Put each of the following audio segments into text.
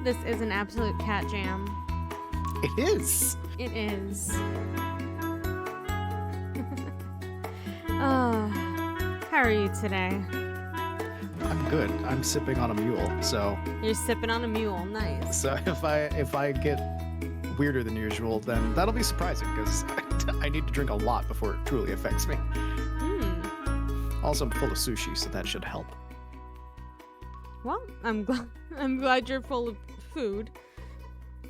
This is an absolute cat jam. It is. It is. Oh, how are you today? I'm good. I'm sipping on a mule, so You're sipping on a mule. Nice. if I get weirder than usual, then that'll be surprising because I need to drink a lot before it truly affects me. Also, I'm full of sushi, so that should help. Well, I'm glad you're full of food.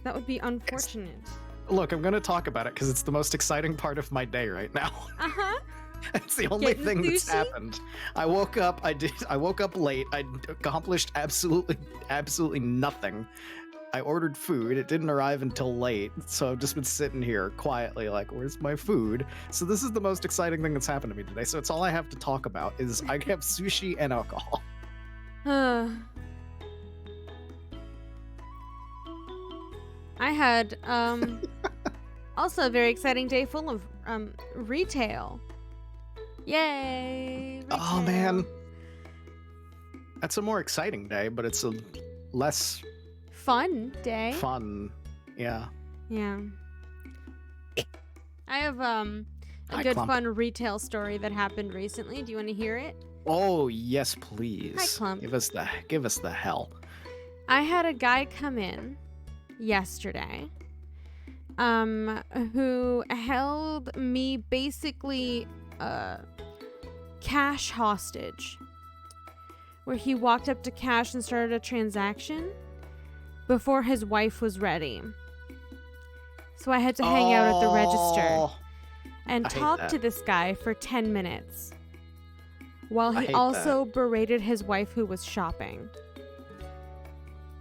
That would be unfortunate. Look, I'm gonna talk about it because it's the most exciting part of my day right now. Uh-huh. It's the only Getting thing that's sushi? happened. I woke up late. I accomplished absolutely nothing. I ordered food. It didn't arrive until late, so I've just been sitting here quietly like, where's my food? So this is the most exciting thing that's happened to me today. So it's all I have to talk about is I have sushi and alcohol. I had also a very exciting day full of retail. Yay! Oh retail. man. That's a more exciting day, but it's a less Fun day. fun. Yeah. Yeah. I have a Hi, good Clump. fun retail story that happened recently. Do you want to hear it? Oh yes, please. Hi, Clump. Give us the hell. I had a guy come in yesterday who held me basically cash hostage, where he walked up to cash and started a transaction before his wife was ready. So I had to hang out at the register and I hate talk that. to this guy for 10 minutes while I he hate also berated his wife who was shopping.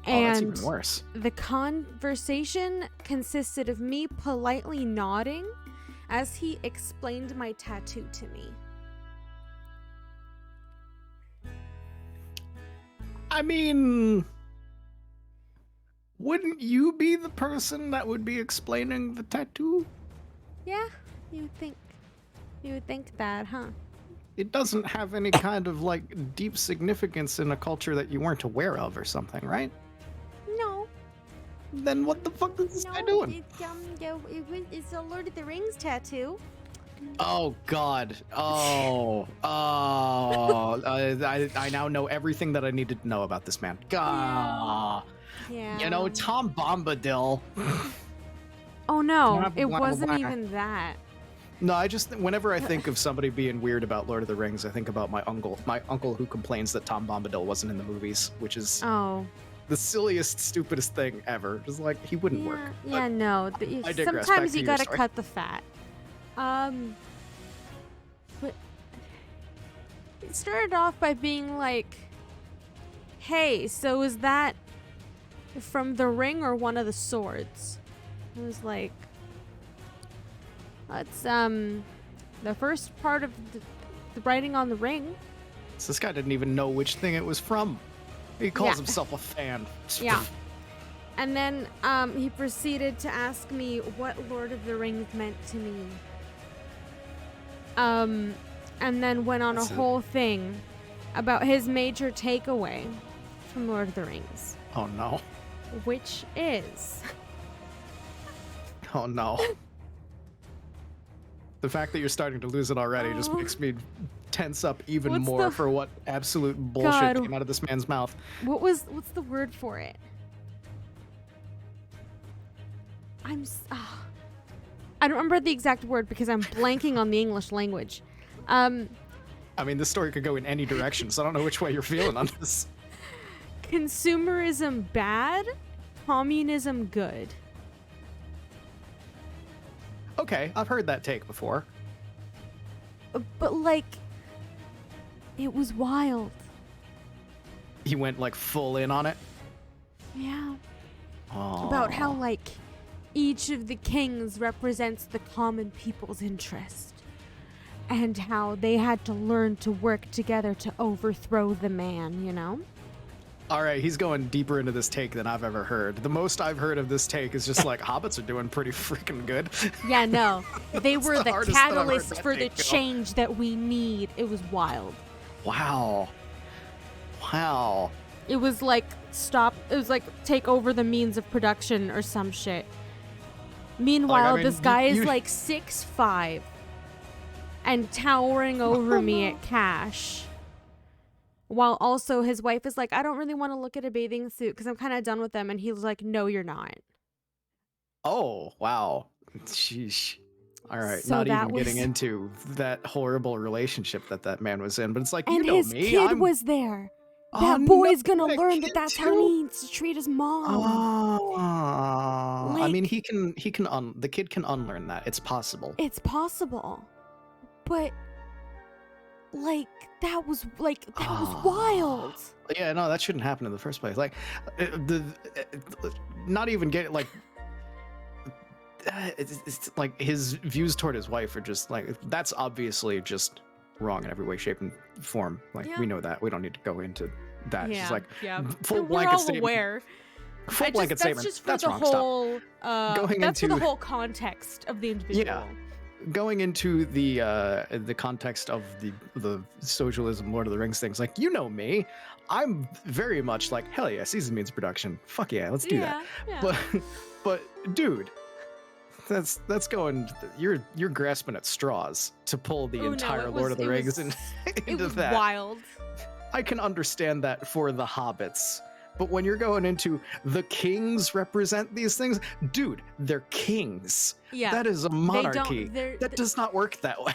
Oh, that's And even worse. the conversation consisted of me politely nodding as he explained my tattoo to me. I mean, wouldn't you be the person that would be explaining the tattoo? Yeah, you would think that, huh? It doesn't have any kind of like deep significance in a culture that you weren't aware of or something, right? No. Then what the fuck is this guy doing? It's a Lord of the Rings tattoo. Oh God! I now know everything that I needed to know about this man. God, Yeah. you know Tom Bombadil. Oh no, Blah, it blah, wasn't blah. even that. No, whenever I think of somebody being weird about Lord of the Rings, I think about my uncle who complains that Tom Bombadil wasn't in the movies, which is Oh. the silliest, stupidest thing ever. Just like he wouldn't work. Yeah, no. I digress. Back Sometimes to you your gotta story. cut the fat. But it started off by being like, "Hey, so is that from the ring or one of the swords?" I was like, "That's the first part of the writing on the ring." So this guy didn't even know which thing it was from. He calls Yeah. himself a fan. Yeah. And then he proceeded to ask me what Lord of the Rings meant to me. And then went on That's a it. whole thing about his major takeaway from Lord of the Rings, Oh no. which is Oh no. The fact that you're starting to lose it already just makes me tense up even What's more the- for what absolute bullshit God. came out of this man's mouth. what's the word for it? I don't remember the exact word because I'm blanking on the English language. I mean, this story could go in any direction, so I don't know which way you're feeling on this. Consumerism bad, communism good. Okay, I've heard that take before. But like, it was wild. He went like full in on it. Yeah. Oh. About how like each of the kings represents the common people's interest, and how they had to learn to work together to overthrow the man, you know? All right, he's going deeper into this take than I've ever heard. The most I've heard of this take is just like hobbits are doing pretty freaking good. Yeah, no. They That's were the the hardest that I've heard catalyst that for the take go. change that we need. It was wild. Wow. Wow. It was like take over the means of production or some shit. Meanwhile, this guy is like 6'5" and towering over me at cash. While also his wife is like, I don't really want to look at a bathing suit because I'm kind of done with them. And he's like, no, you're not. Oh, wow. Sheesh. All right, So not that even getting into that horrible relationship that man was in, but it's like, and you know his me. kid was there. Oh, That no, boy's gonna that learn kid that's how too? he needs to treat his mom. Oh, I Like- mean, the kid can unlearn that. It's possible. It's possible. But like that was wild. Yeah, no, that shouldn't happen in the first place. Like, not even get like. It's like his views toward his wife are just like, that's obviously just wrong in every way, shape, and form. Like, Yeah. we know that. We don't need to go into that. Yeah, Just like yeah. full We're blanket all statement. aware. Full blanket statement. That's just for That's the wrong. Stop. whole. Going that's for into- the whole context of the individual. Yeah. Going into the context of the socialism Lord of the Rings things, like, you know me, I'm very much like, hell yeah, season means production. Fuck yeah, let's do that. Yeah. But dude, that's going. You're grasping at straws to pull the entire Lord of the Rings into It was that. wild. I can understand that for the hobbits. But when you're going into the kings represent these things, dude, they're kings. Yeah. That is a monarchy. they're- That does not work that way.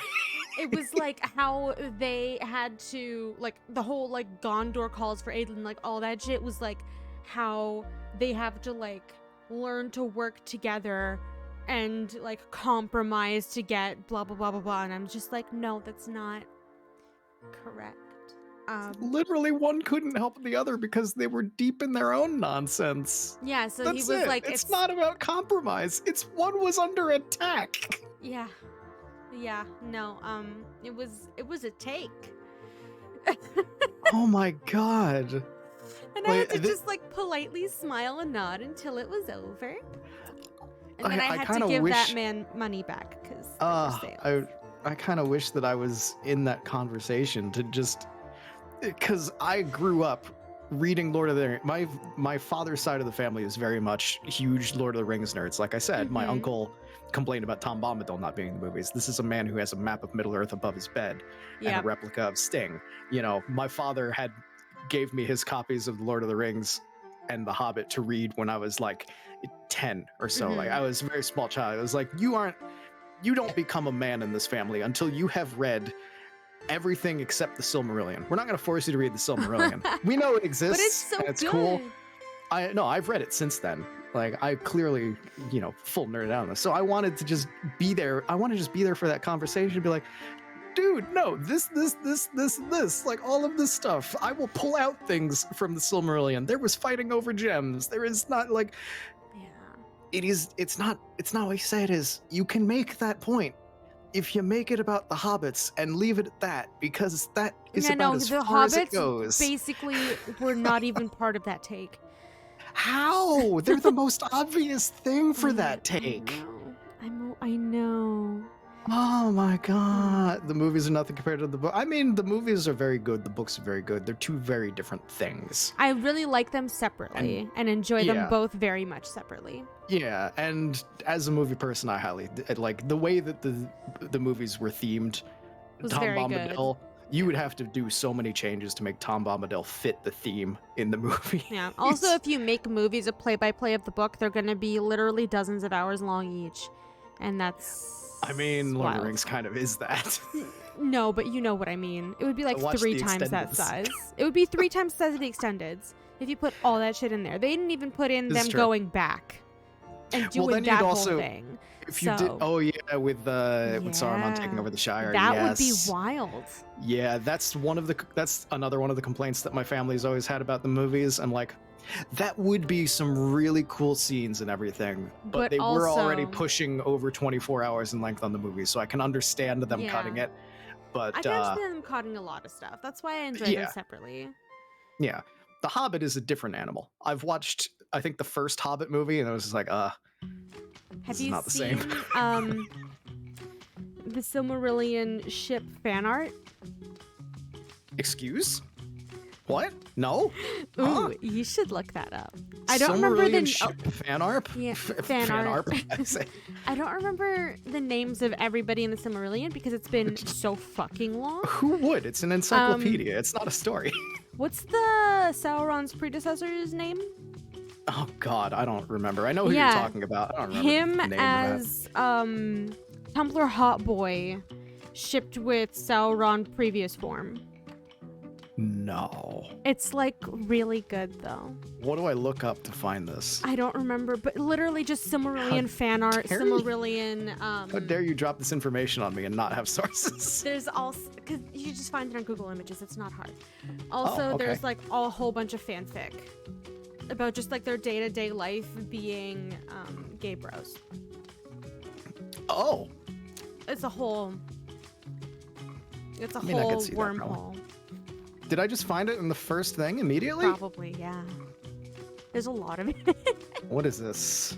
It was like how they had to, like, the whole like Gondor calls for aid and like all that shit was like how they have to like learn to work together and like compromise to get blah blah blah blah blah. And I'm just like, no, that's not correct. Literally, one couldn't help the other because they were deep in their own nonsense. Yeah, so That's he was it. like, it's not about compromise. It's one was under attack. Yeah. Yeah, no, it was a take. Oh my god. And I had to just like politely smile and nod until it was over. And then I had to kinda give that wish- man money back because I kind of wish that I was in that conversation to just, because I grew up reading Lord of the Rings. My father's side of the family is very much huge Lord of the Rings nerds. Like I said, my Mhm. uncle complained about Tom Bombadil not being in the movies. This is a man who has a map of Middle Earth above his bed and yeah. a replica of Sting. You know, my father gave me his copies of the Lord of the Rings and The Hobbit to read when I was like 10 or so. Like, I was a very small child. I was like, you don't become a man in this family until you have read everything except the Silmarillion. We're not going to force you to read the Silmarillion. We know it exists. But it's so and it's good. cool. I've read it since then. Like, I clearly, full nerd out on this. So I wanted to just be there. I want to just be there for that conversation and be like, dude, no, this, like all of this stuff. I will pull out things from the Silmarillion. There was fighting over gems. There is not like, Yeah. it's not what you say it is. You can make that point if you make it about the hobbits and leave it at that, because that is about as the far as it hobbits goes. basically were not even part of that take. How? They're the most obvious thing for that take. I know. Oh my god. The movies are nothing compared to the book. I mean, the movies are very good. The books are very good. They're two very different things. I really like them separately and enjoy them yeah. both very much separately. Yeah, and as a movie person, I highly like the way that the movies were themed. Was Tom very Bombadil, you would have to do so many changes to make Tom Bombadil fit the theme in the movie. Yeah. Also, if you make movies a play-by-play of the book, they're going to be literally dozens of hours long each. And that's I mean, Lord of the wild. Rings kind of is that. No, but you know what I mean. It would be like watched 3 the times that extendeds. size. It would be 3 times the size of the extendeds if you put all that shit in there. They didn't even put in This is them true. going back and doing then you'd that also- whole thing. If you did, So- with Saruman taking over the Shire, That would be yes. wild. Yeah, that's another one of the complaints that my family's always had about the movies. I'm like, that would be some really cool scenes and everything, but they were already also- pushing over 24 hours in length on the movie, so I can understand them Yeah. cutting it. But I can understand them cutting a lot of stuff. That's why I enjoy them yeah. separately. yeah, The Hobbit is a different animal. I've watched, I think, the first Hobbit movie, and I was just like, Have This is you not the seen same. the Silmarillion ship fan art? excuse? What? No? Ooh, Huh? you should look that up. I don't remember the fan art. Yeah, Fan fan art. art. I say. I don't remember the names of everybody in the Silmarillion because it's been so fucking long. Who would? It's an encyclopedia. It's not a story. What's the Sauron's predecessor's name? Oh God, I don't remember. I know who Yeah. you're talking about. I don't remember Him the name as Templar Hot Boy, shipped with Sauron previous form. No. It's like really good though. What do I look up to find this? I don't remember, but literally just Silmarillion fan art, dare you? Silmarillion. How dare you drop this information on me and not have sources? There's also, because you just find it on Google Images, it's not hard. Also, okay. there's like a whole bunch of fanfic about just like their day-to-day life being gay bros. Oh. It's a whole I mean, I could see that wormhole. Did I just find it in the first thing immediately? Probably, yeah. There's a lot of it. What is this?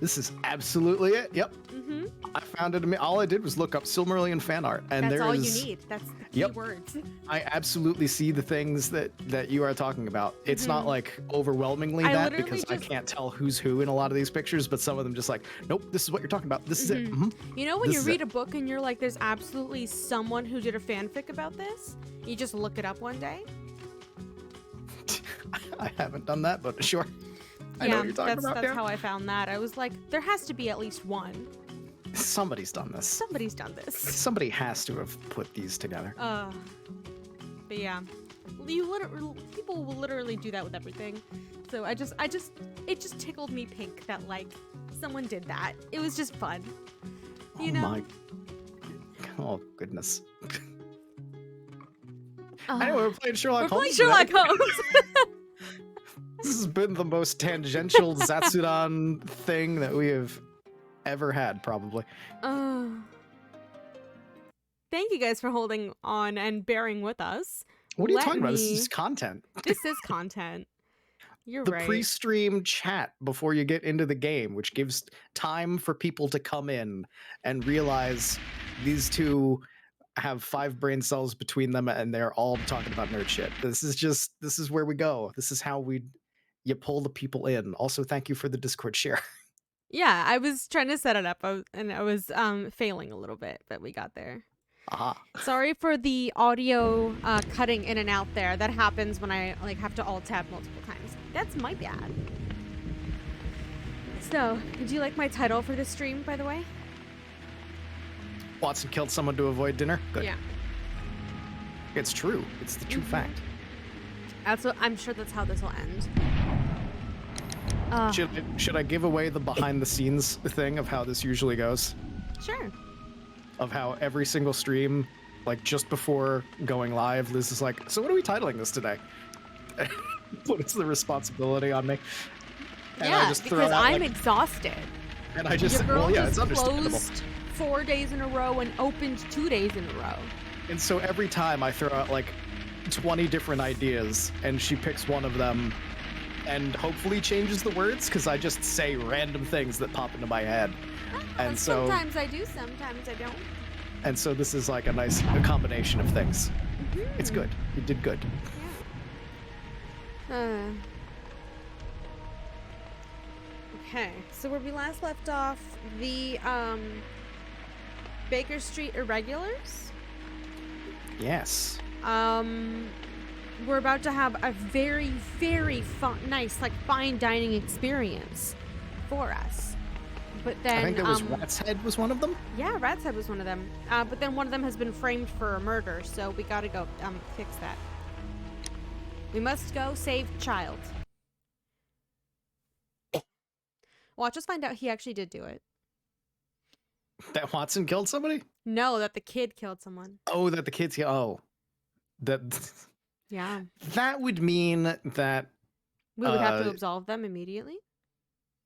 This is absolutely it. Yep. Mm-hmm. I found it. All I did was look up Silmarillion fan art, and That's all you there's. need. That's the key Yep. words. I absolutely see the things that you are talking about. It's not like overwhelmingly I that literally because I just- can't tell who's who in a lot of these pictures, but some of them just like, nope, this is what you're talking about. This is it. Mhm. You know when This you is read it. a book and you're like, there's absolutely someone who did a fanfic about this? You just look it up one day? I haven't done that, but sure. I know what you're talking about. That's Yeah. how I found that. I was like, there has to be at least one. Somebody's done this. Somebody's done this. Somebody has to have put these together. But yeah, people will literally do that with everything. So it just tickled me pink that like someone did that. It was just fun. You know? My. Oh goodness. Anyway, we're playing Sherlock Holmes. We're playing today. Sherlock Holmes. This has been the most tangential Zatsudan thing that we have ever had, probably. Thank you guys for holding on and bearing with us. What are you Let talking about? This me- is content. This is content. You're The right. pre-stream chat before you get into the game, which gives time for people to come in and realize these two have 5 brain cells between them and they're all talking about nerd shit. This is where we go. This is how you pull the people in. Also, thank you for the Discord share. Yeah, I was trying to set it up and I was failing a little bit, but we got there. Aha. Sorry for the audio cutting in and out there. That happens when I like have to alt tab multiple times. That's my bad. So, did you like my title for this stream, by the way? Watson killed someone to avoid dinner. Good. Yeah. It's true. It's the true fact. That's what I'm sure that's how this will end. Should I give away the behind the scenes thing of how this usually goes? Sure. Of how every single stream, like just before going live, Liz is like, so what are we titling this today? Puts the responsibility on me. And I Yeah, just throw because out, I'm like, exhausted. and I just, Your girl well, yeah, just it's understandable. closed 4 days in a row and opened 2 days in a row. And so every time I throw out like 20 different ideas and she picks one of them and hopefully changes the words because I just say random things that pop into my head. And so Sometimes I do, sometimes I don't. and so this is like a combination of things. It's good. You did good. Okay, so where we last left off, the Baker Street Irregulars. Yes. We're about to have a very, very nice, like fine dining experience for us. But then I think there was Rat's Head was one of them. Yeah, Rat's Head was one of them. But then one of them has been framed for a murder, so we gotta go fix that. We must go save child. Watch us find out he actually did do it. That Watson killed somebody? No, that the kid killed someone. Oh, that the kids. Oh, that Yeah. that would mean that We would have to absolve them immediately.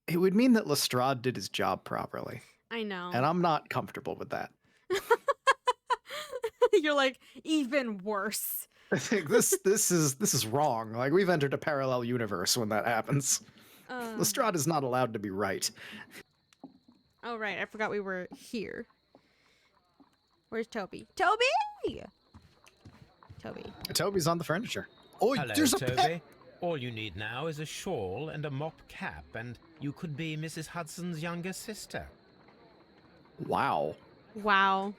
it would mean that Lestrade did his job properly, I know. and I'm not comfortable with that. You're like, even worse. I think this is wrong. Like we've entered a parallel universe when that happens. Lestrade is not allowed to be right. Oh, right. I forgot we were here. Where's Toby? Toby! Toby. Toby's on the furniture. Oh, Hello, there's a Toby. pet. All you need now is a shawl and a mop cap, and you could be Mrs. Hudson's younger sister. Wow. Wow.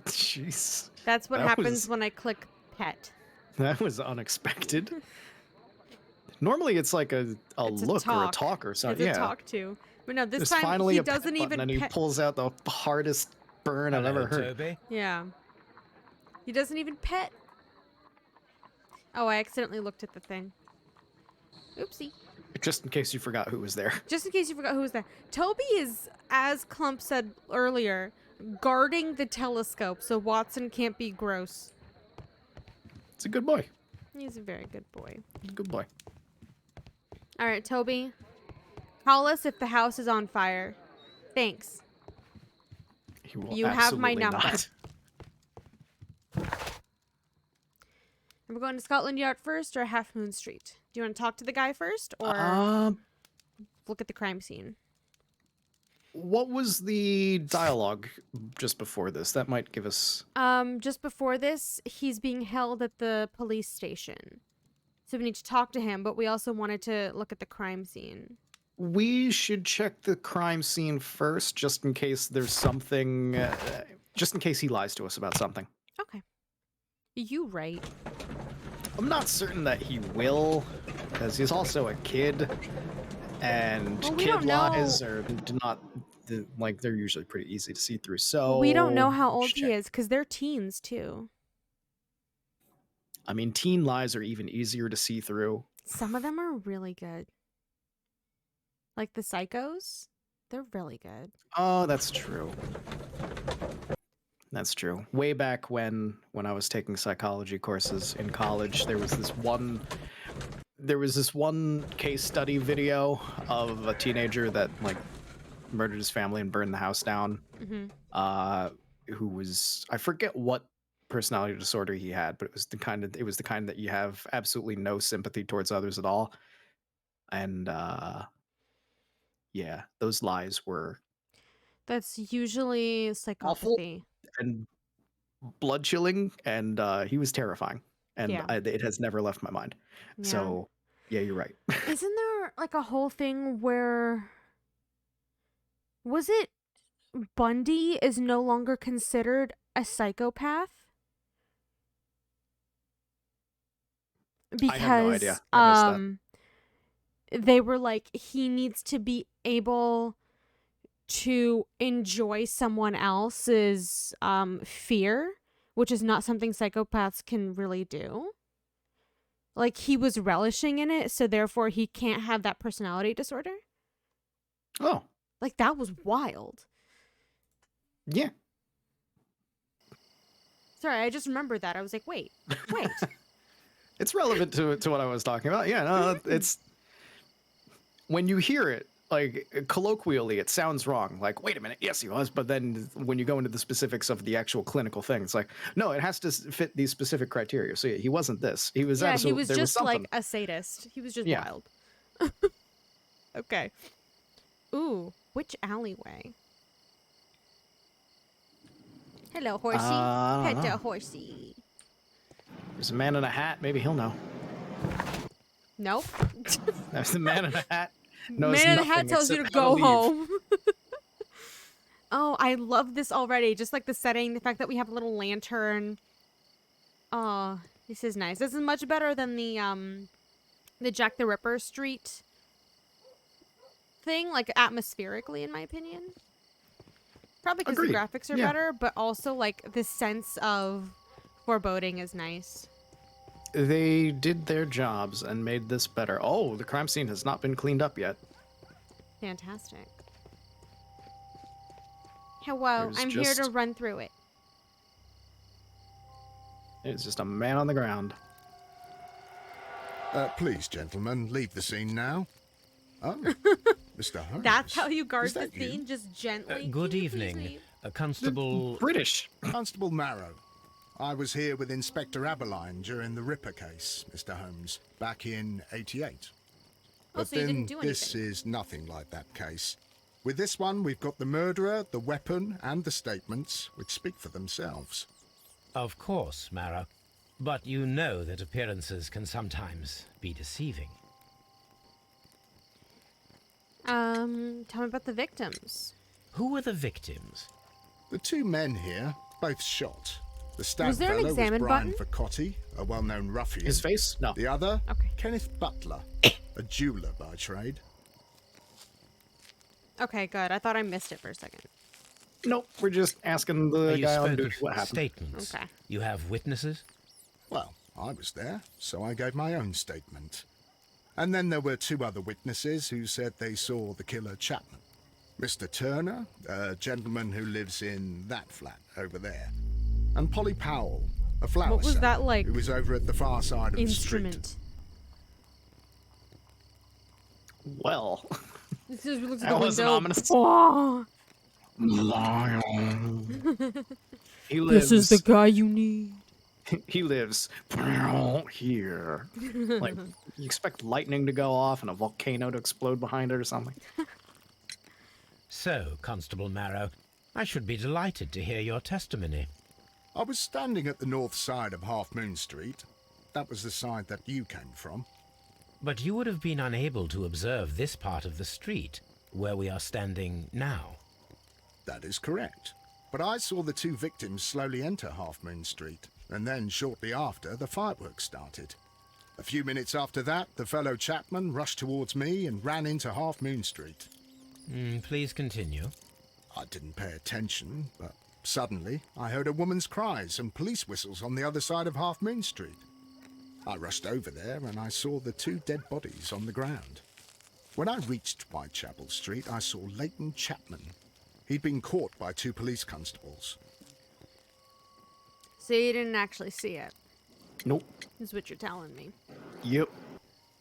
Jeez. That's what That happens was- when I click pet. That was unexpected. Normally it's like a It's a look or a talk. talk or It's something. a Yeah. talk to. But no, this There's time finally he a pet doesn't button even and he pet. pulls out the hardest burn I've Hello, ever heard. Toby. Yeah. He doesn't even pet. Oh, I accidentally looked at the thing. Oopsie. Just in case you forgot who was there. Just in case you forgot who was there. Toby is, as Clump said earlier, guarding the telescope so Watson can't be gross. It's a good boy. He's a very good boy. He's a good boy. All right, Toby. Call us if the house is on fire. Thanks. He will You have my absolutely number. not. And we're going to Scotland Yard first or Half Moon Street? Do you want to talk to the guy first or look at the crime scene? What was the dialogue just before this? That might give us... Just before this, he's being held at the police station. So we need to talk to him, but we also wanted to look at the crime scene. We should check the crime scene first, just in case there's something... just in case he lies to us about something. Okay. You right. I'm not certain that he will, because he's also a kid, and Well, we kid don't know. lies are not... like, they're usually pretty easy to see through, so... We don't know how old let's he check. is, because they're teens, too. I mean, teen lies are even easier to see through. Some of them are really good. Like the psychos, they're really good. Oh, that's true. That's true. Way back when I was taking psychology courses in college, there was this one case study video of a teenager that like murdered his family and burned the house down. Mm-hmm. Who was, I forget what personality disorder he had, but it was the kind that you have absolutely no sympathy towards others at all. And yeah, those lies were That's usually psychopathy. and blood chilling, and he was terrifying, and Yeah. it has never left my mind. Yeah. So yeah, you're right. Isn't there like a whole thing where was it Bundy is no longer considered a psychopath? Because I have no idea. I missed they were like he needs to be able to enjoy someone else's fear, which is not something psychopaths can really do. Like he was relishing in it, so therefore he can't have that personality disorder. Oh, Like that was wild. yeah. Sorry, I just remembered that. I was like, wait. It's relevant to what I was talking about. Yeah, no, it's when you hear it, like colloquially, it sounds wrong. Like, wait a minute, yes, he was. But then when you go into the specifics of the actual clinical thing, it's like, no, it has to fit these specific criteria. So yeah, he wasn't this. He was Yeah, he absolutely. was There just was like something. a sadist. He was just Yeah. wild. Okay. Ooh, which alleyway? Hello, horsey. I don't Pet know. a horsey. There's a man in a hat. Maybe he'll know. Nope. There's a man in a hat. Knows Man in a hat nothing tells you to except how go leave. home. Oh, I love this already. Just like the setting, the fact that we have a little lantern. Oh, this is nice. This is much better than the Jack the Ripper street thing, like atmospherically, in my opinion. Probably because the Agreed. graphics are Yeah. better, but also like the sense of foreboding is nice. They did their jobs and made this better. Oh, the crime scene has not been cleaned up yet. Fantastic. Hello, There's I'm here to just- run through it. It's just a man on the ground. Please, gentlemen, leave the scene now. Oh, Mr. Holmes. That's how you guard is the that you? scene, just gently. Good Can you please evening, leave? Constable. British. Constable Marrow. I was here with Inspector Aberline during the Ripper case, Mr. Holmes, back in '88. But so you then didn't do this anything. is nothing like that case. With this one, we've got the murderer, the weapon, and the statements, which speak for themselves. Of course, Mara. But you know that appearances can sometimes be deceiving. Tell me about the victims. Who were the victims? The two men here, both shot. The Was stabbed there an fellow was examine Brian button? Vercotti, a well-known ruffian. His face? No. The other, Okay. Kenneth Butler, a jeweler by trade. Okay, good. I thought I missed it for a second. Nope. We're just asking the You guy on spoke duty of what happened. statements. Okay. You have witnesses? Well, I was there, so I gave my own statement. And then there were two other witnesses who said they saw the killer Chapman. Mr. Turner, a gentleman who lives in that flat over there. And Polly Powell, a flower What was seller that, like, who was over at the far side of the street. Instrument. Well, This is looks That at the wasn't window. ominous. Oh, he lives. this is the guy you need. He lives here. Like, you expect lightning to go off and a volcano to explode behind it or something. So, Constable Marrow, I should be delighted to hear your testimony. I was standing at the north side of Half Moon Street. That was the side that you came from. But you would have been unable to observe this part of the street, where we are standing now. That is correct. But I saw the two victims slowly enter Half Moon Street, and then shortly after, the fireworks started. A few minutes after that, the fellow Chapman rushed towards me and ran into Half Moon Street. Please continue. I didn't pay attention, but suddenly I heard a woman's cries and police whistles on the other side of Half Moon Street. I rushed over there and I saw the two dead bodies on the ground. When I reached Whitechapel Street, I saw Leighton Chapman. He'd been caught by two police constables. So you didn't actually see it, Nope. is what you're telling me. Yep.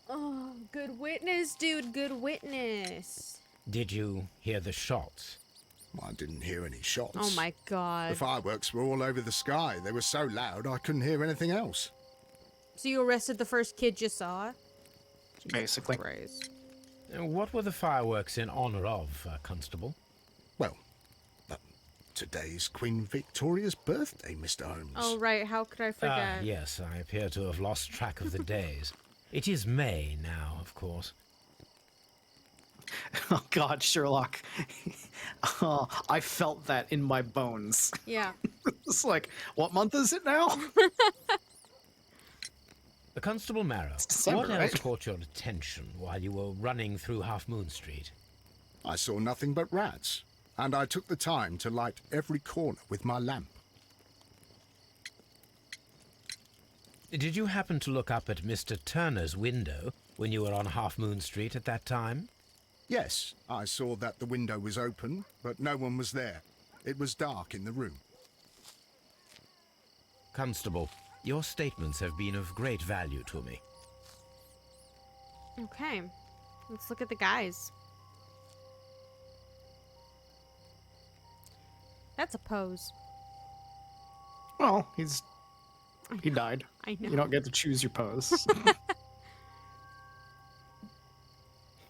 Oh, good witness, dude. Good witness. Did you hear the shots? I didn't hear any shots. Oh my The god. fireworks were all over the sky. They were so loud I couldn't hear anything else. So you arrested the first kid you saw? Basically. Christ. What were the fireworks in honor of, Constable? Well, today's Queen Victoria's birthday, Mr. Holmes. Oh, right. How could I forget? Yes, I appear to have lost track of the days. It is May now, of course. Oh God, Sherlock. Oh, I felt that in my bones. Yeah. It's like, what month is it now? Constable Marrow, December, what else right? caught your attention while you were running through Half Moon Street? I saw nothing but rats, and I took the time to light every corner with my lamp. Did you happen to look up at Mr. Turner's window when you were on Half Moon Street at that time? Yes, I saw that the window was open, but no one was there. It was dark in the room. Constable, your statements have been of great value to me. Okay. Let's look at the guys. That's a pose. Well, he died. I know. You don't get to choose your pose.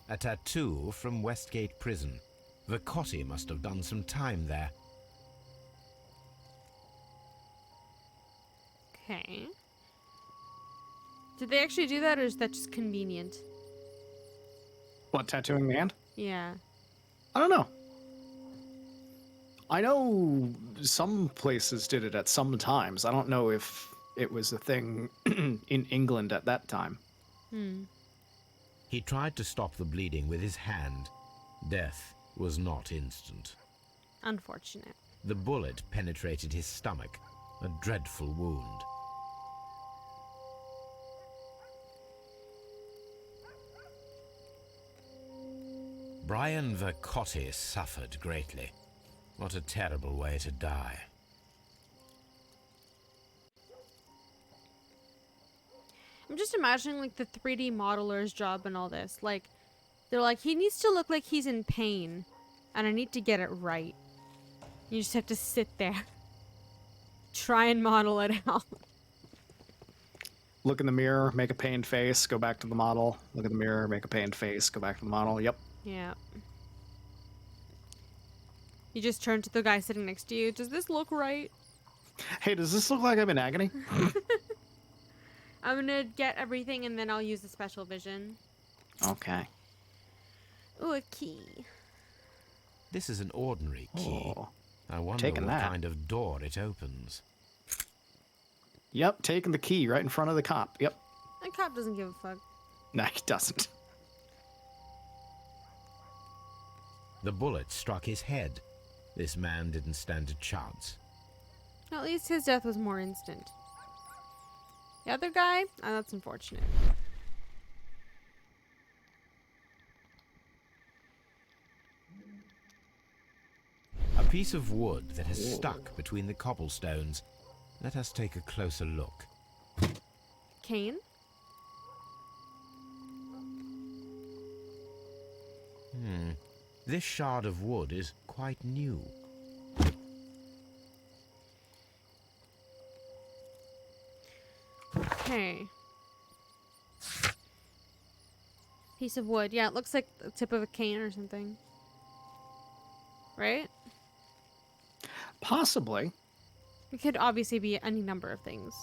A tattoo from Westgate Prison. Vercotti must have done some time there. Okay. Did they actually do that, or is that just convenient? What, tattooing the hand? Yeah. I don't know. I know some places did it at some times. I don't know if it was a thing in England at that time. He tried to stop the bleeding with his hand. Death was not instant. Unfortunate. The bullet penetrated his stomach, a dreadful wound. Brian Vercotti suffered greatly. What a terrible way to die. I'm just imagining, like, the 3D modeler's job and all this. Like, they're like, he needs to look like he's in pain, and I need to get it right. You just have to sit there. Try and model it out. Look in the mirror, make a pained face, go back to the model. Look in the mirror, make a pained face, go back to the model. Yep. Yeah. You just turn to the guy sitting next to you. Does this look right? Hey, does this look like I'm in agony? I'm gonna get everything and then I'll use the special vision. Okay. Ooh, a key. This is an ordinary key. Oh. I wonder taking what that. kind of door it opens. Yep, taking the key right in front of the cop. Yep. The cop doesn't give a fuck. No, he doesn't. The bullet struck his head. This man didn't stand a chance. At least his death was more instant. The other guy? Oh, that's unfortunate. A piece of wood that has stuck between the cobblestones. Let us take a closer look. Cane? This shard of wood is quite new. Okay. Piece of wood. Yeah, it looks like the tip of a cane or something. Right? Possibly. It could obviously be any number of things.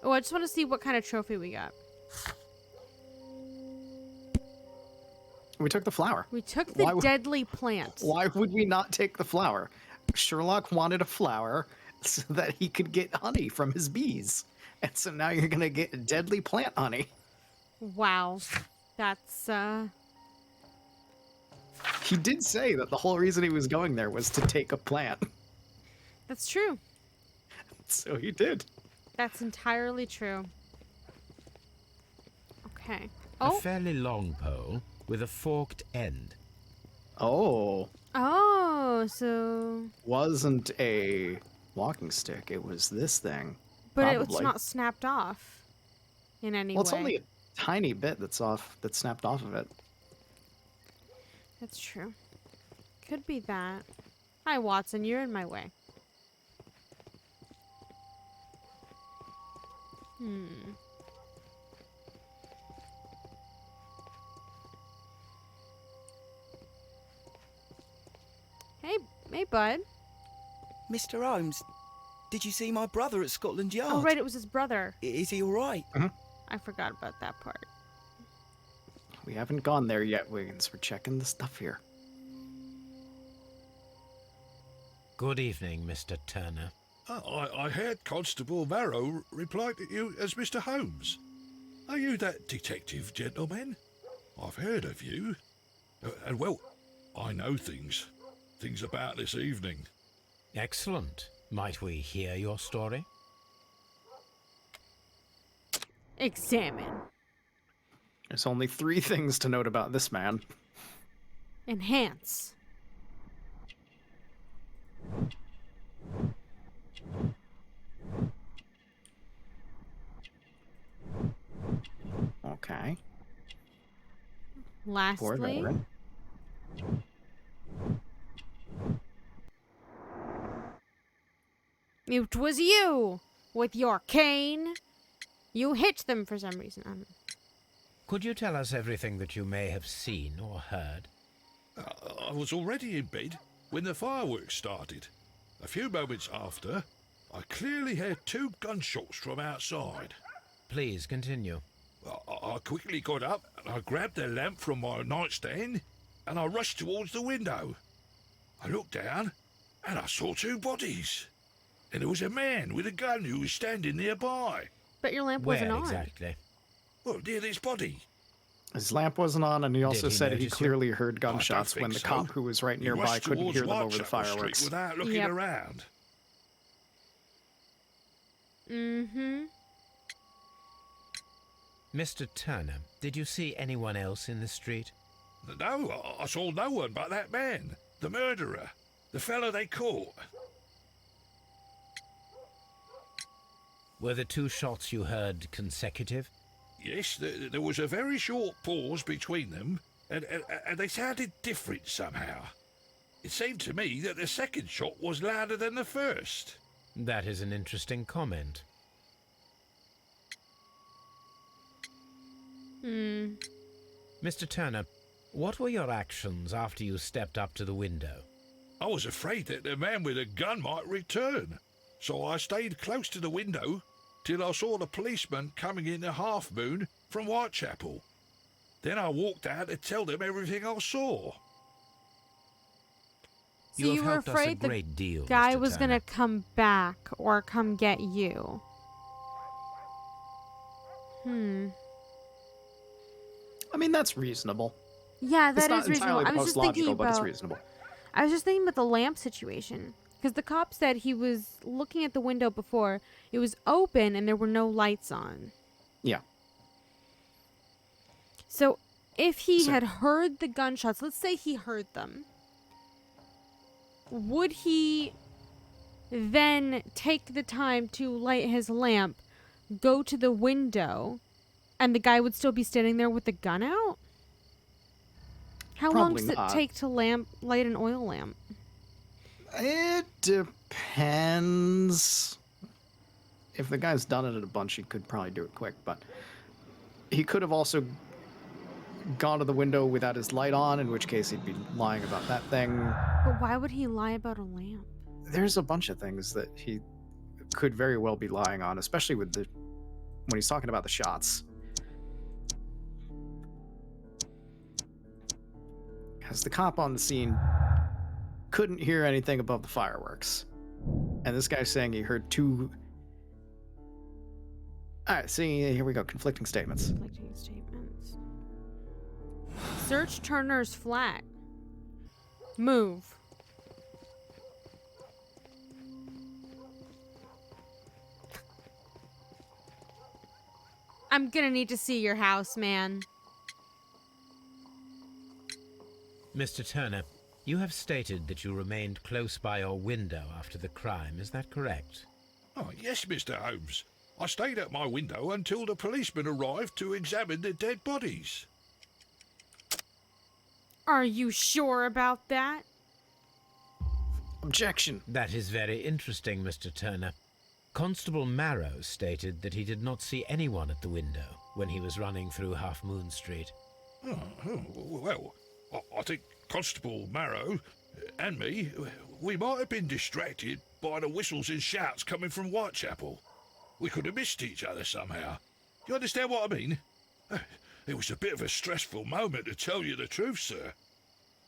Oh, I just want to see what kind of trophy we got. We took the flower. We took the Why would- deadly plant. Why would we not take the flower? Sherlock wanted a flower so that he could get honey from his bees. And so now you're going to get deadly plant honey. Wow. That's, He did say that the whole reason he was going there was to take a plant. that's true. So he did. That's entirely true. Okay. A Oh. fairly long pole with a forked end. Oh, Oh, so... wasn't a walking stick. It was this thing. But it's Probably. not snapped off in any Well, way. it's only a tiny bit that's snapped off of it. That's true. Could be that. Hi, Watson. You're in my way. Hey, bud. Mr. Holmes, did you see my brother at Scotland Yard? Oh, right. It was his brother. Is he all right? I forgot about that part. We haven't gone there yet, Wiggins. We're checking the stuff here. Good evening, Mr. Turner. I heard Constable Varro reply to you as Mr. Holmes. Are you that detective gentleman? I've heard of you. And well, I know things about this evening. Excellent. Might we hear your story? Examine. There's only 3 things to note about this man. Enhance. Okay. Poor Lastly, veteran. it was you with your cane. You hit them for some reason. I don't know. Could you tell us everything that you may have seen or heard? I was already in bed when the fireworks started. A few moments after, I clearly heard 2 gunshots from outside. Please continue. I quickly got up and I grabbed the lamp from my nightstand and I rushed towards the window. I looked down and I saw 2 bodies. And there was a man with a gun who was standing nearby. But your lamp Where wasn't on. exactly? Well, near this body. His lamp wasn't on, and he also he said he notice you? clearly heard gunshots think when the so. cop who was right He nearby rushed couldn't towards hear them over the Whitechapel Street fireworks. without looking Yep. around. Mm-hmm. Mr. Turner, did you see anyone else in the street? No, I saw no one but that man, the murderer, the fellow they caught. Were the 2 shots you heard consecutive? Yes, there was a very short pause between them, and they sounded different somehow. It seemed to me that the second shot was louder than the first. That is an interesting comment. Mr. Turner, what were your actions after you stepped up to the window? I was afraid that the man with a gun might return. So I stayed close to the window till I saw the policeman coming in the Half Moon from Whitechapel. Then I walked out to tell them everything I saw. So You you have were helped us a afraid the great deal, guy Mr. was going Turner. to come back or come get you. I mean, that's reasonable. Yeah, It's that not is reasonable. entirely the I was most just thinking logical, but it's about reasonable. I was just thinking about the lamp situation. Because the cop said he was looking at the window before. It was open and there were no lights on. Yeah. So if he So- had heard the gunshots, let's say he heard them, would he then take the time to light his lamp, go to the window, and the guy would still be standing there with the gun out? How long Probably does it not. take to light an oil lamp? It depends. If the guy's done it a bunch, he could probably do it quick, but he could have also gone to the window without his light on, in which case he'd be lying about that thing. But why would he lie about a lamp? There's a bunch of things that he could very well be lying on, especially with when he's talking about the shots. Because the cop on the scene couldn't hear anything above the fireworks. And this guy's saying he heard two... Alright, see, here we go. Conflicting statements. Conflicting statements. Search Turner's flat. Move. I'm gonna need to see your house, man. Mr. Turner, you have stated that you remained close by your window after the crime. Is that correct? Oh, yes, Mr. Holmes. I stayed at my window until the policeman arrived to examine the dead bodies. Are you sure about that? Objection. That is very interesting, Mr. Turner. Constable Marrow stated that he did not see anyone at the window when he was running through Half Moon Street. Well, I think Constable Marrow and me, we might have been distracted by the whistles and shouts coming from Whitechapel. We could have missed each other somehow. You understand what I mean? It was a bit of a stressful moment, to tell you the truth, sir.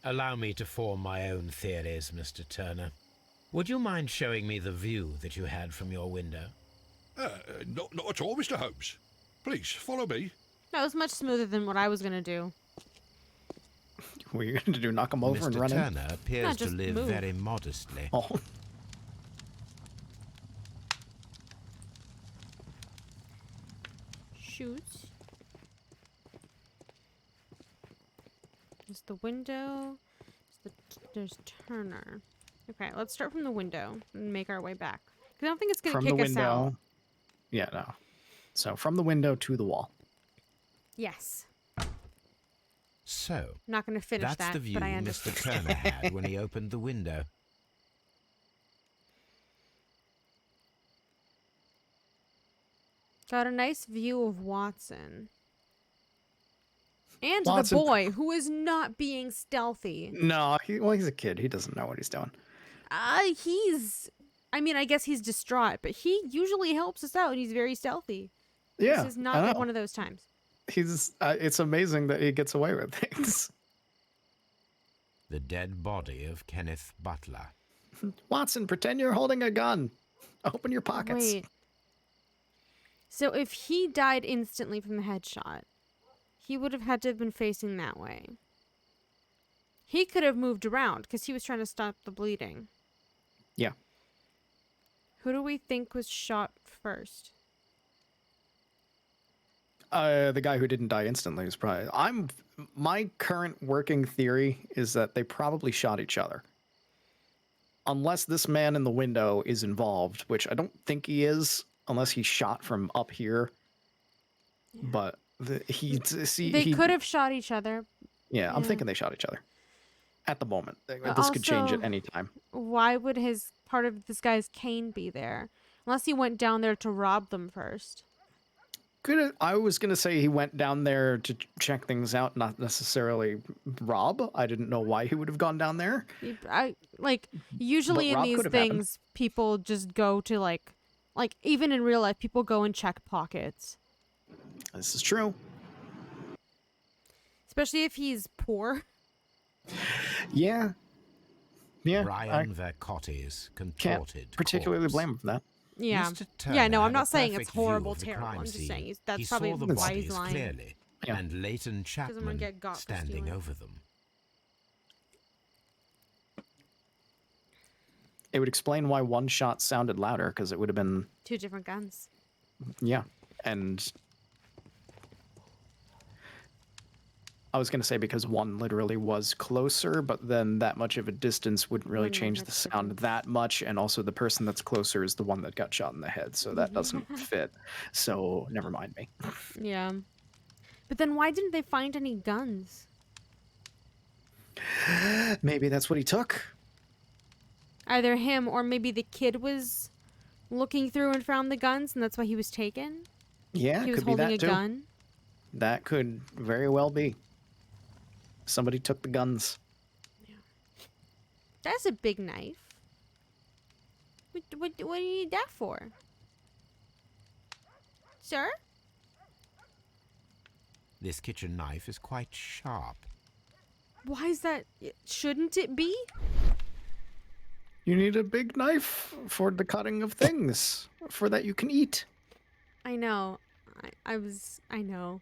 Allow me to form my own theories, Mr. Turner. Would you mind showing me the view that you had from your window? Not at all, Mr. Holmes. Please, follow me. That was much smoother than what I was gonna do. What are you going to do? Knock him over and Mr. run Turner appears No, to just live move. very modestly. in? Oh, Shoot. There's the window. There's Turner. Okay, let's start from the window and make our way back. 'Cause I don't think it's gonna from the kick us out. window. Yeah, no. So from the window to the wall. Yes. So, I'm not gonna finish that's that, the view but I Mr. understand. Turner had when he opened the window. Got a nice view of Watson. And Watson- the boy, who is not being stealthy. No, he's a kid. He doesn't know what he's doing. I mean, I guess he's distraught, but he usually helps us out and he's very stealthy. Yeah, This is I not know. one of those times. He's. It's amazing that he gets away with things. The dead body of Kenneth Butler. Watson, pretend you're holding a gun. Open your pockets. Wait. So if he died instantly from the headshot, he would have had to have been facing that way. He could have moved around because he was trying to stop the bleeding. Yeah. Who do we think was shot first? The guy who didn't die instantly is probably. My current working theory is that they probably shot each other. Unless this man in the window is involved, which I don't think he is, unless he shot from up here. But They could have shot each other. Yeah, I'm yeah. thinking they shot each other. At the moment, But this could change at also- any time. Why would his part of this guy's cane be there? Unless he went down there to rob them first. I was gonna say he went down there to check things out, not necessarily rob. I didn't know why he would have gone down there. Usually in Rob these could have happened. things, people just go to like even in real life, people go and check pockets, This is true. especially if he's poor. Yeah. Yeah. I Brian Vercotti's can't contorted particularly corpse. blame him for that. Yeah. Mr. Turner Yeah, no, I'm had a not saying it's perfect view horrible, of the terrible. crime I'm just scene. saying that's He probably saw the the wise bodies line. clearly, Yeah. and Leighton Chapman get got for standing stealing. over them. It would explain why one shot sounded louder, because it would have been, 2 different guns. yeah. And I was going to say because one literally was closer, but then that much of a distance wouldn't really Wouldn't make change much the sound difference. that much. And also the person that's closer is the one that got shot in the head. So that doesn't fit. So never mind me. Yeah. But then why didn't they find any guns? Maybe that's what he took. Either him or maybe the kid was looking through and found the guns, and that's why he was taken. Yeah, He was could be holding that a too. gun. That could very well be. Somebody took the guns. That's a big knife. What do you need that for? Sir? This kitchen knife is quite sharp. Why is that? Shouldn't it be? You need a big knife for the cutting of things, for that you can eat. I know. I know.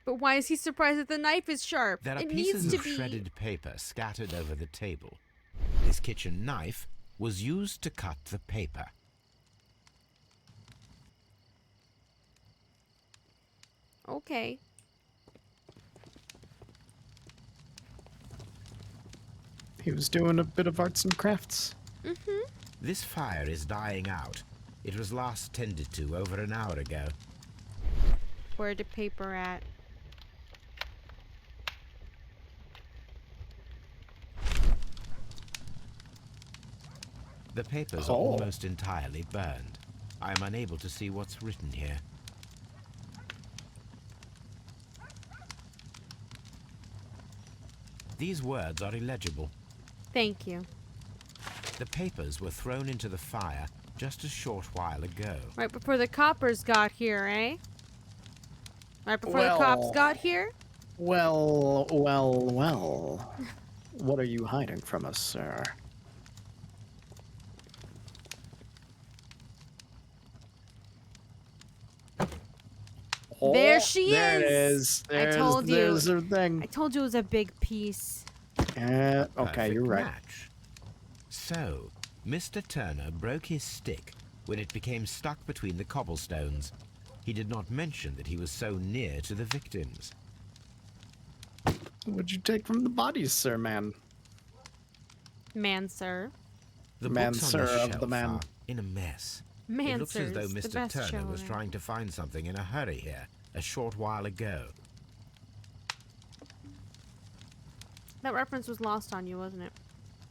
But why is he surprised that the knife is sharp? There are It pieces needs to of be. shredded paper scattered over the table. This kitchen knife was used to cut the paper. Okay. He was doing a bit of arts and crafts. This fire is dying out. It was last tended to over an hour ago. Where the paper at? The papers are Oh. almost entirely burned. I am unable to see what's written here. These words are illegible. Thank you. The papers were thrown into the fire just a short while ago. Right before the coppers got here, eh? Right before the cops Well- got here? Well. What are you hiding from us, sir? There she There it is. is. I told you. There's her thing. I told you it was a big piece. Okay, Perfect you're right. match. So, Mr. Turner broke his stick when it became stuck between the cobblestones. He did not mention that he was so near to the victims. What'd you take from the bodies, sir, man? Man, sir. The Man, books on sir, the of the shelf man. are in a mess. Man, It looks sir. as though is the Mr. best Turner show was there. trying to find something in a hurry here a short while ago. That reference was lost on you, wasn't it?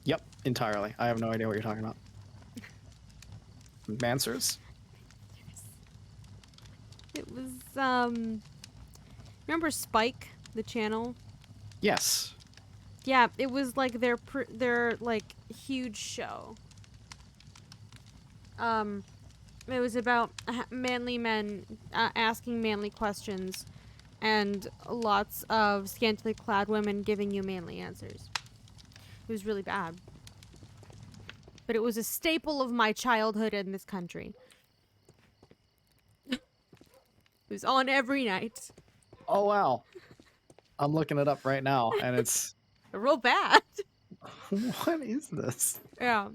Yep, entirely. I have no idea what you're talking about. Mansers? It was, remember Spike, the channel? Yes. Yeah, it was like their like huge show. It was about manly men asking manly questions, and lots of scantily clad women giving you manly answers. It was really bad, but it was a staple of my childhood in this country. It was on every night. Oh, wow. I'm looking it up right now, and it's... Real bad. What is this? Yeah.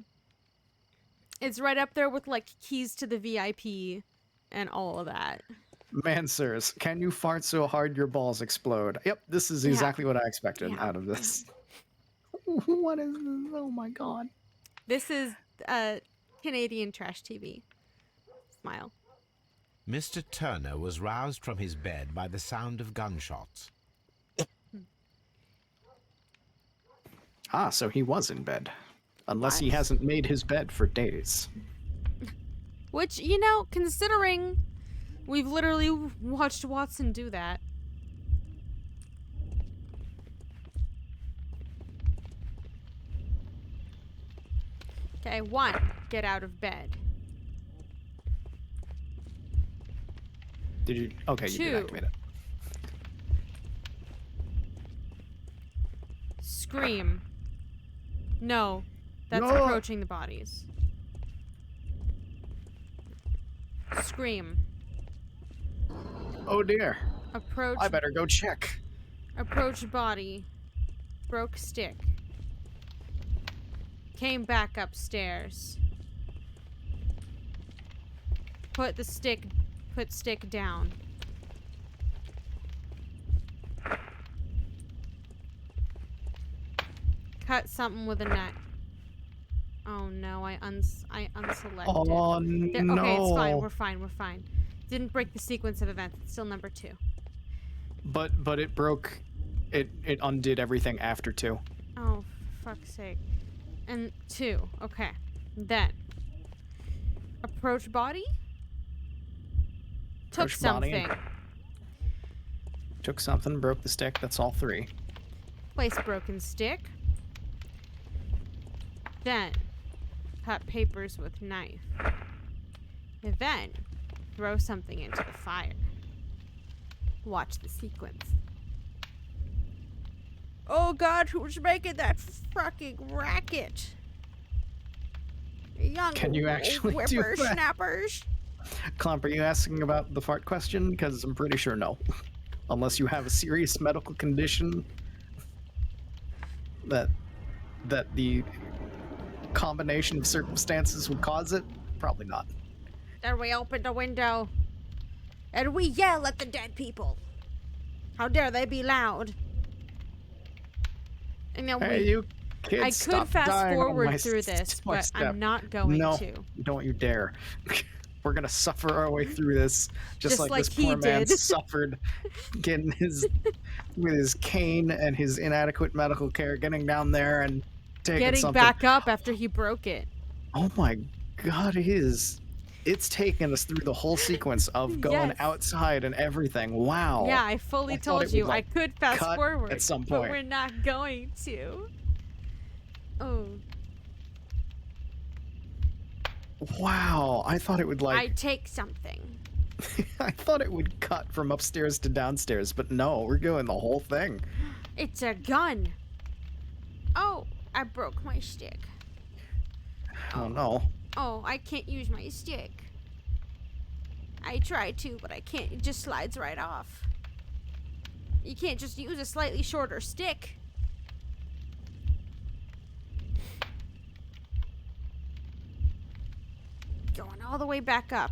It's right up there with like Keys to the VIP and all of that. Mansers, can you fart so hard your balls explode? Yep, this is Yeah. exactly what I expected Yeah. out of this. What is this? Oh my god. This is Canadian trash TV. Smile. Mr. Turner was roused from his bed by the sound of gunshots. Ah, so he was in bed. Unless he What? hasn't made his bed for days. Which, you know, considering We've literally watched Watson do that. Okay, 1. Get out of bed. Did you? Okay, you 2. did activate it. Scream. No. That's No. approaching the bodies. Scream. Oh dear. Approach. I better go check. Approach body. Broke stick. Came back upstairs. Put stick down. Cut something with a nut. Oh no, I unselected. Oh no. Okay, it's fine. We're fine. We're fine. Didn't break the sequence of events. It's still number 2. But it broke. It undid everything after 2. Oh, for fuck's sake. And 2. Okay. Then. Approach body? Took Approach body. something. Took something, broke the stick. That's all 3. Place broken stick. Then. Cut papers with knife. And then. Throw something into the fire. Watch the sequence. Oh god, who's making that fucking racket? Young Can you actually do that? whippersnappers. Clump, are you asking about the fart question? Because I'm pretty sure no. Unless you have a serious medical condition that the combination of circumstances would cause it, probably not. Then we open the window and we yell at the dead people. How dare they be loud? And then Hey, you kids, I could stop fast dying on forward my through this, but doorstep. I'm not going No, to. don't you dare. We're gonna suffer our way through this, just like this he poor man did. suffered, getting with his cane and his inadequate medical care, getting down there and taking Getting something. back up after he broke it. Oh my God, it's taken us through the whole sequence of going Yes. outside and everything. Wow. Yeah, I fully I thought told it you would, like, I could fast cut forward at some but point. we're not going to. Oh, Wow. I thought it would I like take something. I thought it would cut from upstairs to downstairs, but no, we're doing the whole thing. It's a gun. Oh, I broke my stick. Oh no. Oh, I can't use my stick. I tried to, but I can't. It just slides right off. You can't just use a slightly shorter stick. Going all the way back up.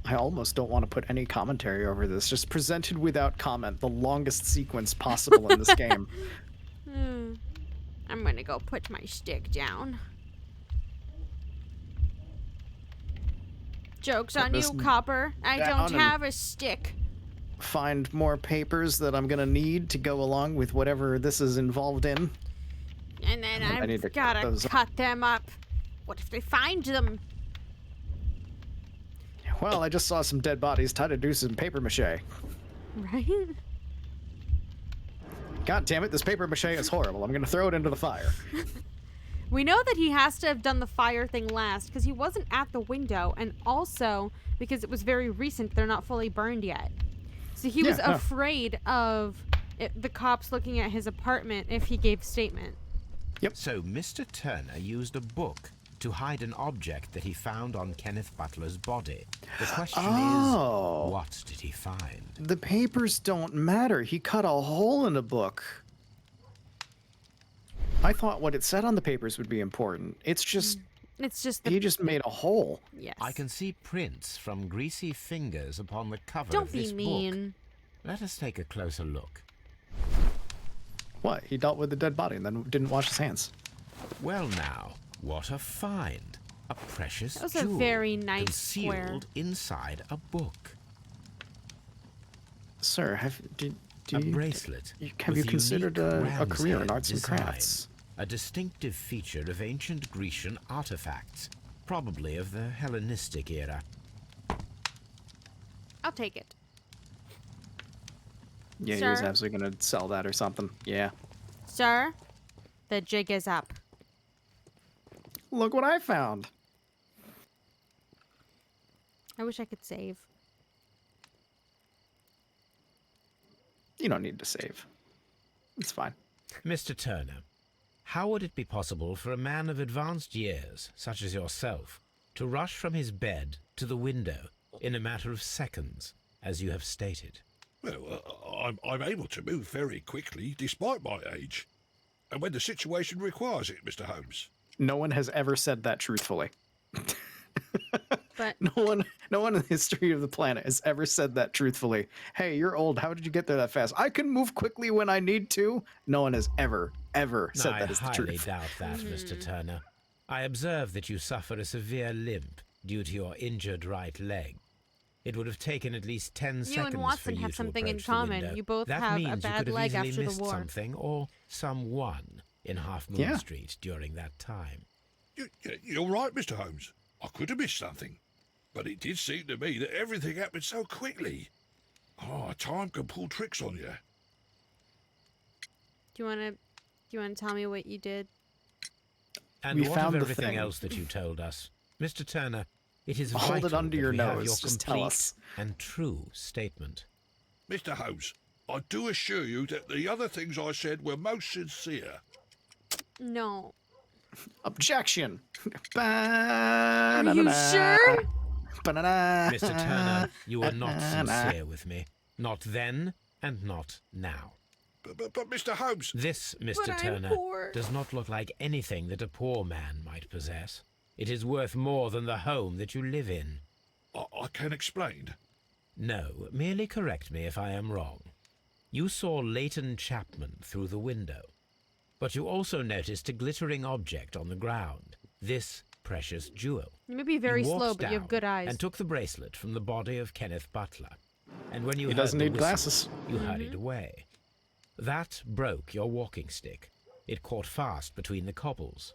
I almost don't want to put any commentary over this. Just presented without comment, the longest sequence possible in this game. I'm gonna go put my stick down. Joke's Put on you, this copper. I down don't and- have a stick. Find more papers that I'm gonna need to go along with whatever this is involved in. And then I need I've to cut gotta those up. cut them up. What if they find them? Well, I just saw some dead bodies. Time to do some paper mache. Right? God damn it, this paper mache is horrible. I'm gonna throw it into the fire. We know that he has to have done the fire thing last because he wasn't at the window, and also because it was very recent, they're not fully burned yet. So he was Yeah, no. afraid of the cops looking at his apartment if he gave statement. So Mr. Turner used a book to hide an object that he found on Kenneth Butler's body. The question Oh. is, what did he find? The papers don't matter. He cut a hole in a book. I thought what it said on the papers would be important. It's just, It's just the he just made a hole. yes. I can see prints from greasy fingers upon the cover Don't of this be book. mean. Let us take a closer look. What? He dealt with a dead body and then didn't wash his hands. Well now, what a find. A precious That was a jewel very nice concealed square. inside a book. Sir, do A you, bracelet. have you with considered unique a ram's career in head arts and design. crafts? A distinctive feature of ancient Grecian artifacts, probably of the Hellenistic era. I'll take it. Yeah, he was Sir? absolutely gonna sell that or something. Yeah. Sir, the jig is up. Look what I found. I wish I could save. You don't need to save. It's fine. Mr. Turner, how would it be possible for a man of advanced years, such as yourself, to rush from his bed to the window in a matter of seconds, as you have stated? Well, I'm able to move very quickly despite my age. And when the situation requires it, Mr. Holmes. No one has ever said that truthfully. But No one in the history of the planet has ever said that truthfully. Hey, you're old. How did you get there that fast? I can move quickly when I need to. No one has ever said I that is the highly truth. doubt that, Mr. Turner. I observe that you suffer a severe limp due to your injured right leg. It would have taken at least 10 you seconds and for Watson you have to something in approach the common. window. You both that have means a you bad could have leg easily after the missed war. something or someone in Half Moon Yeah. Street during that time. You're right, Mr. Holmes. I could have missed something. But it did seem to me that everything happened so quickly. Oh, time can pull tricks on you. do you wanna tell me what you did? And We what found of the everything thing. else that you told us? Mr. Turner, it is Hold it vital under that your we have nose. your Just tell complete us. and true statement. Mr. Holmes, I do assure you that the other things I said were most sincere. No. Objection. Are you sure? Mr. Turner, you were not sincere with me. Not then and not now. But Mr. Holmes, This, Mr. But I'm Turner, poor. does not look like anything that a poor man might possess. It is worth more than the home that you live in. I can explain. No, merely correct me if I am wrong. You saw Leighton Chapman through the window, but you also noticed a glittering object on the ground, this precious jewel. You may be very You slow, walked but you have down good eyes. and took the bracelet from the body of Kenneth Butler. And when you He heard doesn't the need whistle, glasses. you hurried away. That broke your walking stick. It caught fast between the cobbles.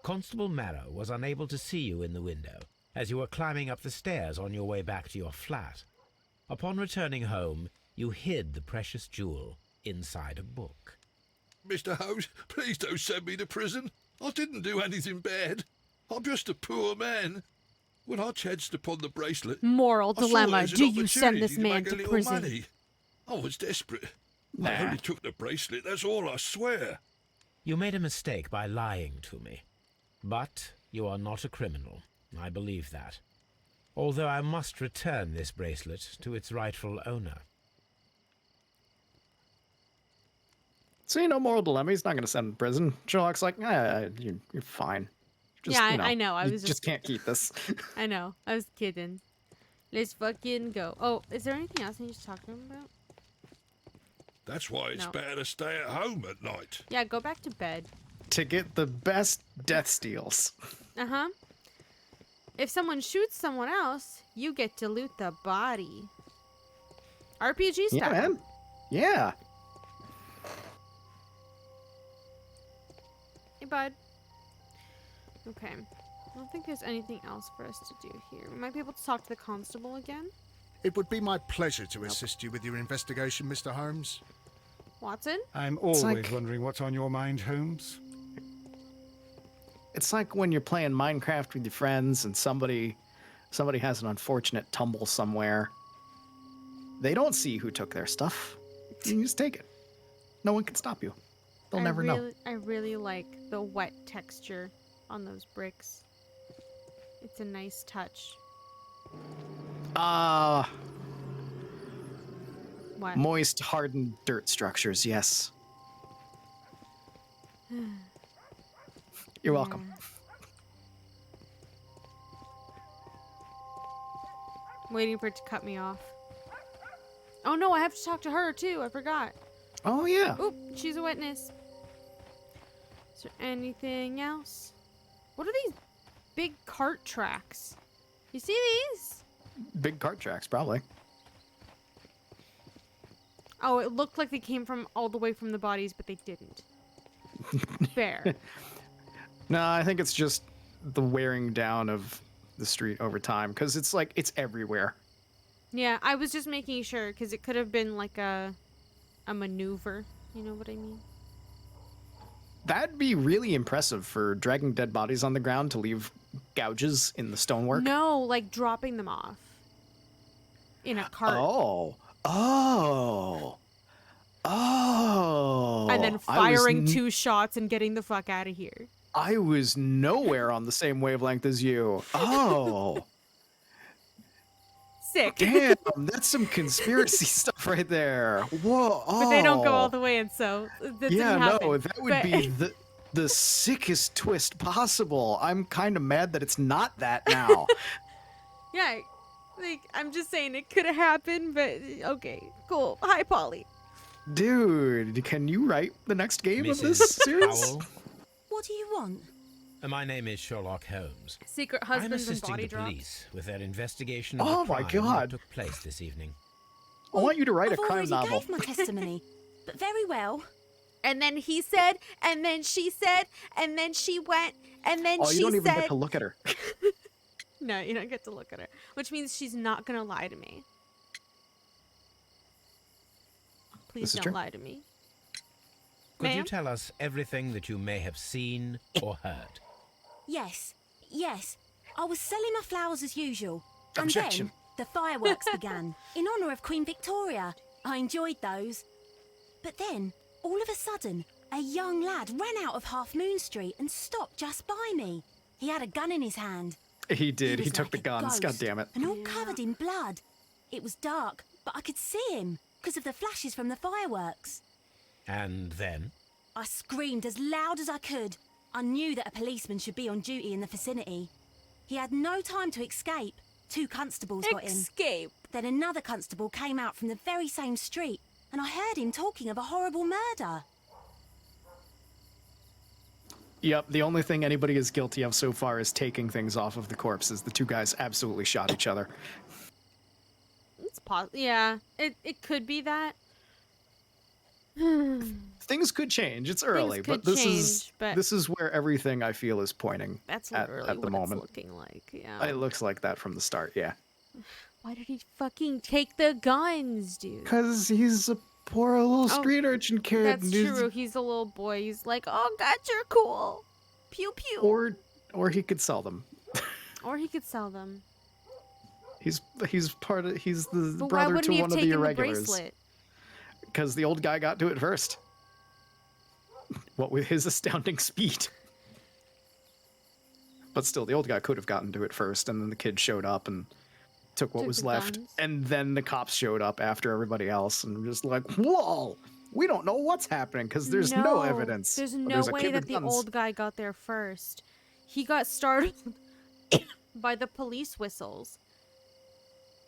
Constable Marrow was unable to see you in the window as you were climbing up the stairs on your way back to your flat. Upon returning home, you hid the precious jewel inside a book. Mr. Holmes, please don't send me to prison. I didn't do anything bad. I'm just a poor man. When I chanced upon the bracelet, Moral I saw it dilemma. as an Do you send opportunity this to man make a to little prison? money. I was desperate. Nah. I only took the bracelet, that's all, I swear. You made a mistake by lying to me. But you are not a criminal. I believe that. Although I must return this bracelet to its rightful owner. So, moral dilemma. He's not going to send him to prison. Sherlock's like, you're fine. Just, Yeah, I know. I you was just can't keep this. I know. I was kidding. Let's fucking go. Oh, is there anything else I need to talk to him about? That's why it's No. better to stay at home at night. Yeah, go back to bed. To get the best death steals. Uh-huh. If someone shoots someone else, you get to loot the body. RPG style. Yeah, man. Yeah. Hey, bud. Okay. I don't think there's anything else for us to do here. We might be able to talk to the constable again. It would be my pleasure to assist you with your investigation, Mr. Holmes. Watson? I'm always like- wondering what's on your mind, Holmes. It's like when you're playing Minecraft with your friends and somebody has an unfortunate tumble somewhere. They don't see who took their stuff. You just take it. No one can stop you. They'll never know. I really like the wet texture on those bricks. It's a nice touch. What? Moist, hardened dirt structures, yes. You're welcome. Waiting for it to cut me off. Oh no, I have to talk to her too. I forgot. Oh, yeah. Oop, she's a witness. Is there anything else? What are these big cart tracks? You see these? Big cart tracks, probably. Oh, it looked like they came from all the way from the bodies, but they didn't. Fair. No, I think it's just the wearing down of the street over time, because it's like, it's everywhere. Yeah, I was just making sure because it could have been like a maneuver. You know what I mean? That'd be really impressive for dragging dead bodies on the ground to leave gouges in the stonework. No, like dropping them off in a cart Oh. Oh. Oh. and then I was firing 2 shots and getting the fuck out of here. I was nowhere on the same wavelength as you. Oh. Sick. Damn, that's some conspiracy stuff right there. Whoa. Oh. But they don't go all the way, and so that Yeah, didn't happen. no, that would But- be the sickest twist possible. I'm kind of mad that it's not that now. Yeah, like I'm just saying it could have happened, but okay, cool. Hi, Polly. Dude, can you write the next game of this Mrs. series? Powell, What do you want? my name is Sherlock Holmes. Secret I'm husbands and assisting body the drops. police with their investigation of Oh the my crime God. that took place this evening. I want you to write a I've crime already novel. gave my testimony, but very well. And then he said, and then she said, and then she went, and then Oh, she you don't even said. get to look at her. No, you don't get to look at her, which means she's not gonna lie to me. Please This is don't true. lie to me. Could you Ma'am? tell us everything that you may have seen or heard? Yes, yes. I was selling my flowers as usual. Objection. And then the fireworks began, in honour of Queen Victoria. I enjoyed those. But then, all of a sudden, a young lad ran out of Half Moon Street and stopped just by me. He had a gun in his hand. He did. He was took like the a guns. God ghost, damn it. And all covered in blood. It was dark, but I could see him because of the flashes from the fireworks. And then? I screamed as loud as I could. I knew that a policeman should be on duty in the vicinity. He had no time to escape. 2 constables got in. Escape. Then another constable came out from the very same street, and I heard him talking of a horrible murder. Yep, the only thing anybody is guilty of so far is taking things off of the corpses. The 2 guys absolutely shot each other. It's yeah, it could be that. Things could change. It's early, could but this change, is but- this is where everything I feel is pointing That's at literally the what moment. it's looking like. Yeah. It looks like that from the start, yeah. Why did he fucking take the guns, dude? Because he's a poor little street urchin kid. That's and he's- true. He's a little boy. He's like, oh God, you're cool. Pew pew. Or he could sell them. Or he could sell them. He's the But why brother wouldn't to he one have of the taken the irregulars. bracelet? Because the old guy got to it first. What with his astounding speed. But still, the old guy could have gotten to it first, and then the kid showed up and took what Took was the left, guns. and then the cops showed up after everybody else, and just like, whoa, we don't know what's happening because there's no evidence. There's But no a way kid that with the guns. old guy got there first. He got startled by the police whistles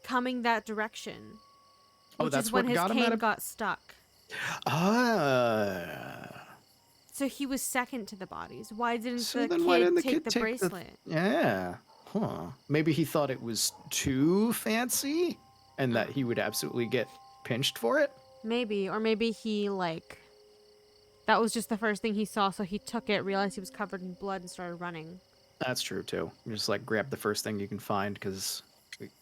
coming that direction. Oh, Which that's is when what his got him cane out of. got stuck. So he was second to the bodies. Why didn't So the then kid why didn't the take kid the take bracelet? Yeah. Huh. Maybe he thought it was too fancy and that he would absolutely get pinched for it. Maybe. Or maybe he, like... That was just the first thing he saw, so he took it, realized he was covered in blood, and started running. That's true, too. You just, like, grab the first thing you can find because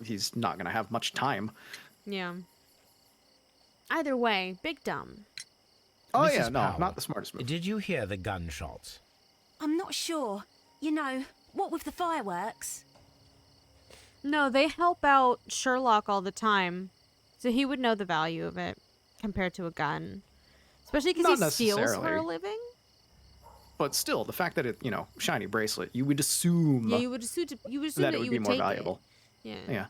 he's not going to have much time. Yeah. Either way, big dumb. Oh, Mrs. yeah, no, Powell, not the smartest move. Did you hear the gunshots? I'm not sure. You know, what with the fireworks? No, they help out Sherlock all the time, so he would know the value of it compared to a gun. Especially because Not he steals for a necessarily. living. But still, the fact that it, shiny bracelet, you would assume Yeah, you would assume that that you it would be would more take valuable. it. Yeah. Yeah.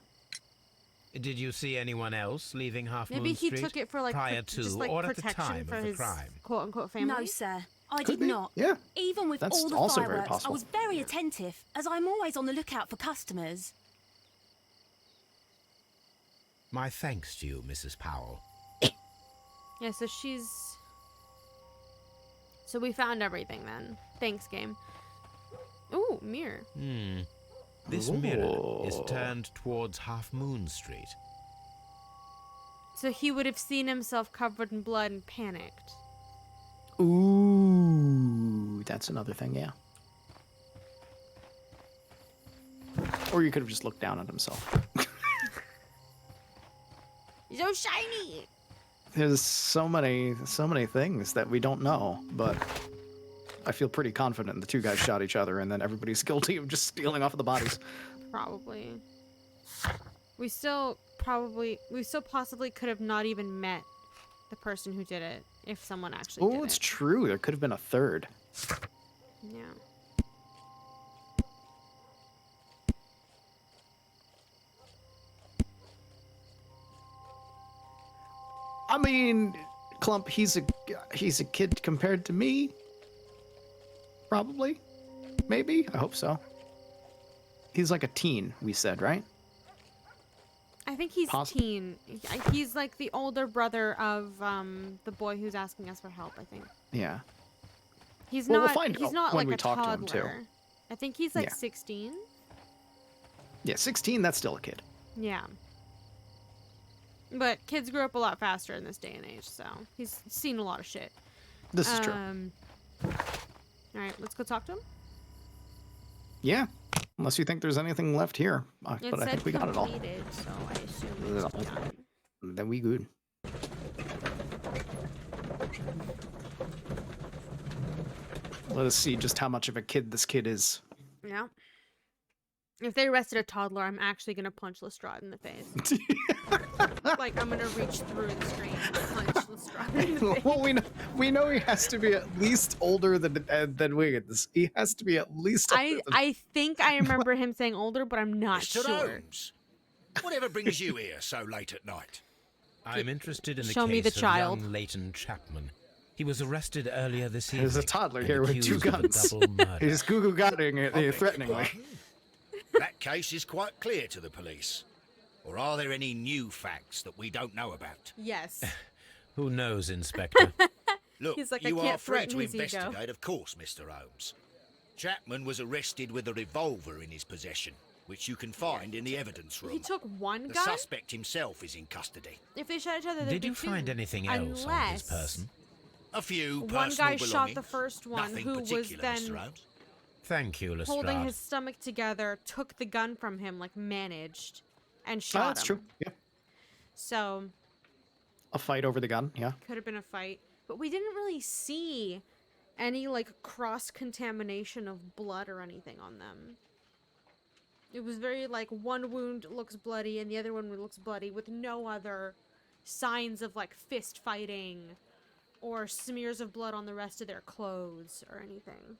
Did you see anyone else leaving Half Maybe Moon he Street took it for like prior just to like or at the protection time for of the his crime? quote unquote family. No, sir. I Could did be. not. Yeah. Even with That's all the also very fireworks, I possible. was very attentive, as I'm always on the lookout for customers. My thanks to you, Mrs. Powell. Yeah, so she's. So we found everything then. Thanks, game. Ooh, mirror. This mirror is Ooh. turned towards Half Moon Street. So he would have seen himself covered in blood and panicked. Ooh, that's another thing, yeah. Or you could have just looked down at himself. He's so shiny. There's so many things that we don't know, but I feel pretty confident the two guys shot each other, and then everybody's guilty of just stealing off of the bodies. Probably. We still possibly could have not even met the person who did it if someone actually did it. Oh, it's true. There could have been a third. Yeah. I mean, Clump, he's a kid compared to me. Probably. Maybe. I hope so. He's like a teen, we said, right? I think he's teen. He's like the older brother of the boy who's asking us for help, I think. Yeah. He's Well, we'll not find he's out not when like we a talk to him, toddler. too. I think he's like Yeah. 16. Yeah, 16, that's still a kid. Yeah. But kids grow up a lot faster in this day and age, so he's seen a lot of shit. This is true. All right, let's go talk to him. Yeah. Unless you think there's anything left here. It But I said think we got it all. completed, so I assume it's done. Then we good. Let us see just how much of a kid this kid is. Yeah. If they arrested a toddler, I'm actually gonna punch Lestrade in the face. Like I'm gonna reach through the screen and punch Lestrade in the face. Well, we know he has to be at least older than Wiggins. He has to be at least. I think I remember him saying older, but I'm not Mr. sure. Holmes, whatever brings you here so late at night? I'm interested in the Show me case the of child. young Leighton Chapman. He was arrested earlier this evening. There's a toddler and here with two accused of a guns. double murder. He's goo-goo-gotting threateningly. That case is quite clear to the police. Or are there any new facts that we don't know about? Yes. Who knows, Inspector? Look, He's like, I you can't are free threaten to his ego. investigate, of course, Mr. Holmes. Chapman was arrested with a revolver in his possession, which you can find in the evidence room. He took one The gun. suspect himself is in custody. If they shot each other, there'd Did be you two. find anything else on his Unless person? A few one personal guy shot the belongings. first one, Nothing who was particular, then Mr. Holmes. Thank you, Lestrade. holding his stomach together, took the gun from him, like managed, and Oh, shot that's him. true. Yeah. So A fight over the gun. Yeah. could have been a fight, but we didn't really see any like cross contamination of blood or anything on them. It was very like one wound looks bloody and the other one looks bloody with no other signs of like fist fighting or smears of blood on the rest of their clothes or anything.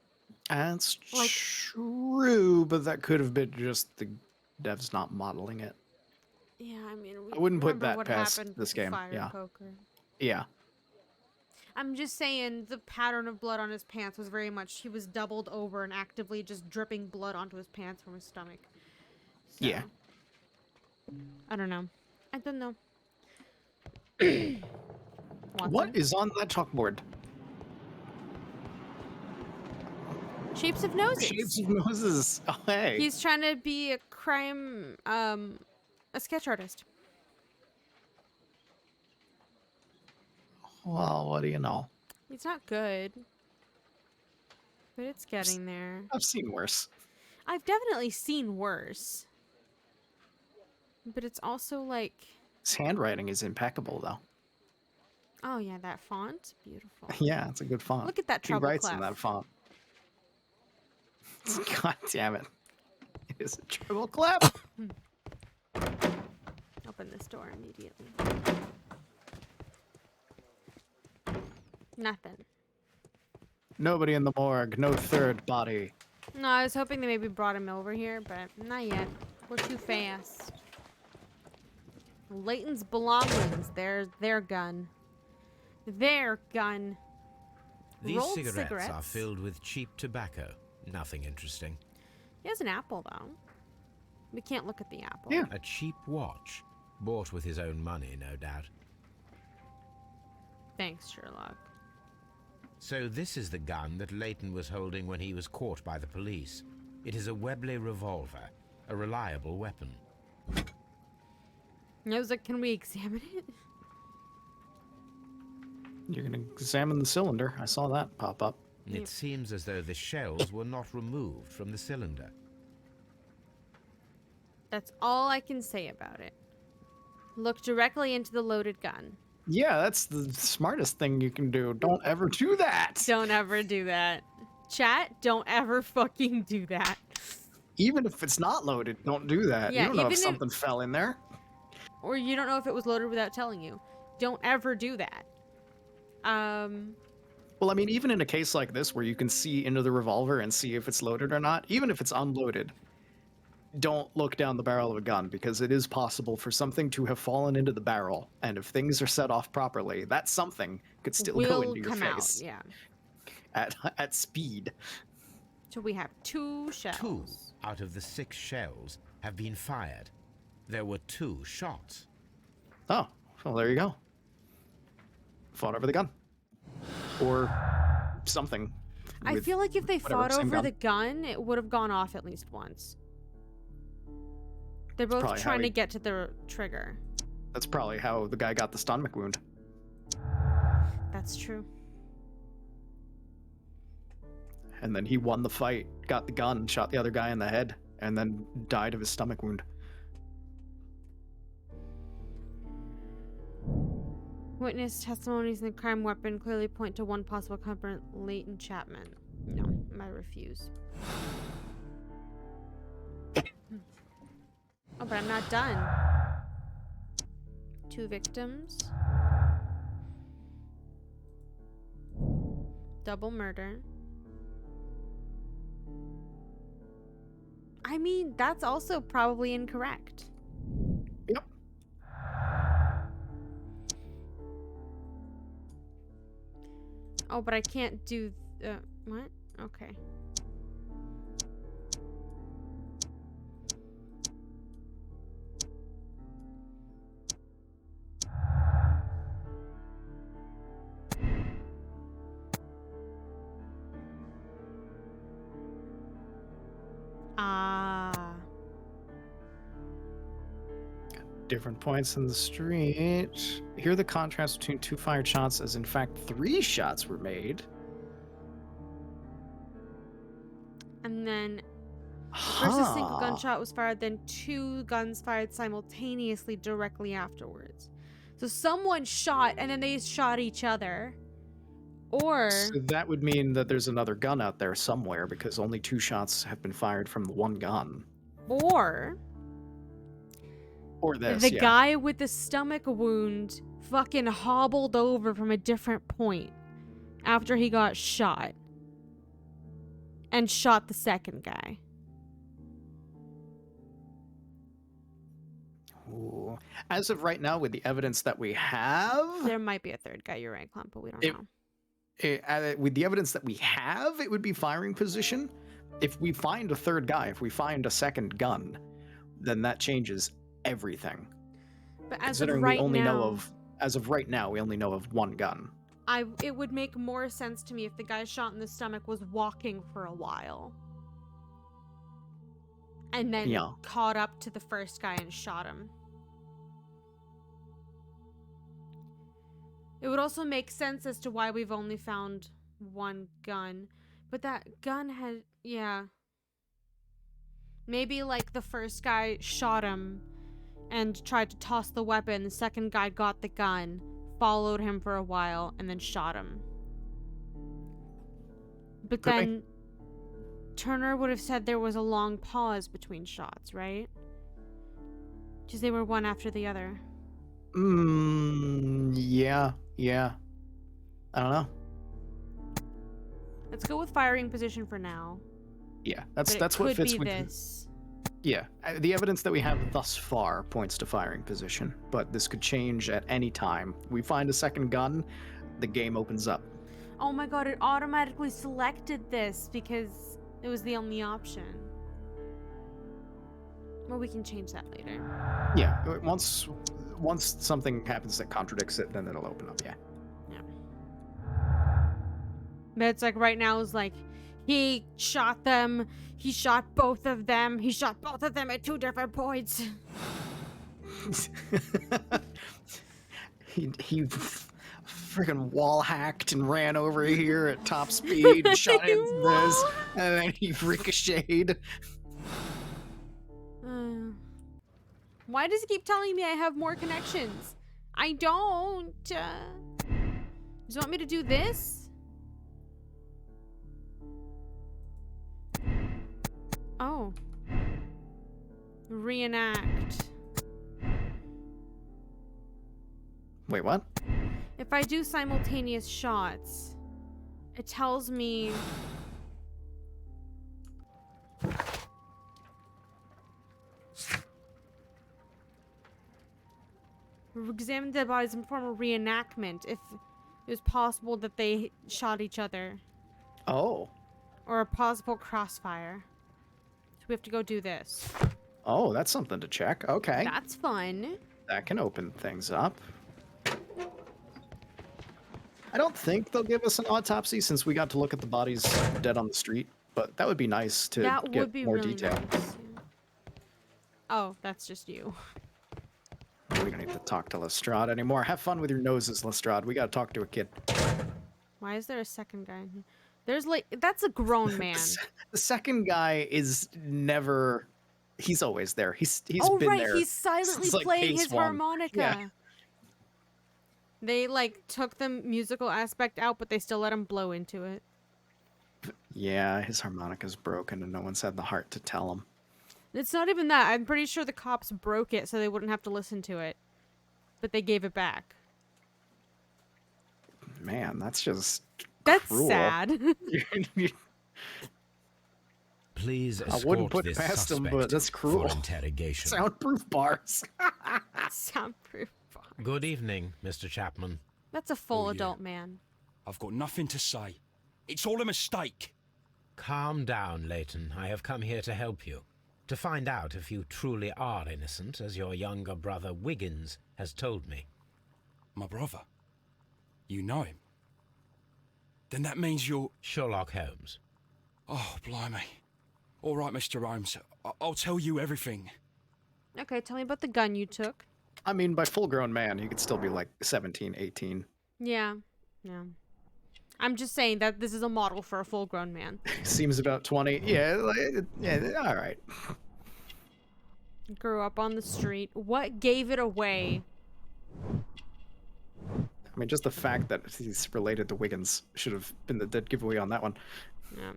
That's Like- true, but that could have been just the devs not modeling it. Yeah, I mean, we I wouldn't put remember that what past happened this with game, Fire yeah. Poker. Yeah. I'm just saying the pattern of blood on his pants was very much he was doubled over and actively just dripping blood onto his pants from his stomach. So, Yeah. I don't know. I don't know. What Watson? is on that chalkboard? Shapes of noses. Shapes of noses. Oh, hey. He's trying to be a crime, a sketch artist. Well, what do you know? He's not good, but it's getting there. I've seen worse. I've definitely seen worse, but it's also like, His handwriting is impeccable, though. oh yeah, that font, beautiful. Yeah, it's a good font. Look at that He treble writes in clef. that font. God damn it. It is a treble clef. Open this door immediately. Nothing. Nobody in the morgue. No third body. No, I was hoping they maybe brought him over here, but not yet. We're too fast. Leighton's belongings. Their gun. Their gun. These Rolled cigarettes are filled with cheap tobacco. Nothing interesting. He has an apple, though. We can't look at the apple. Yeah. A cheap watch. Bought with his own money, no doubt. Thanks, Sherlock. So this is the gun that Leighton was holding when he was caught by the police. It is a Webley revolver, a reliable weapon. I was like, can we examine it? You're going to examine the cylinder. I saw that pop up. It seems as though the shells were not removed from the cylinder. That's all I can say about it. Look directly into the loaded gun. Yeah, that's the smartest thing you can do. Don't ever do that. Don't ever do that. Chat, don't ever fucking do that. Even if it's not loaded, don't do that. Yeah, You don't know even if if- something fell in there. Or you don't know if it was loaded without telling you. Don't ever do that. Well, I mean, even in a case like this where you can see into the revolver and see if it's loaded or not, even if it's unloaded, don't look down the barrel of a gun because it is possible for something to have fallen into the barrel. And if things are set off properly, that something could still go will into your come face out, yeah. at speed. So we have 2 shells. 2 out of the 6 shells have been fired. There were 2 shots. Oh, well, there you go. Fought over the gun. Or something. I with feel like if they whatever, fought same over gun. the gun, it would have gone off at least once. They're both probably how trying to he- get to the trigger. That's probably how the guy got the stomach wound. That's true. And then he won the fight, got the gun, shot the other guy in the head, and then died of his stomach wound. Witness testimonies in the crime weapon clearly point to one possible culprit, Leighton Chapman. No, I refuse. Oh, but I'm not done. 2 victims. Double murder. I mean, that's also probably incorrect. Yep. Oh, but I can't do... what? Okay. Ah. Different points in the street. Here the contrast between 2 fired shots as in fact 3 shots were made. And then first a single gunshot was fired, then 2 guns fired simultaneously directly afterwards. So someone shot and then they shot each other. Or So that would mean that there's another gun out there somewhere because only 2 shots have been fired from the one gun. or Or this, the yeah. guy with the stomach wound fucking hobbled over from a different point after he got shot and shot the second guy. Ooh. As of right now, with the evidence that we have, There might be a third guy, you're right, Clump, but we don't It- know. with the evidence that we have, it would be firing position. If we find a third guy, if we find a second gun, then that changes everything. But as of Considering right we only now, know of, as of right now, we only know of one gun. it would make more sense to me if the guy shot in the stomach was walking for a while. And then Yeah. caught up to the first guy and shot him. It would also make sense as to why we've only found one gun. But that gun had, yeah. Maybe like the first guy shot him and tried to toss the weapon. The second guy got the gun, followed him for a while, and then shot him. But Could be. then Turner would have said there was a long pause between shots, right? Because they were one after the other. Yeah. I don't know. Let's go with firing position for now. Yeah, But that's what it fits could with. be this. Yeah, the evidence that we have thus far points to firing position, but this could change at any time. We find a second gun, the game opens up. Oh my god, it automatically selected this because it was the only option. Well, we can change that later. Yeah, once something happens that contradicts it, then it'll open up. Yeah. But it's like right now is like he shot them, he shot both of them, he shot both of them at 2 different points. he freaking wall hacked and ran over here at top speed and shot him this, and then he ricocheted. Why does he keep telling me I have more connections? I don't. Does he want me to do this? Oh. Reenact. Wait, what? If I do simultaneous shots, it tells me... Examine dead bodies and perform a reenactment if it was possible that they shot each other. Oh. Or a possible crossfire. So we have to go do this. Oh, that's something to check. Okay. That's fun. That can open things up. I don't think they'll give us an autopsy since we got to look at the bodies dead on the street, but that would be nice to That get would be more really detail. nice. Oh, that's just you. We don't need to talk to Lestrade anymore. Have fun with your noses, Lestrade. We gotta talk to a kid. Why is there a second guy in here? There's like, that's a grown man. The second guy is never... He's always there. He's Oh, been right, there he's silently since, like, playing case his one. harmonica. Yeah. They, like, took the musical aspect out, but they still let him blow into it. Yeah, his harmonica's broken and no one's had the heart to tell him. It's not even that. I'm pretty sure the cops broke it so they wouldn't have to listen to it. But they gave it back. Man, that's just That's cruel. sad. Please I escort wouldn't put this past him, suspect but that's cruel. for interrogation. Soundproof bars. Soundproof bar. Good evening, Mr. Chapman. That's a full Oh, yeah. adult man. I've got nothing to say. It's all a mistake. Calm down, Leighton. I have come here to help you. To find out if you truly are innocent, as your younger brother Wiggins has told me. My brother? You know him? Then that means you're... Sherlock Holmes. Oh, blimey. All right, Mr. Holmes. I'll tell you everything. Okay, tell me about the gun you took. I mean, by full-grown man, he could still be like 17, 18. Yeah. Yeah. I'm just saying that this is a model for a full-grown man. Seems about 20. Yeah, yeah, all right. Grew up on the street. What gave it away? I mean, just the fact that he's related to Wiggins should have been the dead giveaway on that one. Yeah.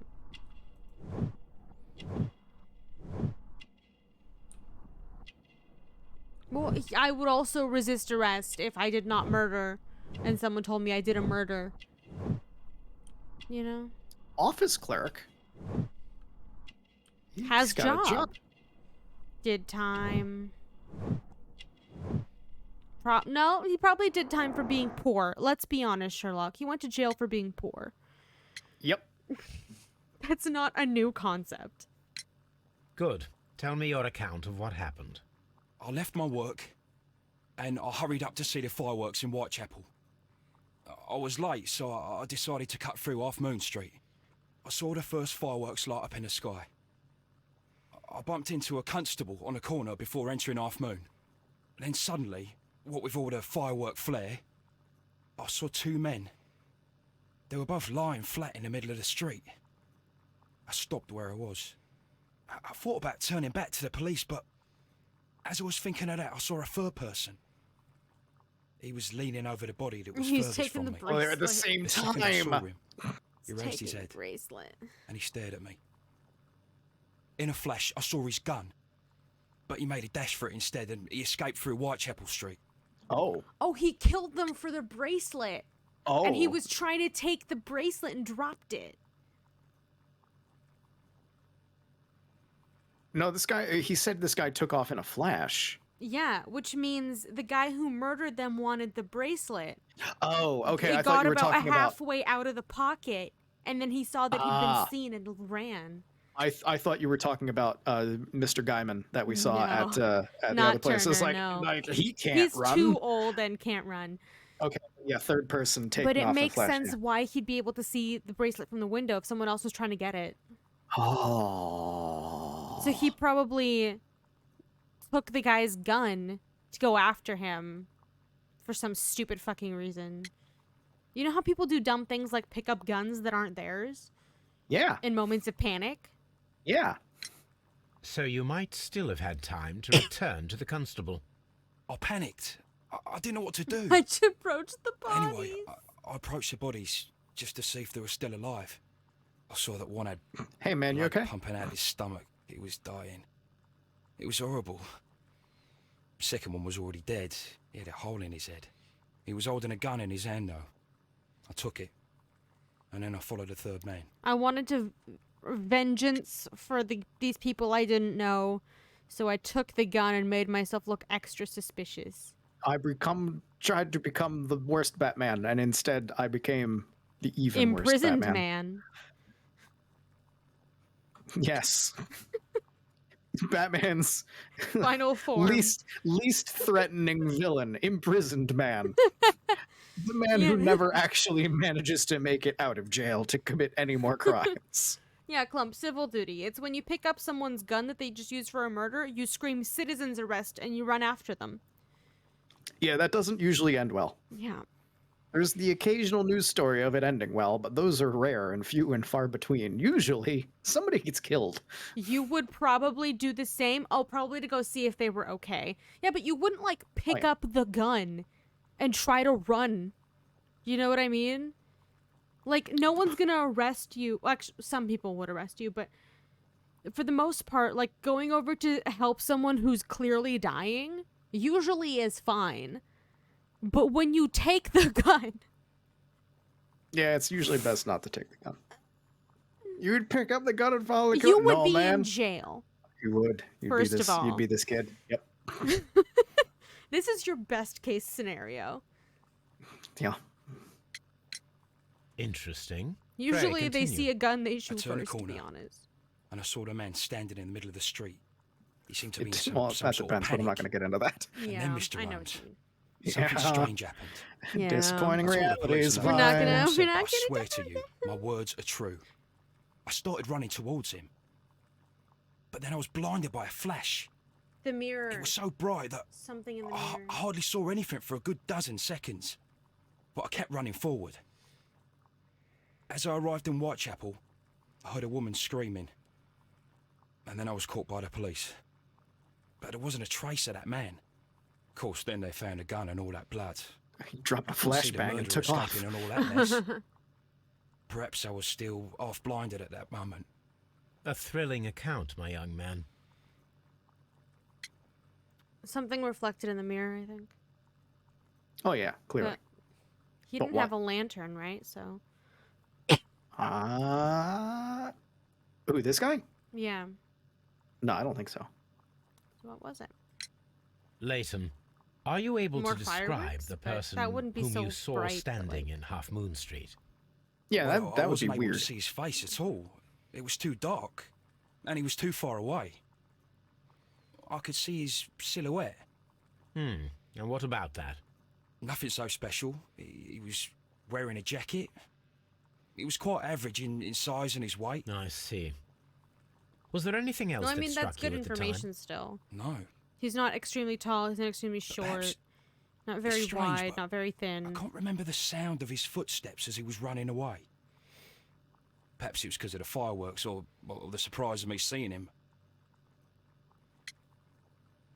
Well, I would also resist arrest if I did not murder and someone told me I did a murder. You know? Office clerk. Has He's got a job. Did time. No, he probably did time for being poor. Let's be honest, Sherlock. He went to jail for being poor. Yep. That's not a new concept. Good. Tell me your account of what happened. I left my work and I hurried up to see the fireworks in Whitechapel. I was late, so I decided to cut through Half Moon Street. I saw the first fireworks light up in the sky. I bumped into a constable on a corner before entering Half Moon. Then suddenly, what with all the firework flare, I saw two men. They were both lying flat in the middle of the street. I stopped where I was. I thought about turning back to the police, but as I was thinking of that, I saw a third person. He was leaning over the body that was He's furthest taking from the me. Oh, they're at the bracelet. same The second I saw time. him, he He's raised his taking head the bracelet. and he stared at me. In a flash, I saw his gun, but he made a dash for it instead and he escaped through Whitechapel Street. Oh. Oh, he killed them for the bracelet. Oh. And he was trying to take the bracelet and dropped it. No, this guy, he said this guy took off in a flash. Yeah, which means the guy who murdered them wanted the bracelet. Oh, okay. He I thought got you were about talking about... halfway out of the pocket, and then he saw that he'd been seen and ran. I thought you were talking about Mr. Guyman that we saw at the Not other place. It's Turner, like, no. like he can't He's run. too old and can't run. Okay, yeah, third person taking But it off in makes flash, sense yeah. why he'd be able to see the bracelet from the window if someone else was trying to get it. Oh. So he probably took the guy's gun to go after him for some stupid fucking reason. You know how people do dumb things like pick up guns that aren't theirs Yeah, in moments of panic? yeah. So you might still have had time to return to the constable. I panicked. I didn't know what to do. I approached the bodies. Anyway, I approached the bodies just to see if they were still alive. I saw that one had Hey, man, you blood okay? pumping out his stomach. He was dying. It was horrible. Second one was already dead. He had a hole in his head. He was holding a gun in his hand, though. I took it, and then I followed the third man. I wanted to vengeance for these people I didn't know, so I took the gun and made myself look extra suspicious. I tried to become the worst Batman, and instead I became the even worse Imprisoned Batman. man. Yes. Batman's Final form. least threatening villain, imprisoned man. The man who Yeah. never actually manages to make it out of jail to commit any more crimes. Yeah, Clump, civil duty. It's when you pick up someone's gun that they just used for a murder, you scream citizen's arrest and you run after them. Yeah, that doesn't usually end well. Yeah. There's the occasional news story of it ending well, but those are rare and few and far between. Usually, somebody gets killed. You would probably do the same. Oh, probably to go see if they were okay. Yeah, but you wouldn't, like, pick up the gun and try to run. You know what I mean? Like, no one's gonna arrest you. Well, actually, some people would arrest you, but for the most part, like, going over to help someone who's clearly dying usually is fine. But when you take the gun... Yeah, it's usually best not to take the gun. You would pick up the gun and follow the gun? You would No, be man. in jail. You would. First of all. You'd be this kid. Yep. This is your best case scenario. Yeah. Interesting. Usually Pray, they continue. see a gun, they shoot turned a first, to be corner. honest. And I saw the man standing in the middle of the street. He seemed to be in Well, some that sort depends, of but I'm not panic. going to get into that. Yeah, then Mr. I know Holmes. what you mean. Something Yeah. strange happened. Yeah. Disappointing I told the realities. policeman We're not fine. gonna- I we're said, not I gonna swear to you, my words are true. I started running towards him. But then I was blinded by a flash. The mirror. It was so bright that Something in the I mirror. hardly saw anything for a good dozen seconds. But I kept running forward. As I arrived in Whitechapel, I heard a woman screaming. And then I was caught by the police. But there wasn't a trace of that man. Of course, then they found a gun and all that blood. He dropped a Couldn't see the flashbang and murderer took off. escaping and all that mess. Perhaps I was still half blinded at that moment. A thrilling account, my young man. Something reflected in the mirror, I think. Oh, yeah, clearly. But he But didn't have a lantern, right? So, Who, this guy? yeah. No, I don't think so. So what was it? Leighton, are you able More to describe fireworks? the But person that wouldn't be whom so you saw bright, but, standing like- in Half Moon Street? Yeah, Well, that I would be wasn't able weird. to see his face at all. It was too dark. And he was too far away. I could see his silhouette. And what about that? Nothing so special. He was wearing a jacket. He was quite average in size and his weight. I see. Was there anything else No, I that mean, struck that's good you at the information still. No. He's not extremely tall, he's not extremely short, perhaps not very strange, wide, but not very I thin. can't remember the sound of his footsteps as he was running away. Perhaps it was because of the fireworks or the surprise of me seeing him.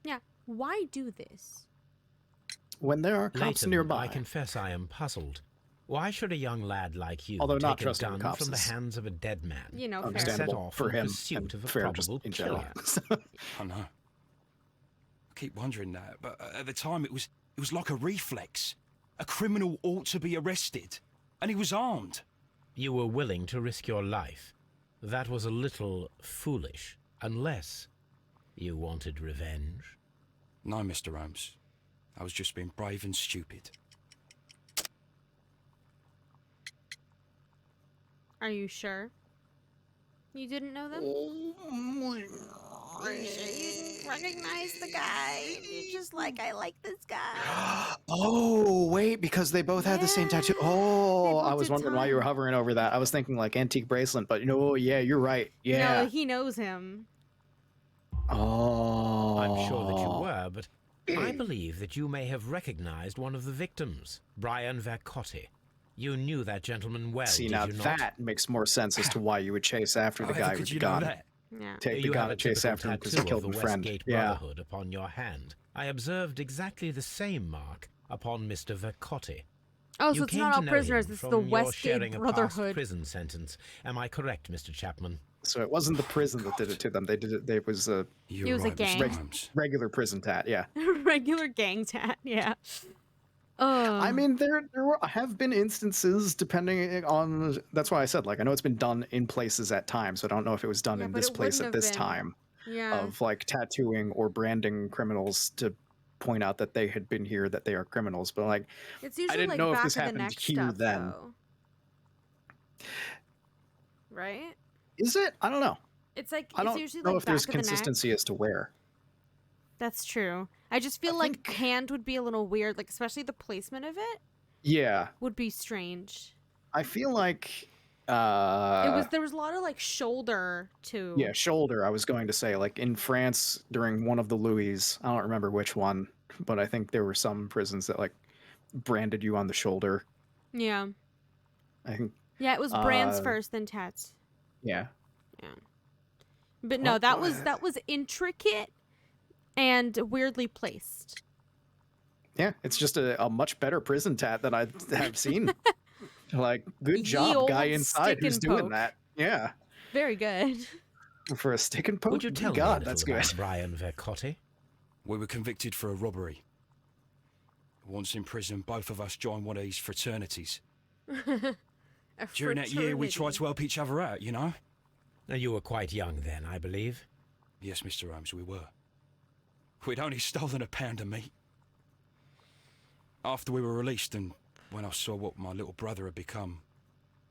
Yeah. Why do this? When there are cops Leighton, nearby. I confess I am puzzled. Why should a young lad like you Although not take a trusting gun cops from the is hands of a dead man You know, fair. and set Understandable off for in him pursuit and of a fair just probable in general. killer? I know. I keep wondering that, but at the time it was like a reflex. A criminal ought to be arrested, and he was armed. You were willing to risk your life. That was a little foolish, unless you wanted revenge. No, Mr. Holmes. I was just being brave and stupid. Are you sure? You didn't know them? Are you sure you didn't recognize the guy? You're just like, I like this guy. Oh, wait, because they both had the same tattoo. They Oh, both I was did wondering why you were time. hovering over that. I was thinking like antique bracelet, but yeah, you're right. Yeah. No, he knows him. Oh. I'm sure that you were, but I believe that you may have recognized one of the victims, Brian Vercotti. You knew that gentleman well, See, did now you not? that makes more sense as to why you would chase after the However guy could with the you know gun. that? Yeah. take the You gun have a and chase typical after him because he tattoo killed of my the friend. Westgate Yeah. Brotherhood upon your hand. I observed exactly the same mark upon Mr. Vercotti. Oh, so You it's came not to all know prisoners. him This is from the your Westgate sharing a past Brotherhood. prison sentence. Am I correct, Mr. Chapman? So it wasn't the prison that did it to them. They did it. It was a You're It was a right, gang. Mr. Holmes. regular prison tat. Yeah. Regular gang tat. Yeah. I mean, have been instances depending on. That's why I said, like, I know it's been done in places at times. So I don't know if it was done Yeah, in but this it place wouldn't at have this been. time Yeah. of like tattooing or branding criminals to point out that they had been here, that they are criminals. But like, It's usually didn't like know if back this of the happened neck here stuff, then. though. Right? Is it? I don't know. It's like I it's don't usually know like if there's back of the neck. consistency as to where. That's true. I just feel like hand would be a little weird, like especially the placement of it Yeah, would be strange. I feel like. There was a lot of like shoulder too. Yeah, shoulder. I was going to say, like in France during one of the Louis, I don't remember which one, but I think there were some prisons that like branded you on the shoulder. Yeah. I think. Yeah, it was brands first, then tats. Yeah. Yeah. But no, that was intricate and weirdly placed. Yeah, it's just a much better prison tat than I have seen. Like, good Ye job, guy old inside stick who's and doing poke. that. Yeah, Very good. for a stick and poke. Would you tell me a God, little that's about good. Brian Vercotti? We were convicted for a robbery. Once in prison, both of us joined one of these fraternities. During that year, we tried to help each other out, you know? You were quite young then, I believe. Yes, Mr. Holmes, we were. We'd only stolen a pound of meat. After we were released and when I saw what my little brother had become,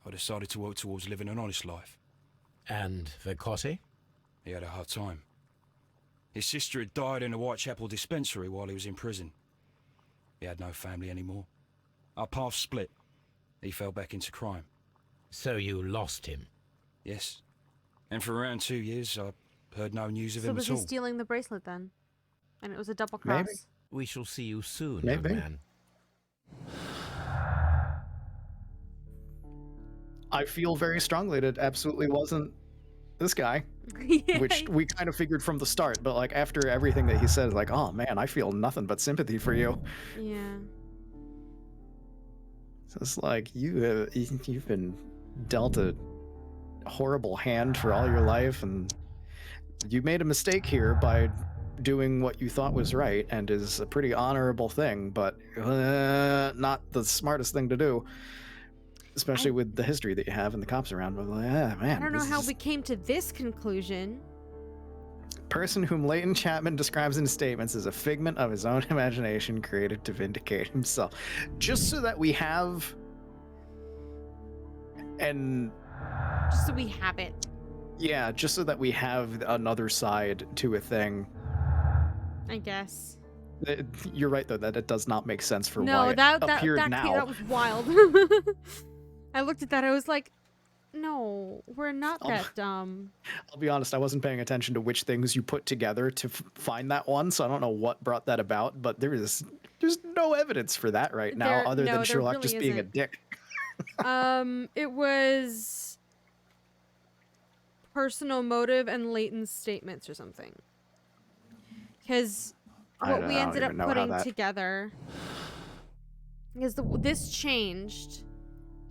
I decided to work towards living an honest life. And Vercotti? He had a hard time. His sister had died in a Whitechapel dispensary while he was in prison. He had no family anymore. Our paths split. He fell back into crime. So you lost him? Yes. And for around 2 years, I heard no news of So him was at he all. stealing the bracelet then? And it was a double cross. Maybe. We shall see you soon, Maybe. young man. I feel very strongly that it absolutely wasn't this guy, Yeah. which we kind of figured from the start. But like after everything that he said, like, oh man, I feel nothing but sympathy for you. Yeah. So it's like you've been dealt a horrible hand for all your life, and you made a mistake here by doing what you thought was right, and is a pretty honorable thing, but not the smartest thing to do, especially with the history that you have and the cops around. But like, man, I don't know this how is we came to this conclusion. person whom Leighton Chapman describes in his statements as a figment of his own imagination created to vindicate himself. Just so that we have and Just so we have it. yeah, just so that we have another side to a thing. I guess. You're right though that it does not make sense for No, why it that appeared now. that was wild. I looked at that. I was like, no, we're not that dumb. I'll be honest, I wasn't paying attention to which things you put together to find that one, so I don't know what brought that about, but there's no evidence for that right now other than Sherlock just being a dick. It was personal motive and Leighton's statements or something. Because what we ended up putting together is this changed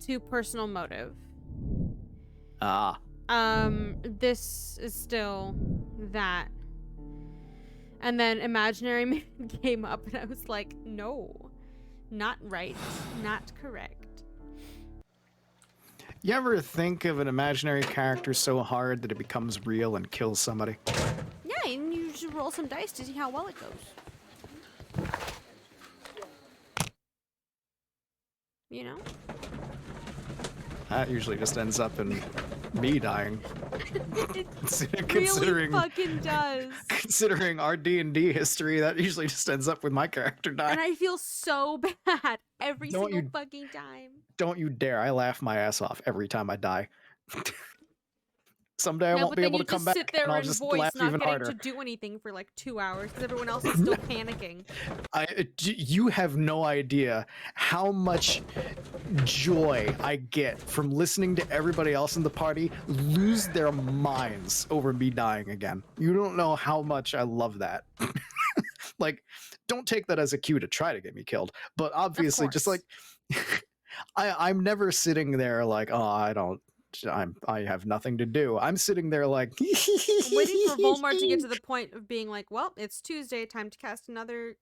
to personal motive. This is still that. And then imaginary man came up and I was like, no, not right, not correct. You ever think of an imaginary character so hard that it becomes real and kills somebody? Yeah, and you should roll some dice to see how well it goes. You know? That usually just ends up in me dying. It Considering really fucking does. Considering our D&D history, that usually just ends up with my character dying. And I feel so bad every Don't single you- fucking time. Don't you dare. I laugh my ass off every time I die. Someday I No, won't but be then able you to come just back sit there and I'll in just voice, laugh not even getting harder. to do anything for like 2 hours because everyone else is still panicking. You have no idea how much joy I get from listening to everybody else in the party lose their minds over me dying again. You don't know how much I love that. Like, don't take that as a cue to try to get me killed, but obviously, just like I'm never sitting there like, oh, I have nothing to do. I'm sitting there like, I'm waiting for Volmar to get to the point of being like, well, it's Tuesday, time to cast another.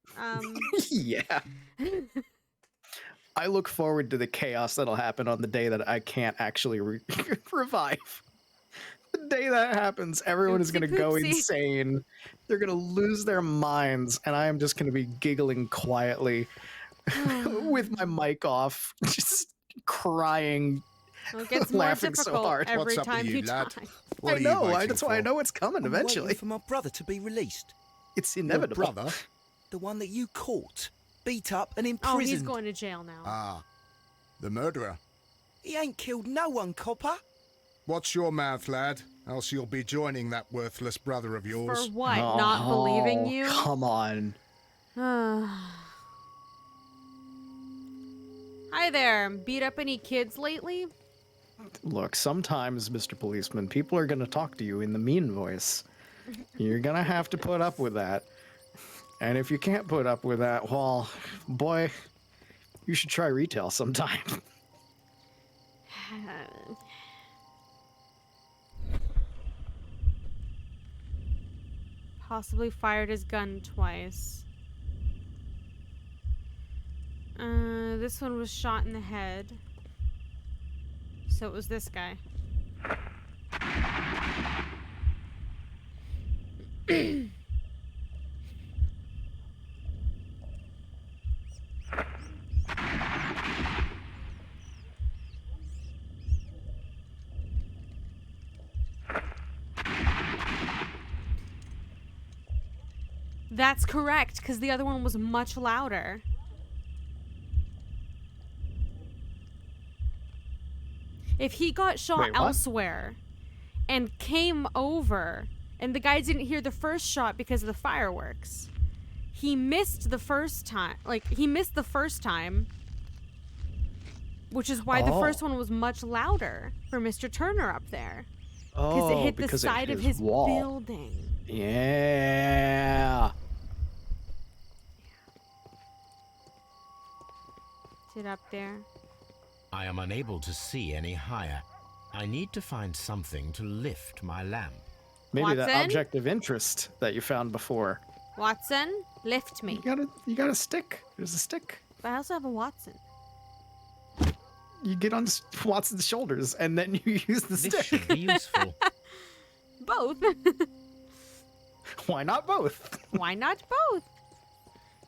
Yeah. I look forward to the chaos that'll happen on the day that I can't actually revive. The day that happens, everyone is going to go Oopsie-poopsie. insane. They're going to lose their minds, and I am just going to be giggling quietly with my mic off, just crying, Well, it gets more laughing so difficult hard. every What's up with time you, you lad? die. What I are you know. waiting That's why I for? know it's coming I'm eventually. waiting for my brother to be released. It's Your inevitable. brother? The one that you caught, beat up and Oh, imprisoned. he's going to jail now. Ah, the murderer. He ain't killed no one, copper. Watch your mouth, lad, else you'll be joining that worthless brother of For yours. what? Not believing Oh, you? Come on. Hi there. Beat up any kids lately? Look, sometimes, Mr. Policeman, people are going to talk to you in the mean voice. You're going to have to put up with that. And if you can't put up with that, well, boy, you should try retail sometime. Possibly fired his gun twice. This one was shot in the head. So it was this guy. That's correct, because the other one was much louder. If he got shot Wait, what? elsewhere and came over, and the guy didn't hear the first shot because of the fireworks, he missed the first time. Like, he missed the first time, which is why the first one was much louder for Mr. Turner up there. Because it hit the side of his wall. building. Yeah. Sit up there. I am unable to see any higher. I need to find something to lift my lamp. Maybe that Watson? object of interest that you found before. Watson, lift me. You got a stick. There's a stick. But I also have a Watson. You get on Watson's shoulders and then you use the This stick. should be useful. Both. Why not both? Why not both?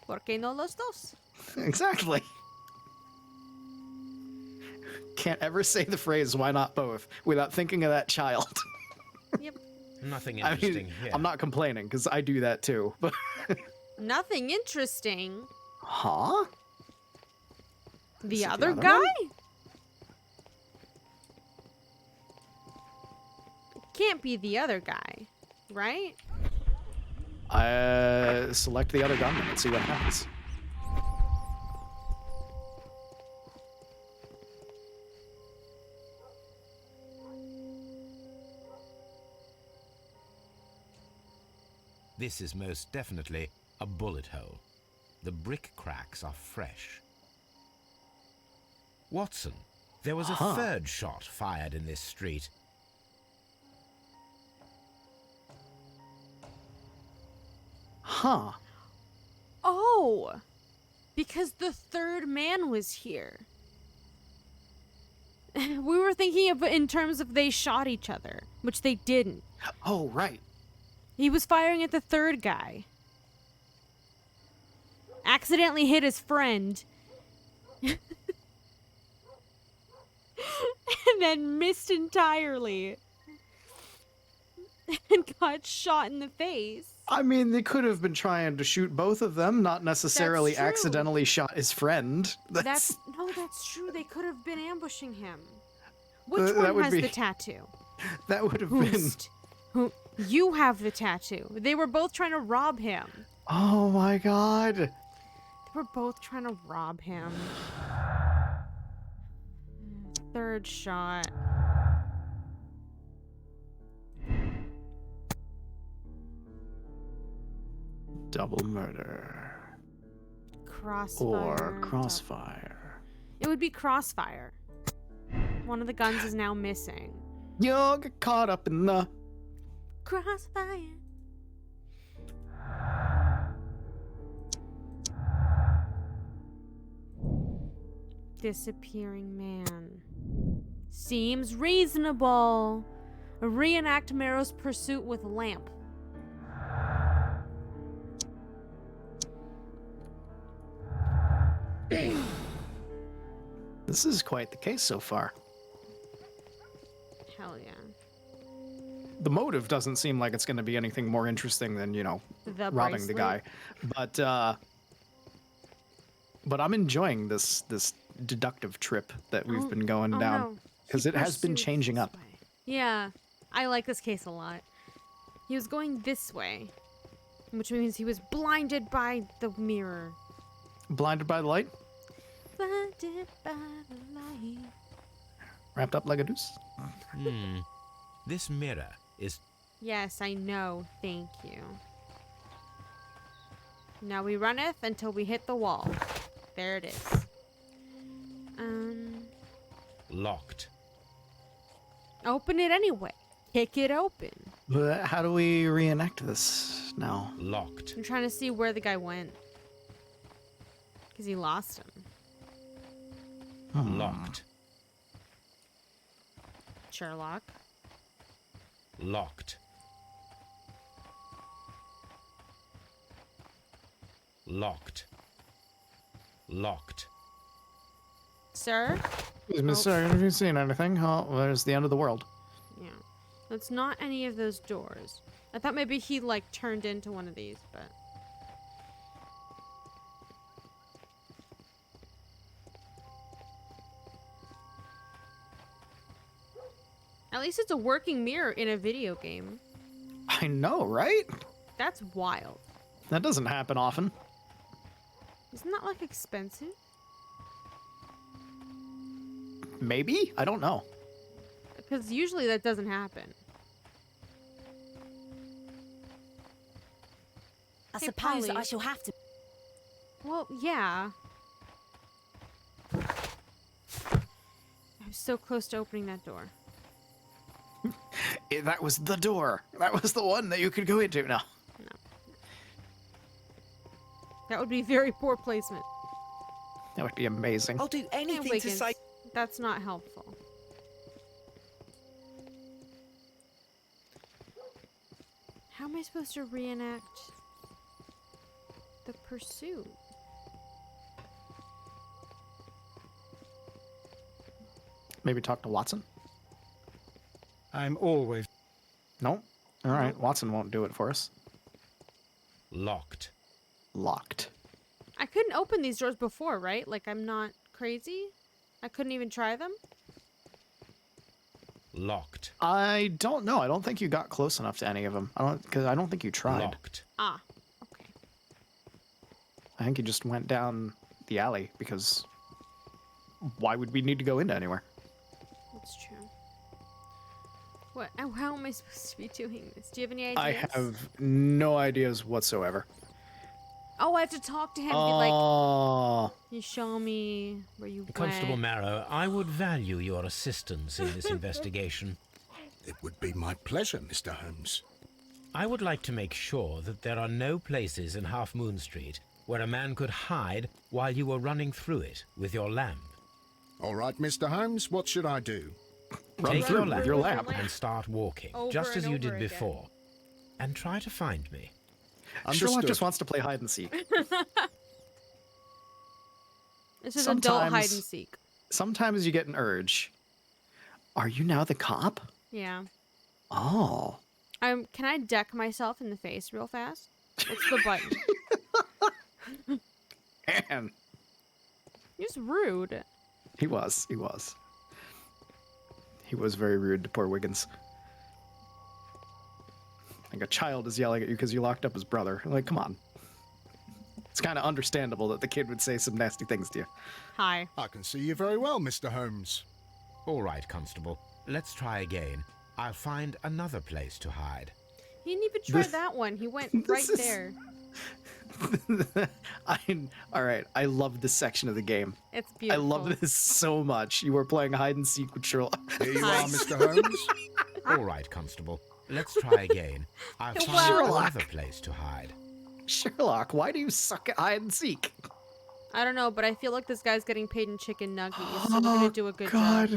¿Por qué no los dos? Exactly. Can't ever say the phrase "why not both" without thinking of that child. Yep. Nothing I interesting mean, here. I'm not complaining because I do that too. But Nothing interesting. huh? The Is it the other other guy? one? It can't be the other guy, right? Select the other gunman and see what happens. This is most definitely a bullet hole. The brick cracks are fresh. Watson, there was a third shot fired in this street. Huh. Oh, because the third man was here. We were thinking of it in terms of they shot each other, which they didn't. Oh, right. He was firing at the third guy. Accidentally hit his friend. And then missed entirely. And got shot in the face. I mean, they could have been trying to shoot both of them, not necessarily That's true. accidentally shot his friend. That's true. They could have been ambushing him. Which that one would has be- the tattoo? That would have been. Who? You have the tattoo. They were both trying to rob him. Oh my god. They were both trying to rob him. Third shot. Double murder. Crossfire. Or crossfire. It would be crossfire. One of the guns is now missing. You'll get caught up in the Crossfire. Disappearing man. Seems reasonable. Reenact Marrow's pursuit with lamp. This is quite the case so far. Hell yeah. The motive doesn't seem like it's going to be anything more interesting than, The robbing the guy. But I'm enjoying this deductive trip that we've been going down because it has been changing up. Yeah, I like this case a lot. He was going this way, which means he was blinded by the mirror. Blinded by the light? Blinded by the light. Wrapped up like a noose? This mirror is... Yes, I know. Thank you. Now we runneth until we hit the wall. There it is. Locked. Open it anyway. Kick it open. But how do we reenact this now? Locked. I'm trying to see where the guy went. Because he lost him. Locked. Sherlock. Locked. Locked. Locked. Sir? Excuse me, sir, have you seen anything? Oh, there's the end of the world. Yeah. That's not any of those doors. I thought maybe he, like, turned into one of these, but... At least it's a working mirror in a video game. I know, right? That's wild. That doesn't happen often. Isn't that, like, expensive? Maybe? I don't know. Because usually that doesn't happen. I Hey, suppose Polly. I shall have to. Well, yeah. I was so close to opening that door. That was the door. That was the one that you could go into now. That would be very poor placement. That would be amazing. I'll do anything to Wiggins, say. that's not helpful. How am I supposed to reenact the pursuit? Maybe talk to Watson? I'm always... No? All right, Watson won't do it for us. Locked. Locked. I couldn't open these doors before, right? Like, I'm not crazy? I couldn't even try them? Locked. I don't know. I don't think you got close enough to any of them. Because I don't think you tried. Locked. Ah, okay. I think you just went down the alley because why would we need to go into anywhere? That's true. What? How am I supposed to be doing this? Do you have any ideas? I have no ideas whatsoever. Oh, I have to talk to him. Like, Oh, you show me where you Constable went. Marrow, I would value your assistance in this investigation. It would be my pleasure, Mr. Holmes. I would like to make sure that there are no places in Half Moon Street where a man could hide while you were running through it with your lamp. All right, Mr. Holmes, what should I do? run Take through your with lamp, your lamp. and start walking, Over just as and you over did again. before. And try to find me. Sherlock Understood. just wants to play hide and seek. This is adult hide Sometimes- and seek. Sometimes you get an urge. Are you now the cop? Yeah. Oh. Can I deck myself in the face real fast? What's the button? Man. He's rude. He was. He was very rude to poor Wiggins. Like a child is yelling at you because you locked up his brother. Like, come on. It's kind of understandable that the kid would say some nasty things to you. Hi. I can see you very well, Mr. Holmes. All right, Constable. Let's try again. I'll find another place to hide. He didn't even try that one. He went right there. All right, I love this section of the game. It's beautiful. I love this so much. You were playing hide and seek with Sherlock. Here you are, Mr. Holmes. All right, Constable. Let's try again. I'll find Sherlock. another place to hide. Sherlock, why do you suck at hide and seek? I don't know, but I feel like this guy's getting paid in chicken nuggies, so we're gonna do a good job.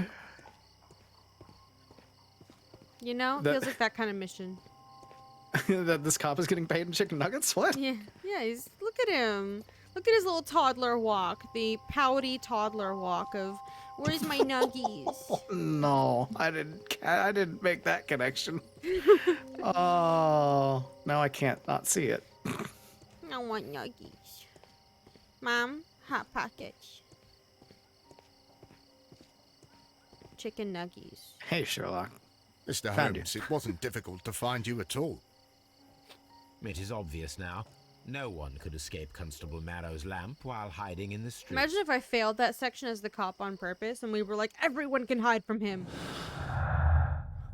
You know? Feels like that kind of mission. That this cop is getting paid in chicken nuggets? What? Yeah, he's, look at him. Look at his little toddler walk. The pouty toddler walk of, where's my nuggies? Oh, no, I didn't make that connection. Oh, now I can't not see it. I want nuggies. Mom, hot pockets. Chicken nuggies. Hey, Sherlock. Mr. Found Holmes, it wasn't difficult to find you at all. It is obvious now. No one could escape Constable Marrow's lamp while hiding in the street. Imagine if I failed that section as the cop on purpose and we were like, everyone can hide from him.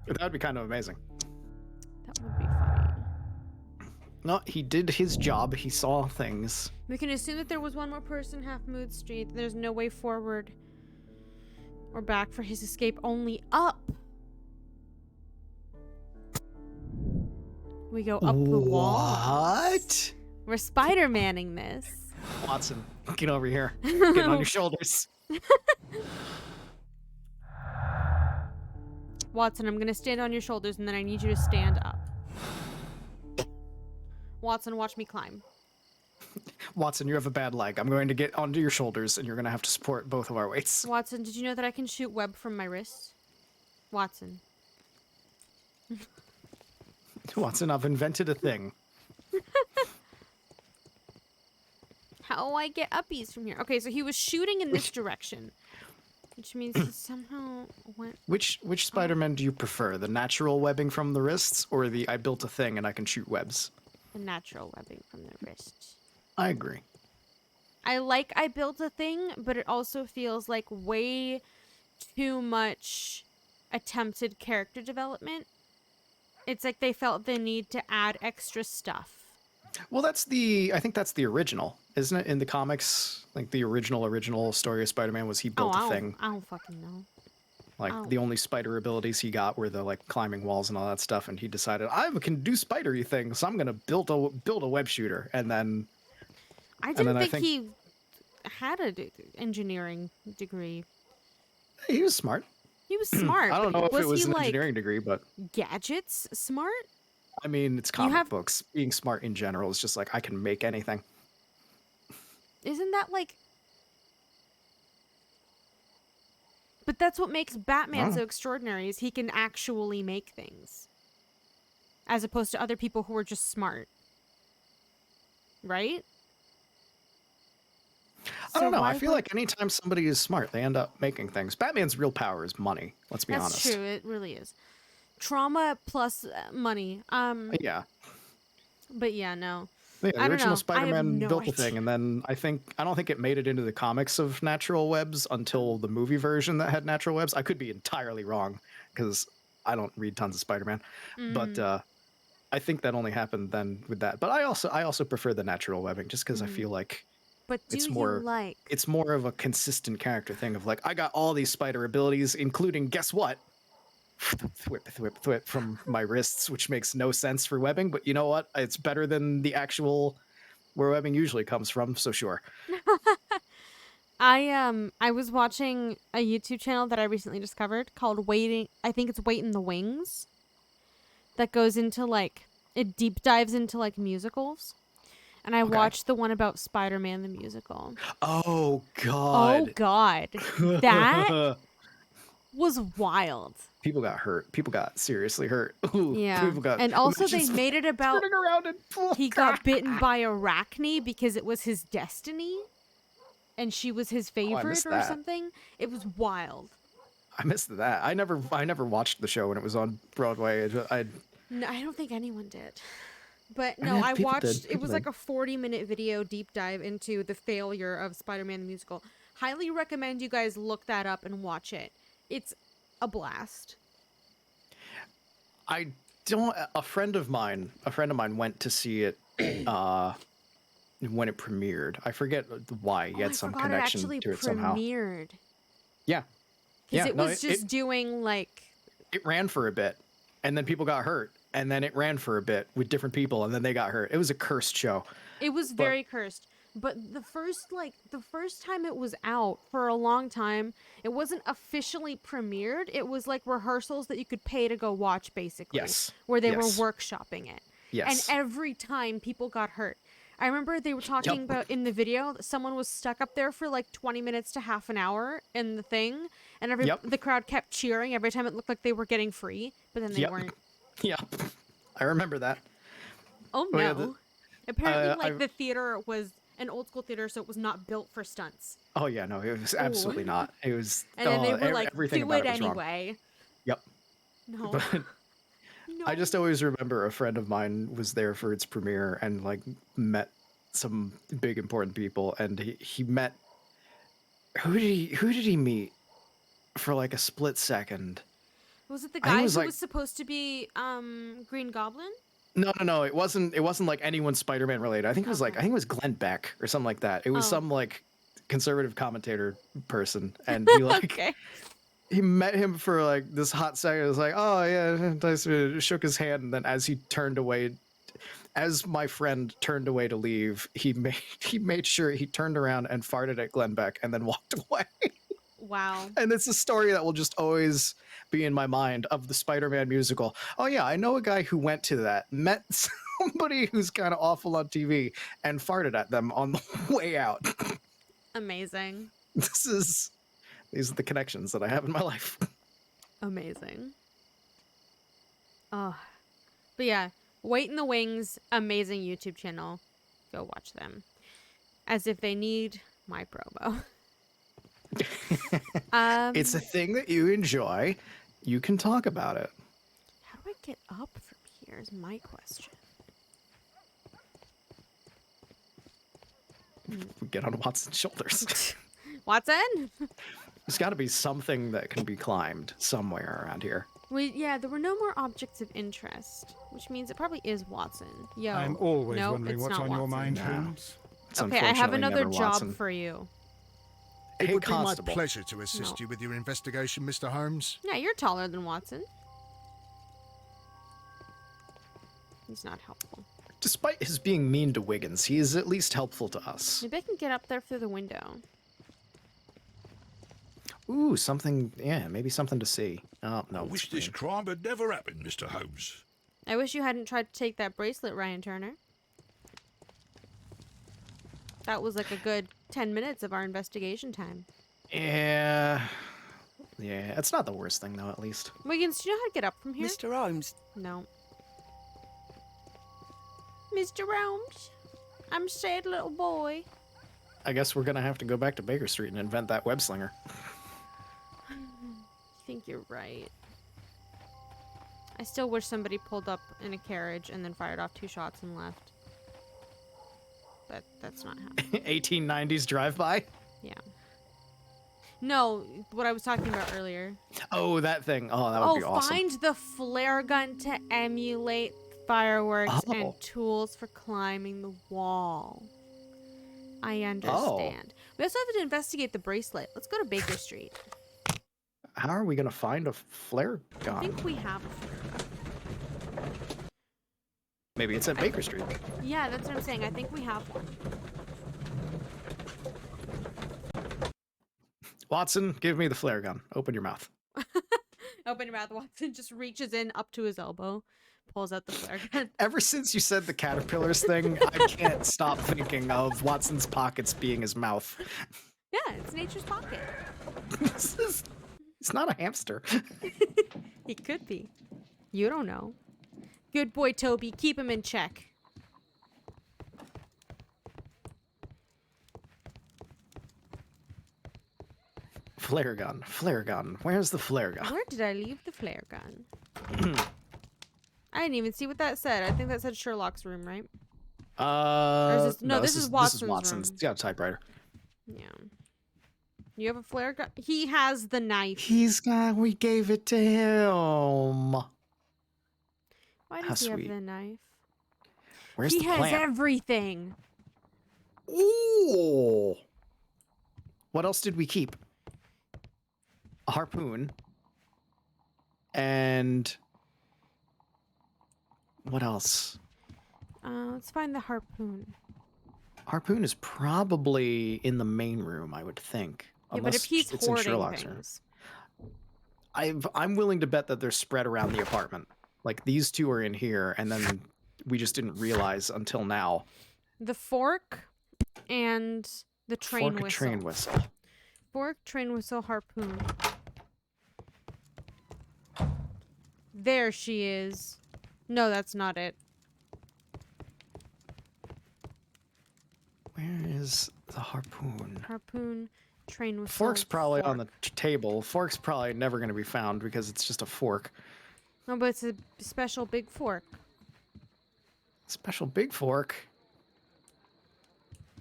That would be kind of amazing. That would be funny. No, he did his job. He saw things. We can assume that there was one more person Half Moon Street. There's no way forward or back for his escape, only up. We go up the wall. What? We're Spider-Manning this. Watson, get over here. Get on your shoulders. Watson, I'm gonna stand on your shoulders and then I need you to stand up. Watson, watch me climb. Watson, you have a bad leg. I'm going to get onto your shoulders and you're going to have to support both of our weights. Watson, did you know that I can shoot web from my wrist? Watson. Watson, I've invented a thing. How do I get uppies from here? Okay, so he was shooting in this direction. Which means he somehow went... Which Spider-Man do you prefer? The natural webbing from the wrists or the I built a thing and I can shoot webs? The natural webbing from the wrists. I agree. I like I built a thing, but it also feels like way too much attempted character development. It's like they felt the need to add extra stuff. Well, I think that's the original, isn't it? In the comics, like the original story of Spider-Man was he built a thing. I don't fucking know. Like the only spider abilities he got were the like climbing walls and all that stuff, and he decided I can do spidery things, so I'm gonna build a web shooter, and then. I didn't think he had an engineering degree. He was smart. He was smart. I don't know if it was an like, engineering degree, but gadgets smart. I mean, it's comic books. Being smart in general is just like I can make anything. Isn't that like? But that's what makes Batman so extraordinary, is he can actually make things. As opposed to other people who are just smart. Right? I don't know. I feel like anytime somebody is smart, they end up making things. Batman's real power is money. Let's be honest. That's true. It really is. Trauma plus money. Yeah. But yeah, no. Yeah, the original Spider-Man built idea. the thing, and then I don't think it made it into the comics of natural webs until the movie version that had natural webs. I could be entirely wrong because I don't read tons of Spider-Man, but I think that only happened then with that. But I also prefer the natural webbing just because I feel like it's more of a consistent character thing of like I got all these spider abilities, including guess what? Thwip from my wrists, which makes no sense for webbing, but you know what? It's better than the actual where webbing usually comes from, so sure. I was watching a YouTube channel that I recently discovered called Wait in the Wings, that goes into like it deep dives into like musicals. And I watched the one about Spider-Man the musical. Oh god. Oh god. That was wild. People got hurt. People got seriously hurt. Ooh, yeah. And also they made it about he got bitten by Arachne because it was his destiny and she was his favorite or something. It was wild. I missed that. I never watched the show when it was on Broadway. No, I don't think anyone did. But I no, mean, I people watched, did, it people was like did. a 40-minute video deep dive into the failure of Spider-Man the Musical. Highly recommend you guys look that up and watch it. It's a blast. I don't. A friend of mine went to see it when it premiered. I forget why. He Oh, had I some forgot it connection actually to it somehow. premiered. Yeah, Because yeah. it No, was just doing like... it ran for a bit, and then people got hurt, and then it ran for a bit with different people, and then they got hurt. It was a cursed show. It was But- very cursed. But the first time it was out for a long time, it wasn't officially premiered. It was like rehearsals that you could pay to go watch, basically. Yes. Where they Yes. were workshopping it. Yes. And every time people got hurt. I remember they were talking about in the video that someone was stuck up there for like 20 minutes to half an hour in the thing, and the crowd kept cheering every time it looked like they were getting free, but then they weren't. Yeah, I remember that. Oh Oh, no. yeah, Apparently the theater was an old school theater, so it was not built for stunts. Oh yeah, no, it was absolutely not. It was. And then they were like, everything do about it was wrong. anyway. Yep. No. But No. I just always remember a friend of mine was there for its premiere and like met some big important people, and he met who did he meet for like a split second? Was it the I think it guy was who like- was supposed to be Green Goblin? No, it wasn't like anyone Spider-Man related. I think it was like, I think it was Glenn Beck or something like that. It was Oh. some like conservative commentator person, and he like Okay. he met him for like this hot second. It was like, oh yeah, nice. Shook his hand, and then as my friend turned away to leave, he made sure he turned around and farted at Glenn Beck and then walked away. Wow. And it's a story that will just always be in my mind of the Spider-Man musical. Oh yeah, I know a guy who went to that, met somebody who's kind of awful on TV, and farted at them on the way out. Amazing. These are the connections that I have in my life. Amazing. Oh. But yeah, Wait in the Wings, amazing YouTube channel. Go watch them. As if they need my promo. It's a thing that you enjoy. You can talk about it. How do I get up from here is my question. Get on Watson's shoulders. Watson? There's got to be something that can be climbed somewhere around here. Yeah, there were no more objects of interest, which means it probably is Watson. Yo. I'm always no, wondering it's what's not on your Watson. mind, No. Holmes. It's Okay, I have unfortunately another never job Watson. for you. It Hey, would be my Constable. pleasure to assist No. you with your investigation, Mr. Holmes. Yeah, you're taller than Watson. He's not helpful. Despite his being mean to Wiggins, he is at least helpful to us. Maybe I can get up there through the window. Ooh, something. Yeah, maybe something to see. Oh no. I it's wish this green. crime had never happened, Mr. Holmes. I wish you hadn't tried to take that bracelet, Ryan Turner. That was like a good 10 minutes of our investigation time. Yeah. Yeah, it's not the worst thing though. At least. Wiggins, do you know how to get up from here? Mr. Holmes, No. Mr. Holmes, I'm a sad little boy. I guess we're gonna have to go back to Baker Street and invent that web slinger. I think you're right. I still wish somebody pulled up in a carriage and then fired off 2 shots and left. But that's not happening. 1890s drive-by. Yeah. No, what I was talking about earlier. Oh, that thing. Oh, that would be awesome. Find the flare gun to emulate fireworks Oh. and tools for climbing the wall. I Oh. understand. We also have to investigate the bracelet. Let's go to Baker Street. How are we gonna find a flare I gun? think we have a flare gun. Maybe it's at Baker Street. Yeah, that's what I'm saying. I think we have one. Watson, give me the flare gun. Open your mouth. Open your mouth. Watson just reaches in up to his elbow, pulls out the flare gun. Ever since you said the caterpillars thing, I can't stop thinking of Watson's pockets being his mouth. Yeah, it's nature's pocket. It's not a hamster. He could be. You don't know. Good boy, Toby. Keep him in check. Flare gun, flare gun. Where's the flare gun? Where did I leave the flare gun? I didn't even see what that said. I think that said Sherlock's room, right? No, no, this is Watson's Watson's. room. He's got a typewriter. Yeah. You have a flare gun? He has the knife. We gave it to him. Why How does he have sweet. the knife? Where's He the has plant? everything. Ooh. What else did we keep? A harpoon. And what else? Let's find the harpoon. Harpoon is probably in the main room, I would think. Yeah, but if he's it's in hoarding Sherlock's things. room. I'm willing to bet that they're spread around the apartment. Like, these two are in here, and then we just didn't realize until now. The fork and the train whistle. Train whistle. Fork, train whistle, harpoon. There she is. No, that's not it. Where is the harpoon? Harpoon, train whistle. Fork's probably on the fork. table. Fork's probably never going to be found because it's just a fork. No, but it's a special big fork. Special big fork.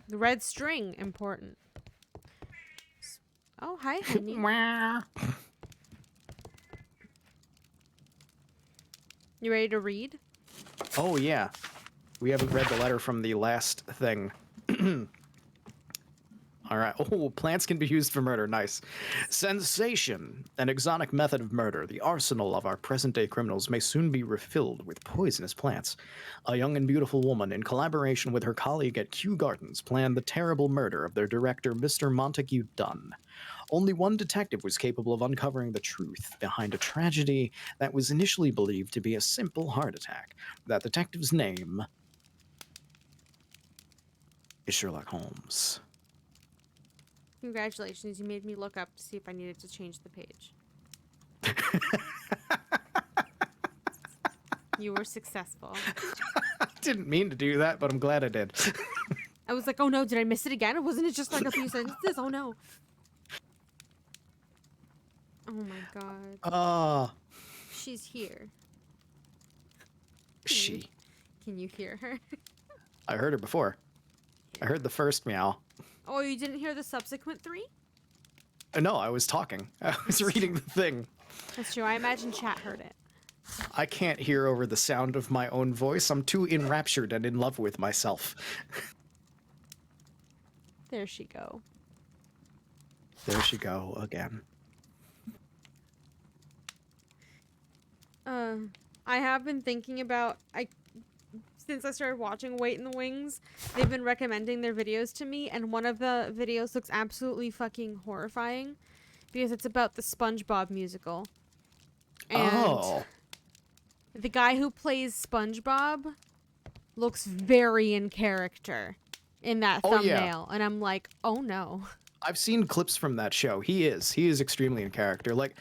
The red string, important. Oh, hi, honey. You ready to read? Oh, yeah. We haven't read the letter from the last thing. All right. Oh, plants can be used for murder. Nice. Sensation. An exotic method of murder. The arsenal of our present-day criminals may soon be refilled with poisonous plants. A young and beautiful woman, in collaboration with her colleague at Kew Gardens, planned the terrible murder of their director, Mr. Montague Dunn. Only one detective was capable of uncovering the truth behind a tragedy that was initially believed to be a simple heart attack. That detective's name is Sherlock Holmes. Congratulations, you made me look up to see if I needed to change the page. You were successful. I didn't mean to do that, but I'm glad I did. I was like, oh no, did I miss it again? Wasn't it just like a few sentences? Oh no. Oh my god. She's here. She. Can you hear her? I heard her before. I heard the first meow. Oh, you didn't hear the subsequent 3? No, I was talking. I was reading the thing. That's true. I imagine chat heard it. I can't hear over the sound of my own voice. I'm too enraptured and in love with myself. There she go. There she go again. I have been thinking about since I started watching Wait in the Wings, they've been recommending their videos to me, and one of the videos looks absolutely fucking horrifying because it's about the SpongeBob musical. And the guy who plays SpongeBob looks very in character in that thumbnail, and I'm like, oh no. I've seen clips from that show. He is extremely in character. Like,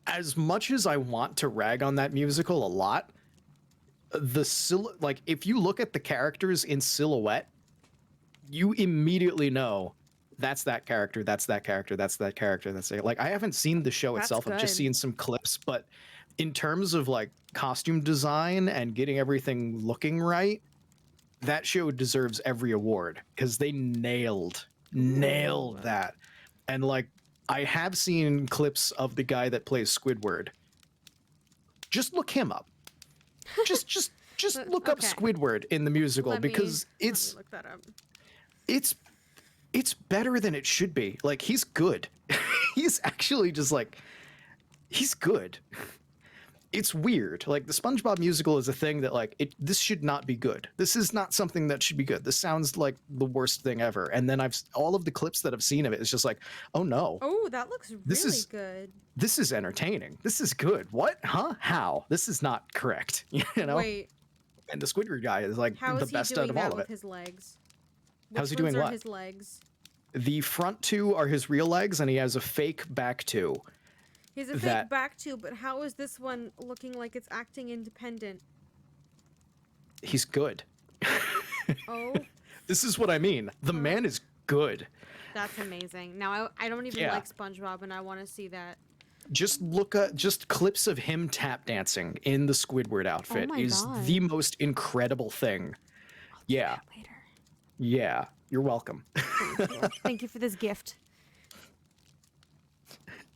as much as I want to rag on that musical a lot, if you look at the characters in silhouette, you immediately know that's that character, that's that character, that's that character, that's it. Like, I haven't seen the show itself. I've just seen some clips, but in terms of like costume design and getting everything looking right, that show deserves every award because they nailed that. And like, I have seen clips of the guy that plays Squidward. Just look him up. Just look up Squidward in the musical because it's look that up. It's better than it should be. Like, he's good. He's actually just like, he's good. It's weird. Like, the SpongeBob musical is a thing that like this should not be good. This is not something that should be good. This sounds like the worst thing ever. And then all of the clips that I've seen of it is just like, oh no. Oh, that looks really good. This is entertaining. This is good. What? Huh? How? This is not correct. You know? Wait. And the Squidward guy is like the best out of all of it. His legs? How's he doing what? His legs? The front 2 are his real legs, and he has a fake back 2. He has a fake back 2, but how is this one looking like it's acting independent? He's good. Oh. This is what I mean. The man is good. That's amazing. Now, I don't even like SpongeBob, and I want to see that. Just look at just clips of him tap dancing in the Squidward outfit my is God. the most incredible thing. Yeah. Later. Yeah. You're welcome. Thank you. Thank you for this gift.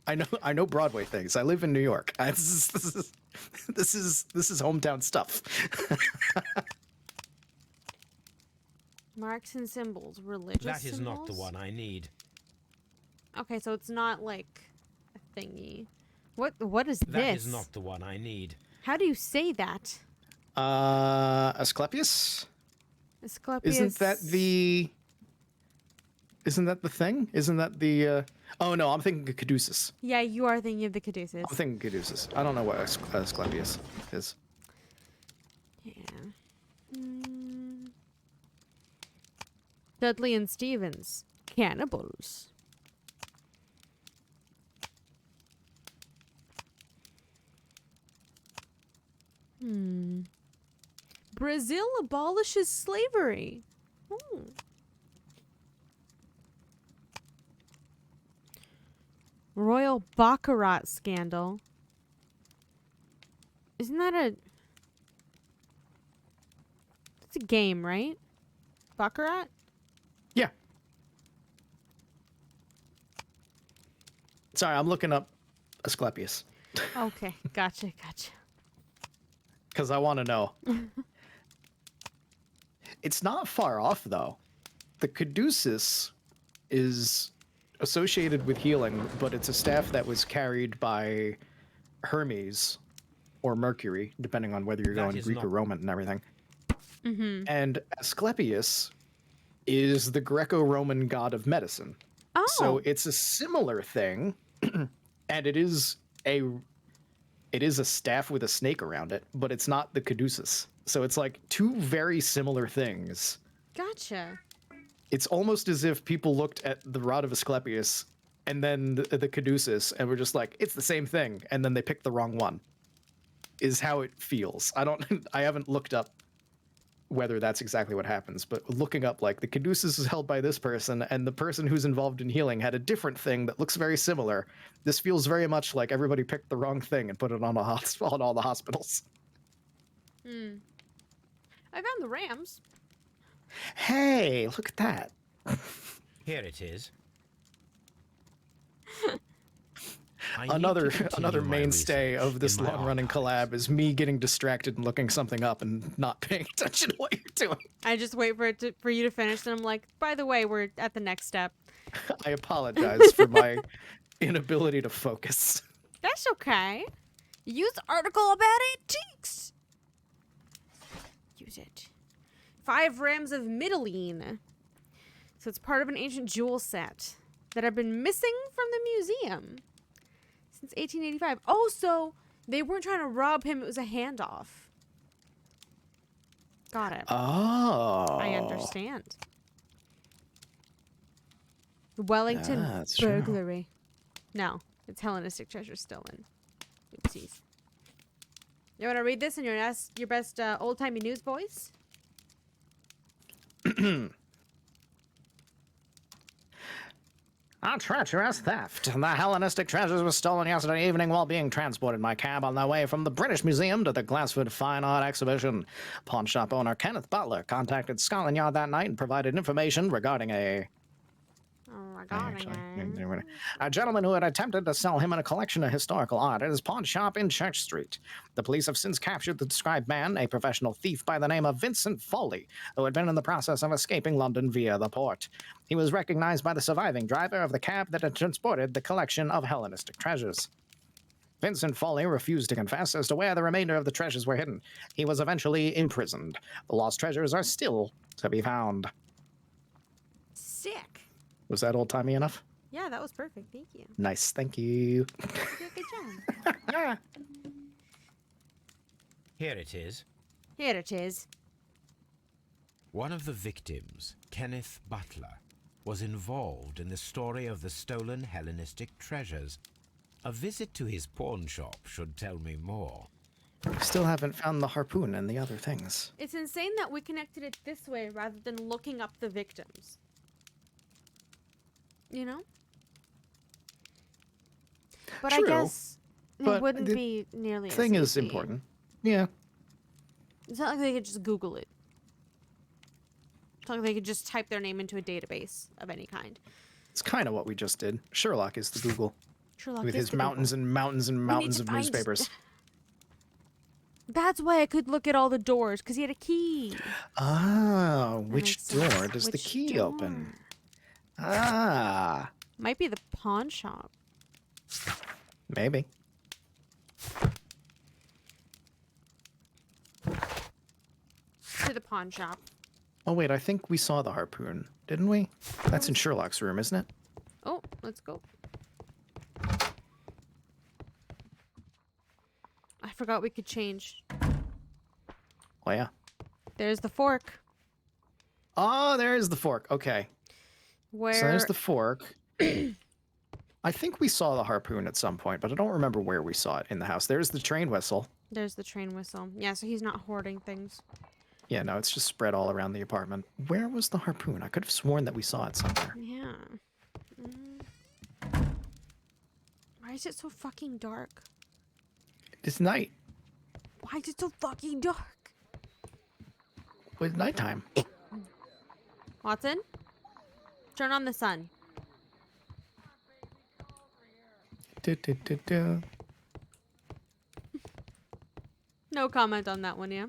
I know Broadway things. I live in New York. This is hometown stuff. Marks and symbols, religious That is symbols? not the one I need. Okay, so it's not like a thingy. What is That this? is not the one I need. How do you say that? Asclepius? Asclepius. Isn't that the thing? Isn't that the oh no, I'm thinking Caduceus. Yeah, you are thinking of the Caduceus. I'm thinking Caduceus. I don't know what Asclepius is. Yeah. Dudley and Stevens, cannibals. Brazil abolishes slavery. Royal Baccarat scandal. Isn't that a... It's a game, right? Baccarat? Yeah. Sorry, I'm looking up Asclepius Okay, gotcha. because I want to know. It's not far off though. The Caduceus is associated with healing, but it's a staff that was carried by Hermes or Mercury, depending on whether you're That going is Greek not- or Roman and everything. And Asclepius is the Greco-Roman god of medicine. Oh, So it's a similar thing, and it is a staff with a snake around it, but it's not the Caduceus. So it's like two very similar things. gotcha. It's almost as if people looked at the rod of Asclepius and then the Caduceus and were just like, it's the same thing, and then they picked the wrong one. Is how it feels. I haven't looked up whether that's exactly what happens, but looking up, like, the Caduceus is held by this person, and the person who's involved in healing had a different thing that looks very similar. This feels very much like everybody picked the wrong thing and put it on on all the hospitals. I found the Rams. Hey, look at that. Here it is. I need Another to continue another my mainstay research of this in my long-running archives. collab is me getting distracted and looking something up and not paying attention to what you're doing. I just wait for you to finish, and I'm like, by the way, we're at the next step. I apologize for my inability to focus. That's okay. Use the article about antiques. Use it. 5 rams of Mytilene. So it's part of an ancient jewel set that have been missing from the museum since 1885. Oh, so they weren't trying to rob him. It was a handoff. Got it. Oh. I understand. Wellington That's true. burglary. No, it's Hellenistic treasure stolen. Oopsies. You want to read this in your best old-timey news voice? A treacherous theft. The Hellenistic treasures were stolen yesterday evening while being transported by cab on their way from the British Museum to the Glassford Fine Art Exhibition. Pawn shop owner Kenneth Butler contacted Scotland Yard that night and provided information regarding Oh my god. a gentleman who had attempted to sell him a collection of historical art at his pawn shop in Church Street. The police have since captured the described man, a professional thief by the name of Vincent Foley, who had been in the process of escaping London via the port. He was recognized by the surviving driver of the cab that had transported the collection of Hellenistic treasures. Vincent Foley refused to confess as to where the remainder of the treasures were hidden. He was eventually imprisoned. The lost treasures are still to be found. Sick. Was that old-timey enough? Yeah, that was perfect. Thank you. Nice, thank you. Yeah, good job. Here it is. Here it is. One of the victims, Kenneth Butler, was involved in the story of the stolen Hellenistic treasures. A visit to his pawn shop should tell me more. Still haven't found the harpoon and the other things. It's insane that we connected it this way rather than looking up the victims. You know? But True, I guess it but wouldn't the be nearly thing as is easy. important. Yeah. It's not like they could just Google it. It's not like they could just type their name into a database of any kind. It's kind of what we just did. Sherlock is the Google. Sherlock With is his the mountains Google. and mountains and We need mountains to of find- newspapers. That's why I could look at all the doors, because he had a key. Ah, That which makes sense. door does the Which key door? open? Ah, Might be the pawn shop. maybe. To the pawn shop. Oh, wait, I think we saw the harpoon, didn't we? That's in Sherlock's room, isn't it? Oh, let's go. I forgot we could change. Oh, yeah. There's the fork. Oh, there is the fork. Okay. Where So there's the fork. I think we saw the harpoon at some point, but I don't remember where we saw it in the house. There's the train whistle. There's the train whistle. Yeah, so he's not hoarding things. Yeah, no, it's just spread all around the apartment. Where was the harpoon? I could have sworn that we saw it somewhere. Yeah. Why is it so fucking dark? It's night. Why is it so fucking dark? It's nighttime. Watson? Turn on the sun. Do, do, do, do. No comment on that one, yeah?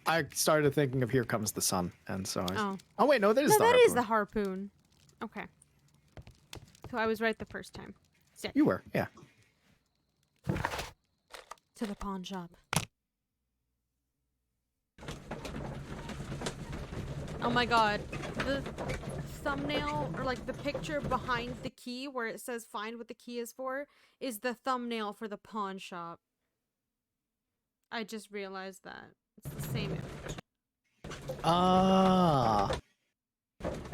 I started thinking of Here Comes the Sun, and so I... Oh. Oh, wait, no, that is No, the that harpoon. is the harpoon. Okay. So I was right the first time. Sick. You were, yeah. To the pawn shop. Oh my god. The thumbnail, or like the picture behind the key where it says find what the key is for, is the thumbnail for the pawn shop. I just realized that. It's the same image. Ah.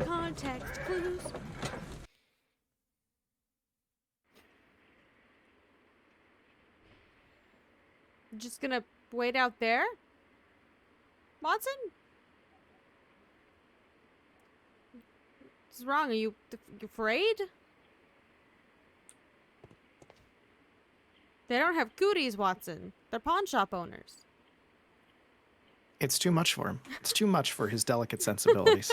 Context clues. Just gonna wait out there? Watson? What's wrong? Are you afraid? They don't have cooties, Watson. They're pawn shop owners. It's too much for him. It's too much for his delicate sensibilities.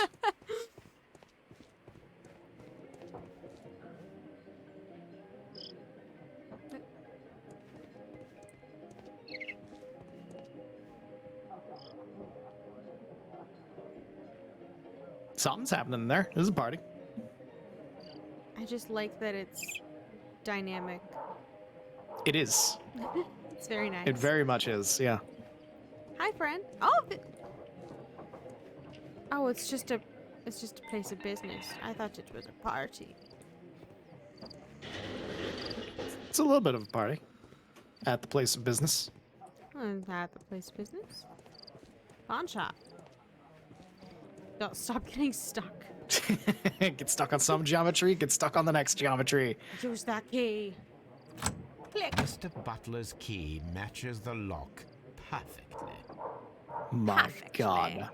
Something's happening in there. There's a party. I just like that it's dynamic. It is. It's very nice. It very much is, yeah. Hi, friend. Oh, oh, it's just a place of business. I thought it was a party. It's a little bit of a party at the place of business. At the place of business. Pawn shop. Don't stop getting stuck. Get stuck on some geometry, get stuck on the next geometry. Use that key. Click. Mr. Butler's key matches the lock perfectly. My Perfectly. God.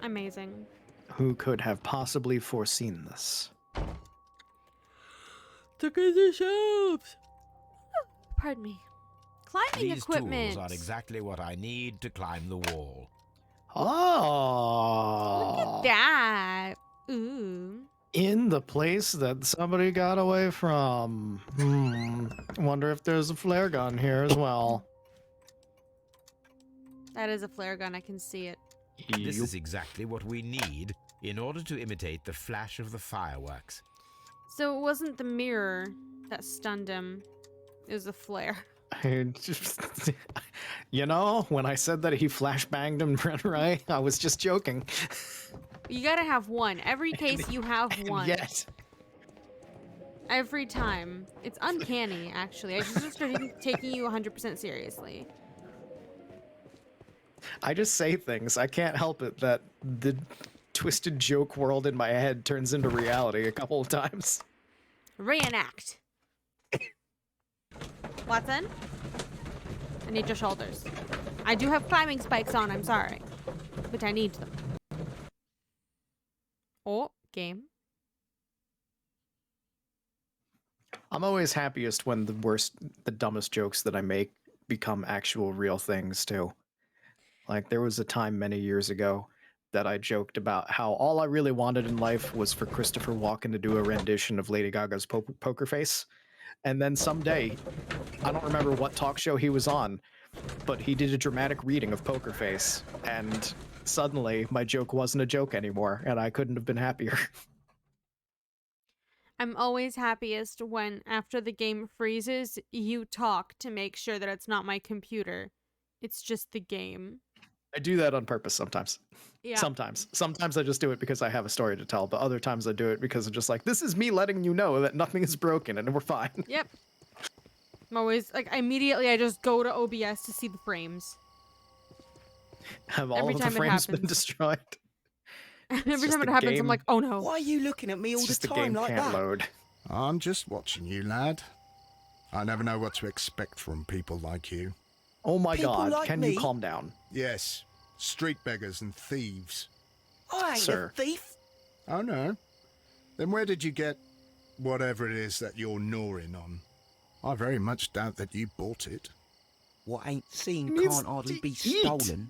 Amazing. Who could have possibly foreseen this? Took in the shelves. Pardon me. Climbing These equipment. tools are exactly what I need to climb the wall. Oh. That. Ooh. In the place that somebody got away from. Wonder if there's a flare gun here as well. That is a flare gun. I can see it. This is exactly what we need in order to imitate the flash of the fireworks. So it wasn't the mirror that stunned him. It was the flare. You know, when I said that he flashbanged him right, I was just joking. You gotta have one. Every case you have one. Yes. Every time. It's uncanny, actually. I just started taking you 100% seriously. I just say things. I can't help it that the twisted joke world in my head turns into reality a couple of times. Reenact. Watson? I need your shoulders. I do have climbing spikes on, I'm sorry. But I need them. Oh, game. I'm always happiest when the dumbest jokes that I make become actual real things too. Like there was a time many years ago that I joked about how all I really wanted in life was for Christopher Walken to do a rendition of Lady Gaga's Poker Face. And then someday, I don't remember what talk show he was on, but he did a dramatic reading of Poker Face, and suddenly my joke wasn't a joke anymore, and I couldn't have been happier. I'm always happiest when, after the game freezes, you talk to make sure that it's not my computer. It's just the game. I do that on purpose sometimes. Yeah. Sometimes I just do it because I have a story to tell, but other times I do it because I'm just like, this is me letting you know that nothing is broken and we're fine. Yep. I'm always, like, immediately I just go to OBS to see the frames. Have all Every of the time it frames been happens. destroyed? Every time it happens, I'm like, oh no. Why are you looking at me all It's just the the time game like can't that? load. I'm just watching you, lad. I never know what to expect from people like you. Oh my People god, like can me? you calm down? Yes, street beggars and thieves. I ain't Sir. a thief. Oh no? Then where did you get whatever it is that you're gnawing on? I very much doubt that you bought it. What ain't seen Needs can't hardly be to eat. stolen.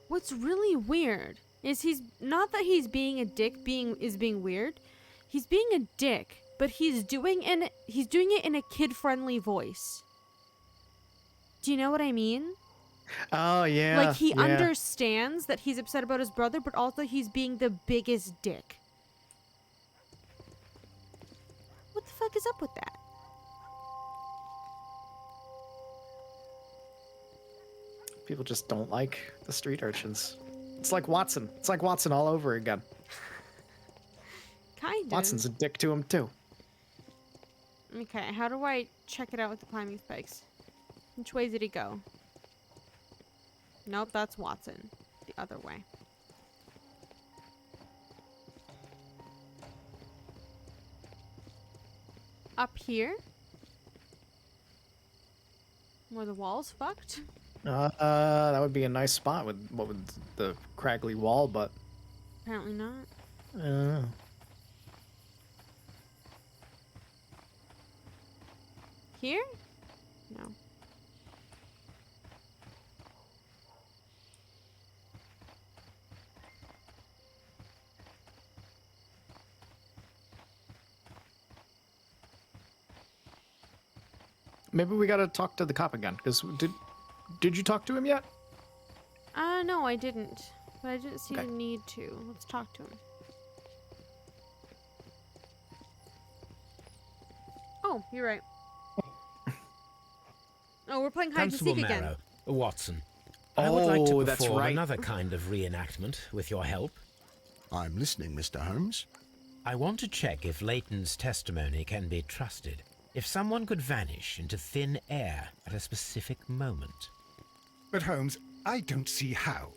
What's really weird is he's not that he's being a dick is being weird. He's being a dick, but he's doing it in a kid-friendly voice. Do you know what I mean? Oh yeah. Like he yeah. understands that he's upset about his brother, but also he's being the biggest dick. What the fuck is up with that? People just don't like the street urchins. It's like Watson. It's like Watson all over again. Kind of. Watson's a dick to him too. Okay, how do I check it out with the climbing spikes? Which way did he go? Nope, that's Watson. The other way. Up here? Where the wall's fucked? That would be a nice spot with the craggly wall, but Apparently not. I don't know. Here? No. Maybe we gotta talk to the cop again. Because did you talk to him yet? No, I didn't. But I didn't see Okay. the need to. Let's talk to him. Oh, you're right. Oh, we're playing hide and Constable seek again. Marrow, Watson, I would like to Oh, that's perform right. another kind of reenactment with your help. I'm listening, Mr. Holmes. I want to check if Leighton's testimony can be trusted. If someone could vanish into thin air at a specific moment. But Holmes, I don't see how.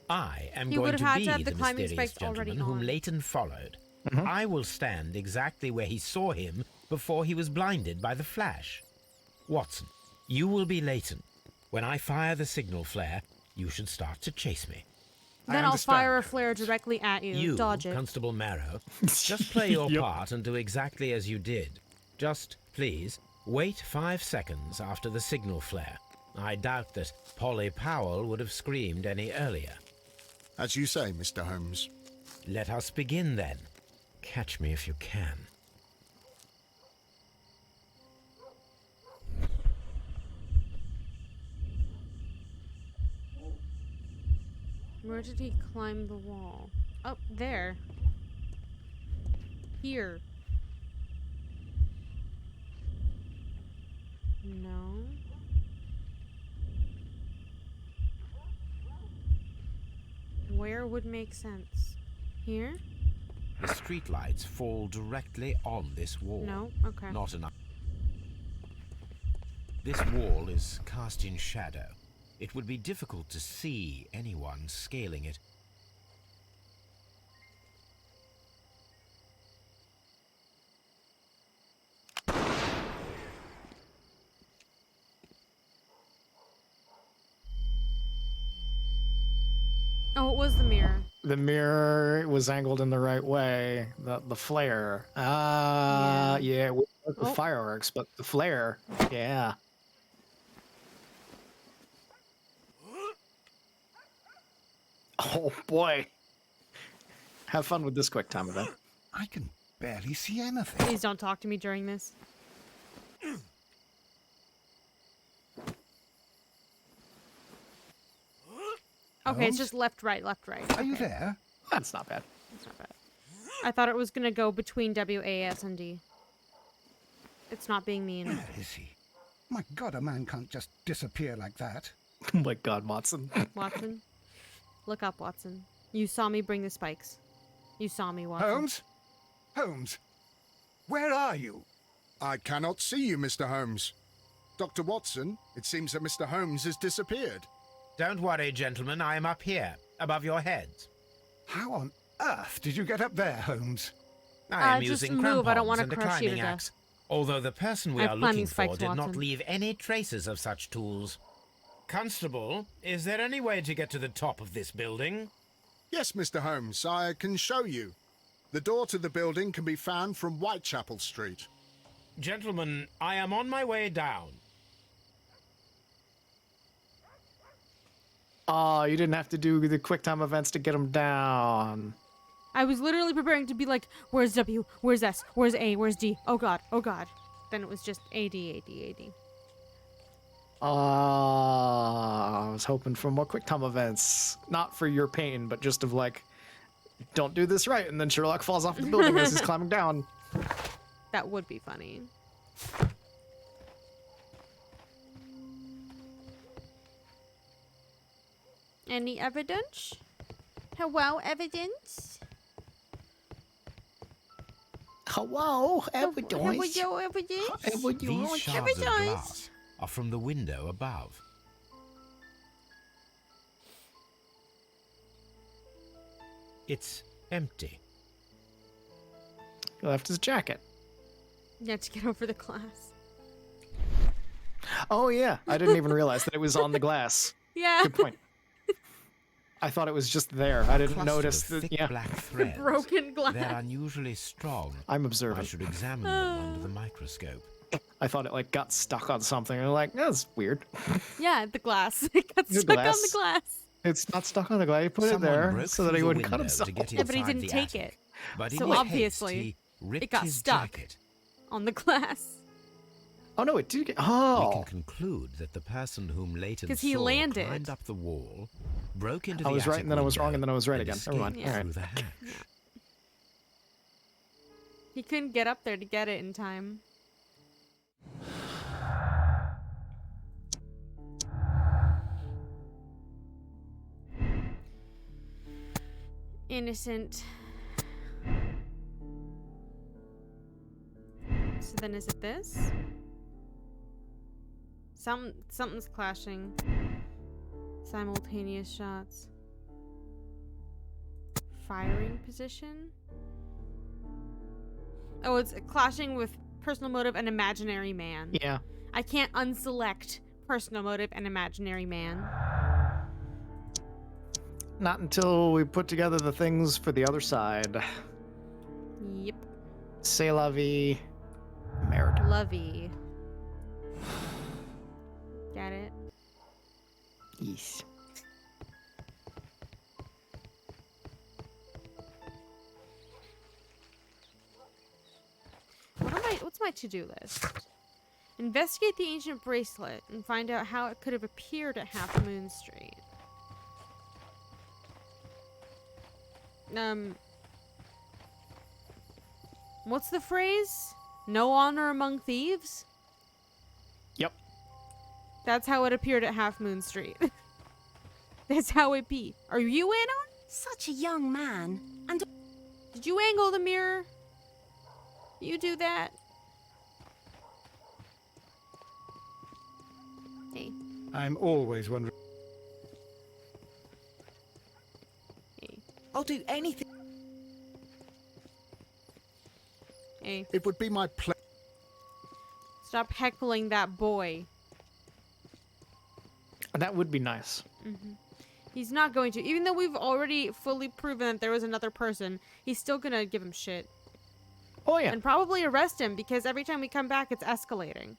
I am He going would have to had be to have the the climbing mysterious spikes already gentleman whom on. Leighton followed. Mhm. I will stand exactly where he saw him before he was blinded by the flash. Watson, you will be Leighton. When I fire the signal flare, you should start to chase me. Then I I'll fire a understand. flare directly at you. You, Dodge it. Constable Marrow, just play your Yep. part and do exactly as you did. Just, please, wait 5 seconds after the signal flare. I doubt that Polly Powell would have screamed any earlier. As you say, Mr. Holmes. Let us begin then. Catch me if you can. Where did he climb the wall? Oh, there. Here. No. Where would make sense? Here? The streetlights fall directly on this wall. No? Okay. Not enough. This wall is cast in shadow. It would be difficult to see anyone scaling it. Oh, it was the mirror. The mirror was angled in the right way. The flare. Yeah, it worked with Oh. fireworks, but the flare, yeah. Oh boy. Have fun with this quick time event. I can barely see anything. Please don't talk to me during this. Okay, it's Holmes? just left, right, left, right. Are you Okay, there? That's not bad. that's not bad. I thought it was gonna go between W, A, S, and D. It's not being mean. Where is he? My God, a man can't just disappear like that. Oh my god, Watson. Watson, look up, Watson. You saw me bring the spikes. You saw me, Watson. Holmes? Holmes? Where are you? I cannot see you, Mr. Holmes. Dr. Watson, it seems that Mr. Holmes has disappeared. Don't worry, gentlemen. I am up here, above your heads. How on earth did you get up there, Holmes? I am just using move, I don't crampons wanna and a crush you to climbing death. axe. Although the person we I are have looking climbing for spikes, did not Watson. leave any traces of such tools. Constable, is there any way to get to the top of this building? Yes, Mr. Holmes, I can show you. The door to the building can be found from Whitechapel Street. Gentlemen, I am on my way down. Oh, you didn't have to do the quick time events to get them down. I was literally preparing to be like, where's W? Where's S? Where's A? Where's D? Oh god, oh god. Then it was just A, D, A, D, A, D. I was hoping for more quick time events. Not for your pain, but just of like, don't do this right, and then Sherlock falls off the building as he's climbing down. That would be funny. Any evidence? Hello, evidence? Hello, Hello, evidence? These shards of glass are from the window above. It's empty. He left his jacket. Yeah, to get over the glass. Oh yeah, I didn't even realize that it was on the glass. Yeah. Good point. I thought it was just there. I didn't Cluster notice of that. thick Yeah, black threads. Broken glass. They're unusually strong. I'm I observant. should examine them under the microscope. I thought it like got stuck on something. And I'm like, that's weird. Yeah, the glass. It got The stuck on glass. the glass. It's not stuck on the glass. He put Someone it there broke so that through he the wouldn't cut window himself. to get Yeah, but he inside didn't the take attic, it. But in So his obviously, haste, he ripped got his stuck. jacket. On the glass. Oh no, it did get. We Oh, can conclude that the person whom Leighton 'Cause he saw landed. climbed up the wall, broke into I the was right attic and then I was wrong window, and then I was right again. Never mind. escaped All right. through the hatch. He couldn't get up there to get it in time. Innocent. So then is it this? Something's clashing. Simultaneous shots. Firing position? Oh, it's clashing with personal motive and imaginary man. Yeah. I can't unselect personal motive and imaginary man. Not until we put together the things for the other side. Yep. C'est la vie. Merde. Lovey. Get it? Yes. What's my to-do list? Investigate the ancient bracelet and find out how it could have appeared at Half Moon Street. What's the phrase? No honor among thieves? Yep. That's how it appeared at Half Moon Street. That's how it be. Are you in on? Such a young man. And Did you angle the mirror? You do that? Hey. I'm always wondering. Hey. I'll do anything. Hey. It would be my pleasure. Stop heckling that boy. That would be nice. He's not going to. Even though we've already fully proven that there was another person, he's still gonna give him shit. Oh yeah. And probably arrest him, because every time we come back, it's escalating.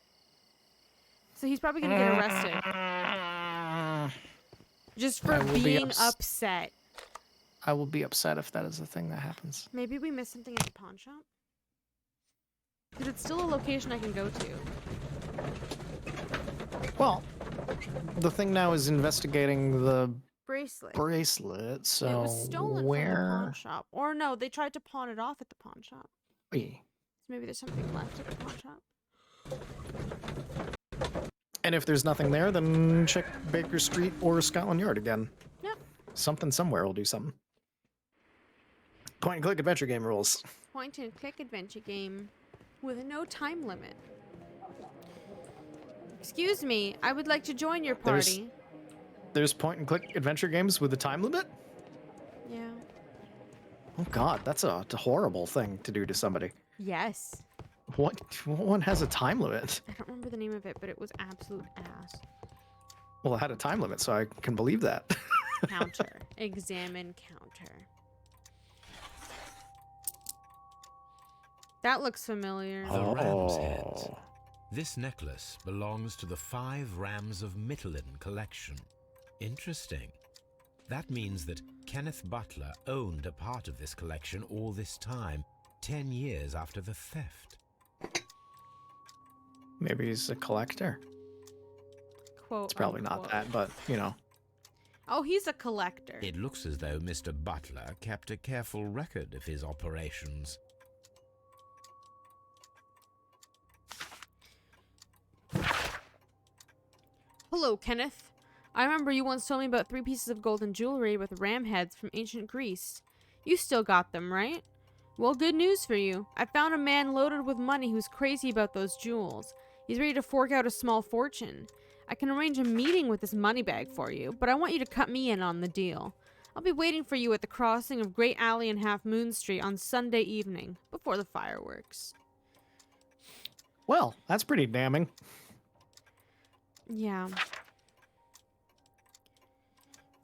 So he's probably gonna get arrested. Just for being upset. I will be upset if that is the thing that happens. Maybe we missed something at the pawn shop? Because it's still a location I can go to. Well, the thing now is investigating the Bracelet. so It was stolen from the pawn shop. Or no, they tried to pawn it off at the pawn shop. Yeah. So maybe there's something left at the pawn shop. And if there's nothing there, then check Baker Street or Scotland Yard again. Yep. Something somewhere will do something. Point and click adventure game rules. Point and click adventure game with no time limit. Excuse me, I would like to join your party. There's point and click adventure games with a time limit? Yeah. Oh god, that's a horrible thing to do to somebody. Yes. What one has a time limit? I don't remember the name of it, but it was absolute ass. Well, it had a time limit, so I can believe that. Counter. Examine counter. That looks familiar. The Ram's Head. This necklace belongs to the 5 Rams of Mittelin collection. Interesting. That means that Kenneth Butler owned a part of this collection all this time, 10 years after the theft. Maybe he's a collector. Quote, it's probably not that, but, you know. Oh, he's a collector. It looks as though Mr. Butler kept a careful record of his operations. Hello, Kenneth. I remember you once told me about 3 pieces of golden jewelry with ram heads from ancient Greece. You still got them, right? Well, good news for you. I found a man loaded with money who's crazy about those jewels. He's ready to fork out a small fortune. I can arrange a meeting with this money bag for you, but I want you to cut me in on the deal. I'll be waiting for you at the crossing of Great Alley and Half Moon Street on Sunday evening, before the fireworks. Well, that's pretty damning. Yeah.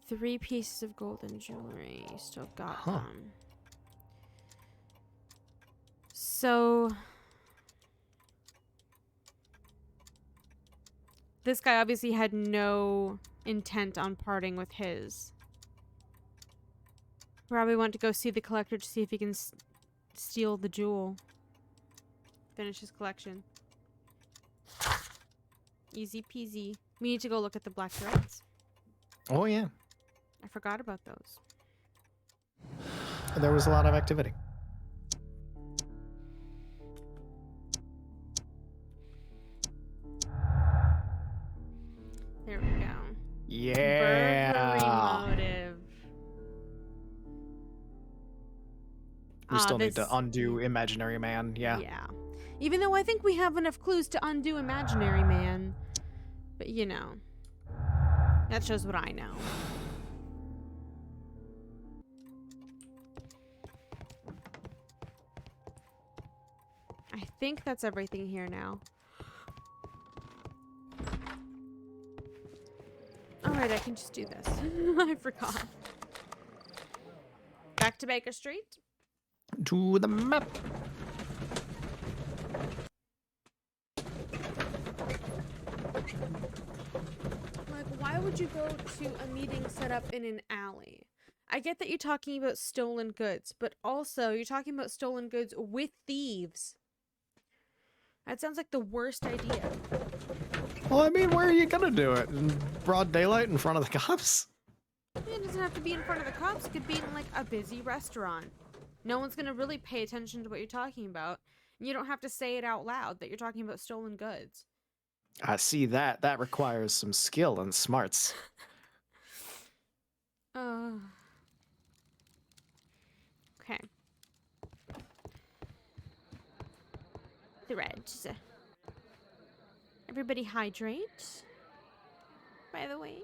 3 pieces of golden jewelry. Still got them. So... this guy obviously had no intent on parting with his. Probably want to go see the collector to see if he can steal the jewel. Finish his collection. Easy peasy. We need to go look at the black threads. Oh, yeah. I forgot about those. There was a lot of activity. There we go. Yeah. Burglary motive. We still need to undo Imaginary Man, yeah. Yeah. Even though I think we have enough clues to undo Imaginary Man. But, you know. That shows what I know. I think that's everything here now. Alright, I can just do this. I forgot. Back to Baker Street. To the map. Like, why would you go to a meeting set up in an alley? I get that you're talking about stolen goods, but also you're talking about stolen goods with thieves. That sounds like the worst idea. Well, I mean, where are you gonna do it? In broad daylight in front of the cops? It doesn't have to be in front of the cops. It could be in, like, a busy restaurant. No one's gonna really pay attention to what you're talking about. And you don't have to say it out loud that you're talking about stolen goods. I see that. That requires some skill and smarts. Okay. Threads. Everybody hydrate. By the way.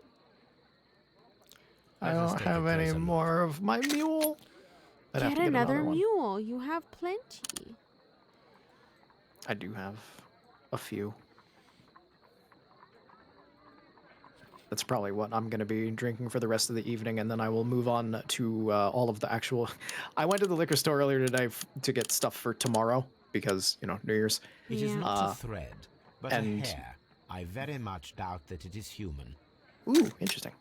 I don't have any more of my mule. Get another mule. You have plenty. I do have a few. That's probably what I'm going to be drinking for the rest of the evening, and then I will move on to all of the actual. I went to the liquor store earlier today to get stuff for tomorrow because New Year's. It is Yeah. not a thread, but and- a hair. I very much doubt that it is human. Ooh, interesting.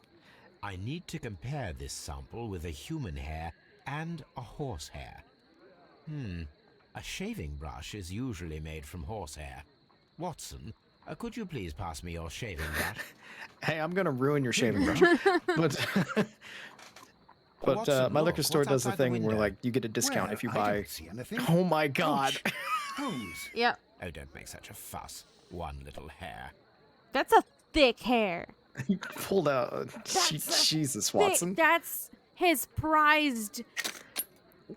I need to compare this sample with a human hair and a horse hair. A shaving brush is usually made from horsehair. Watson, could you please pass me your shaving brush? Hey, I'm going to ruin your shaving brush. but Watson, my look, liquor store what's does the outside the thing where window? you get a discount Where? if you I buy. don't see anything. Oh my god! Ouch. Holmes. Yep. Oh, don't make such a fuss. One little hair. That's a thick hair. He pulled out. Jesus, Watson. That's his prized.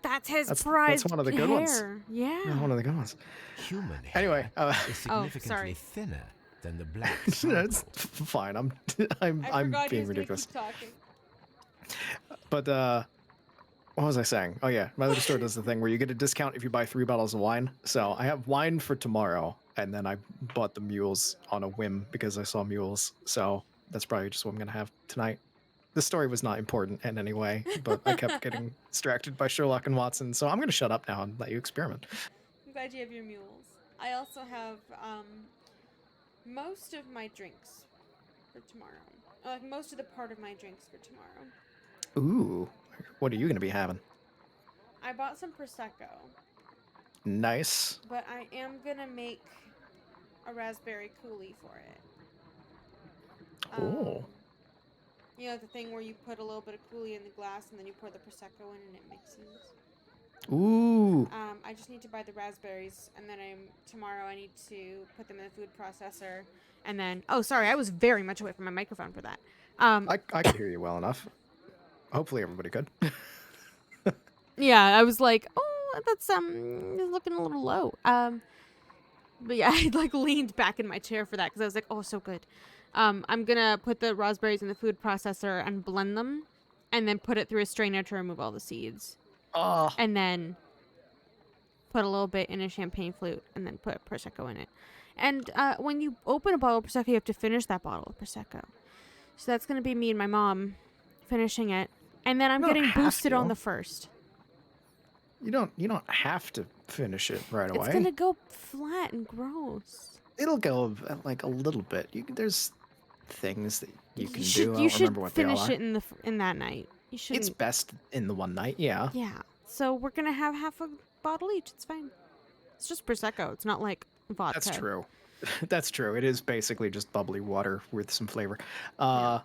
That's his prized. That's one of the good hair. ones. Yeah. One of the good ones. Human hair Anyway, is significantly sorry. thinner than the black It's sample. fine. I'm being ridiculous. But what was I saying? Oh yeah, my liquor store does the thing where you get a discount if you buy 3 bottles of wine. So I have wine for tomorrow, and then I bought the mules on a whim because I saw mules. So that's probably just what I'm gonna have tonight. The story was not important in any way, but I kept getting distracted by Sherlock and Watson. So I'm gonna shut up now and let you experiment. I'm glad you have your mules. I also have most of my drinks for tomorrow. Like most of the part of my drinks for tomorrow. Ooh, what are you gonna be having? I bought some prosecco, Nice. but I am gonna make a raspberry coulis for it. Oh. You know the thing where you put a little bit of coulis in the glass and then you pour the prosecco in and it mixes. Ooh. I just need to buy the raspberries, and then tomorrow I need to put them in the food processor, and then sorry, I was very much away from my microphone for that. I could hear you well enough. Hopefully everybody could. Yeah, I was like, oh, that's it's looking a little low. But yeah, I leaned back in my chair for that because I was like, oh, so good. I'm gonna put the raspberries in the food processor and blend them, and then put it through a strainer to remove all the seeds. Oh. And then put a little bit in a champagne flute, and then put prosecco in it. And when you open a bottle of prosecco, you have to finish that bottle of prosecco. So that's gonna be me and my mom finishing it, and then I'm You don't getting have boosted on to. the first. You don't have to finish it right away. It's gonna go flat and gross. It'll go a little bit. There's things that you can do. I You don't should remember what they all finish are. it in that night. You should. It's best in the one night, yeah. Yeah. So we're gonna have half a bottle each. It's fine. It's just prosecco. It's not like vodka. That's true. That's true. It is basically just bubbly water with some flavor. I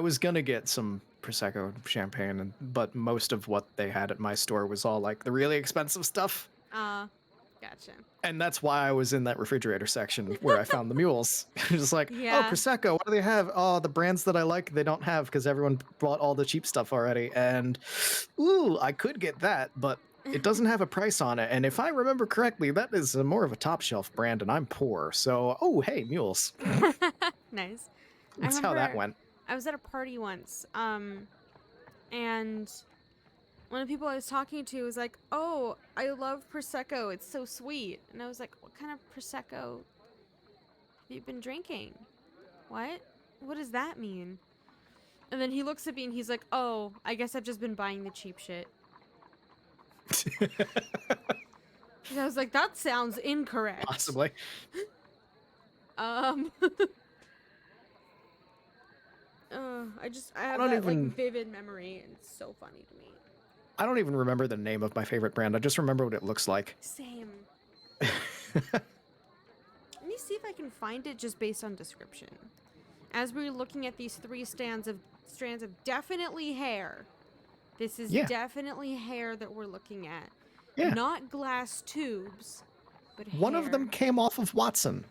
was gonna get some prosecco champagne, but most of what they had at my store was all the really expensive stuff. Gotcha. And that's why I was in that refrigerator section where I found the mules. Just Yeah. oh, prosecco. What do they have? Oh, the brands that I like, they don't have because everyone bought all the cheap stuff already. And ooh, I could get that, but it doesn't have a price on it. And if I remember correctly, that is more of a top shelf brand, and I'm poor. So, oh, hey, mules. Nice. That's how that went. I was at a party once, and one of the people I was talking to was like, "Oh, I love prosecco. It's so sweet." And I was like, "What kind of prosecco have you been drinking? What? What does that mean?" And then he looks at me and he's like, "Oh, I guess I've just been buying the cheap shit." And I was like, "That sounds incorrect." Possibly. I have don't that even- vivid memory, and it's so funny to me. I don't even remember the name of my favorite brand. I just remember what it looks like. Same. Let me see if I can find it just based on description. As we're looking at these 3 strands of definitely hair. This is definitely hair that we're looking at. Yeah. Not glass tubes, but hair. One of them came off of Watson,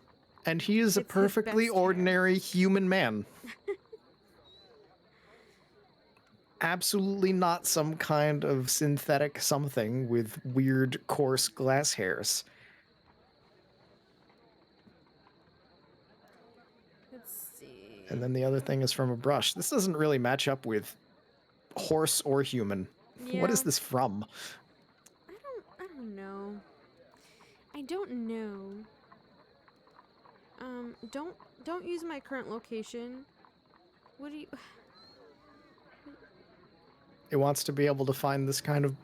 and he is a It's his perfectly best hair. ordinary human man. Absolutely not some kind of synthetic something with weird, coarse glass hairs. Let's see. And then the other thing is from a brush. This doesn't really match up with horse or human. What is Yeah. this from? I don't know. I don't know. Don't use my current location. What do you? It wants to be able to find this kind of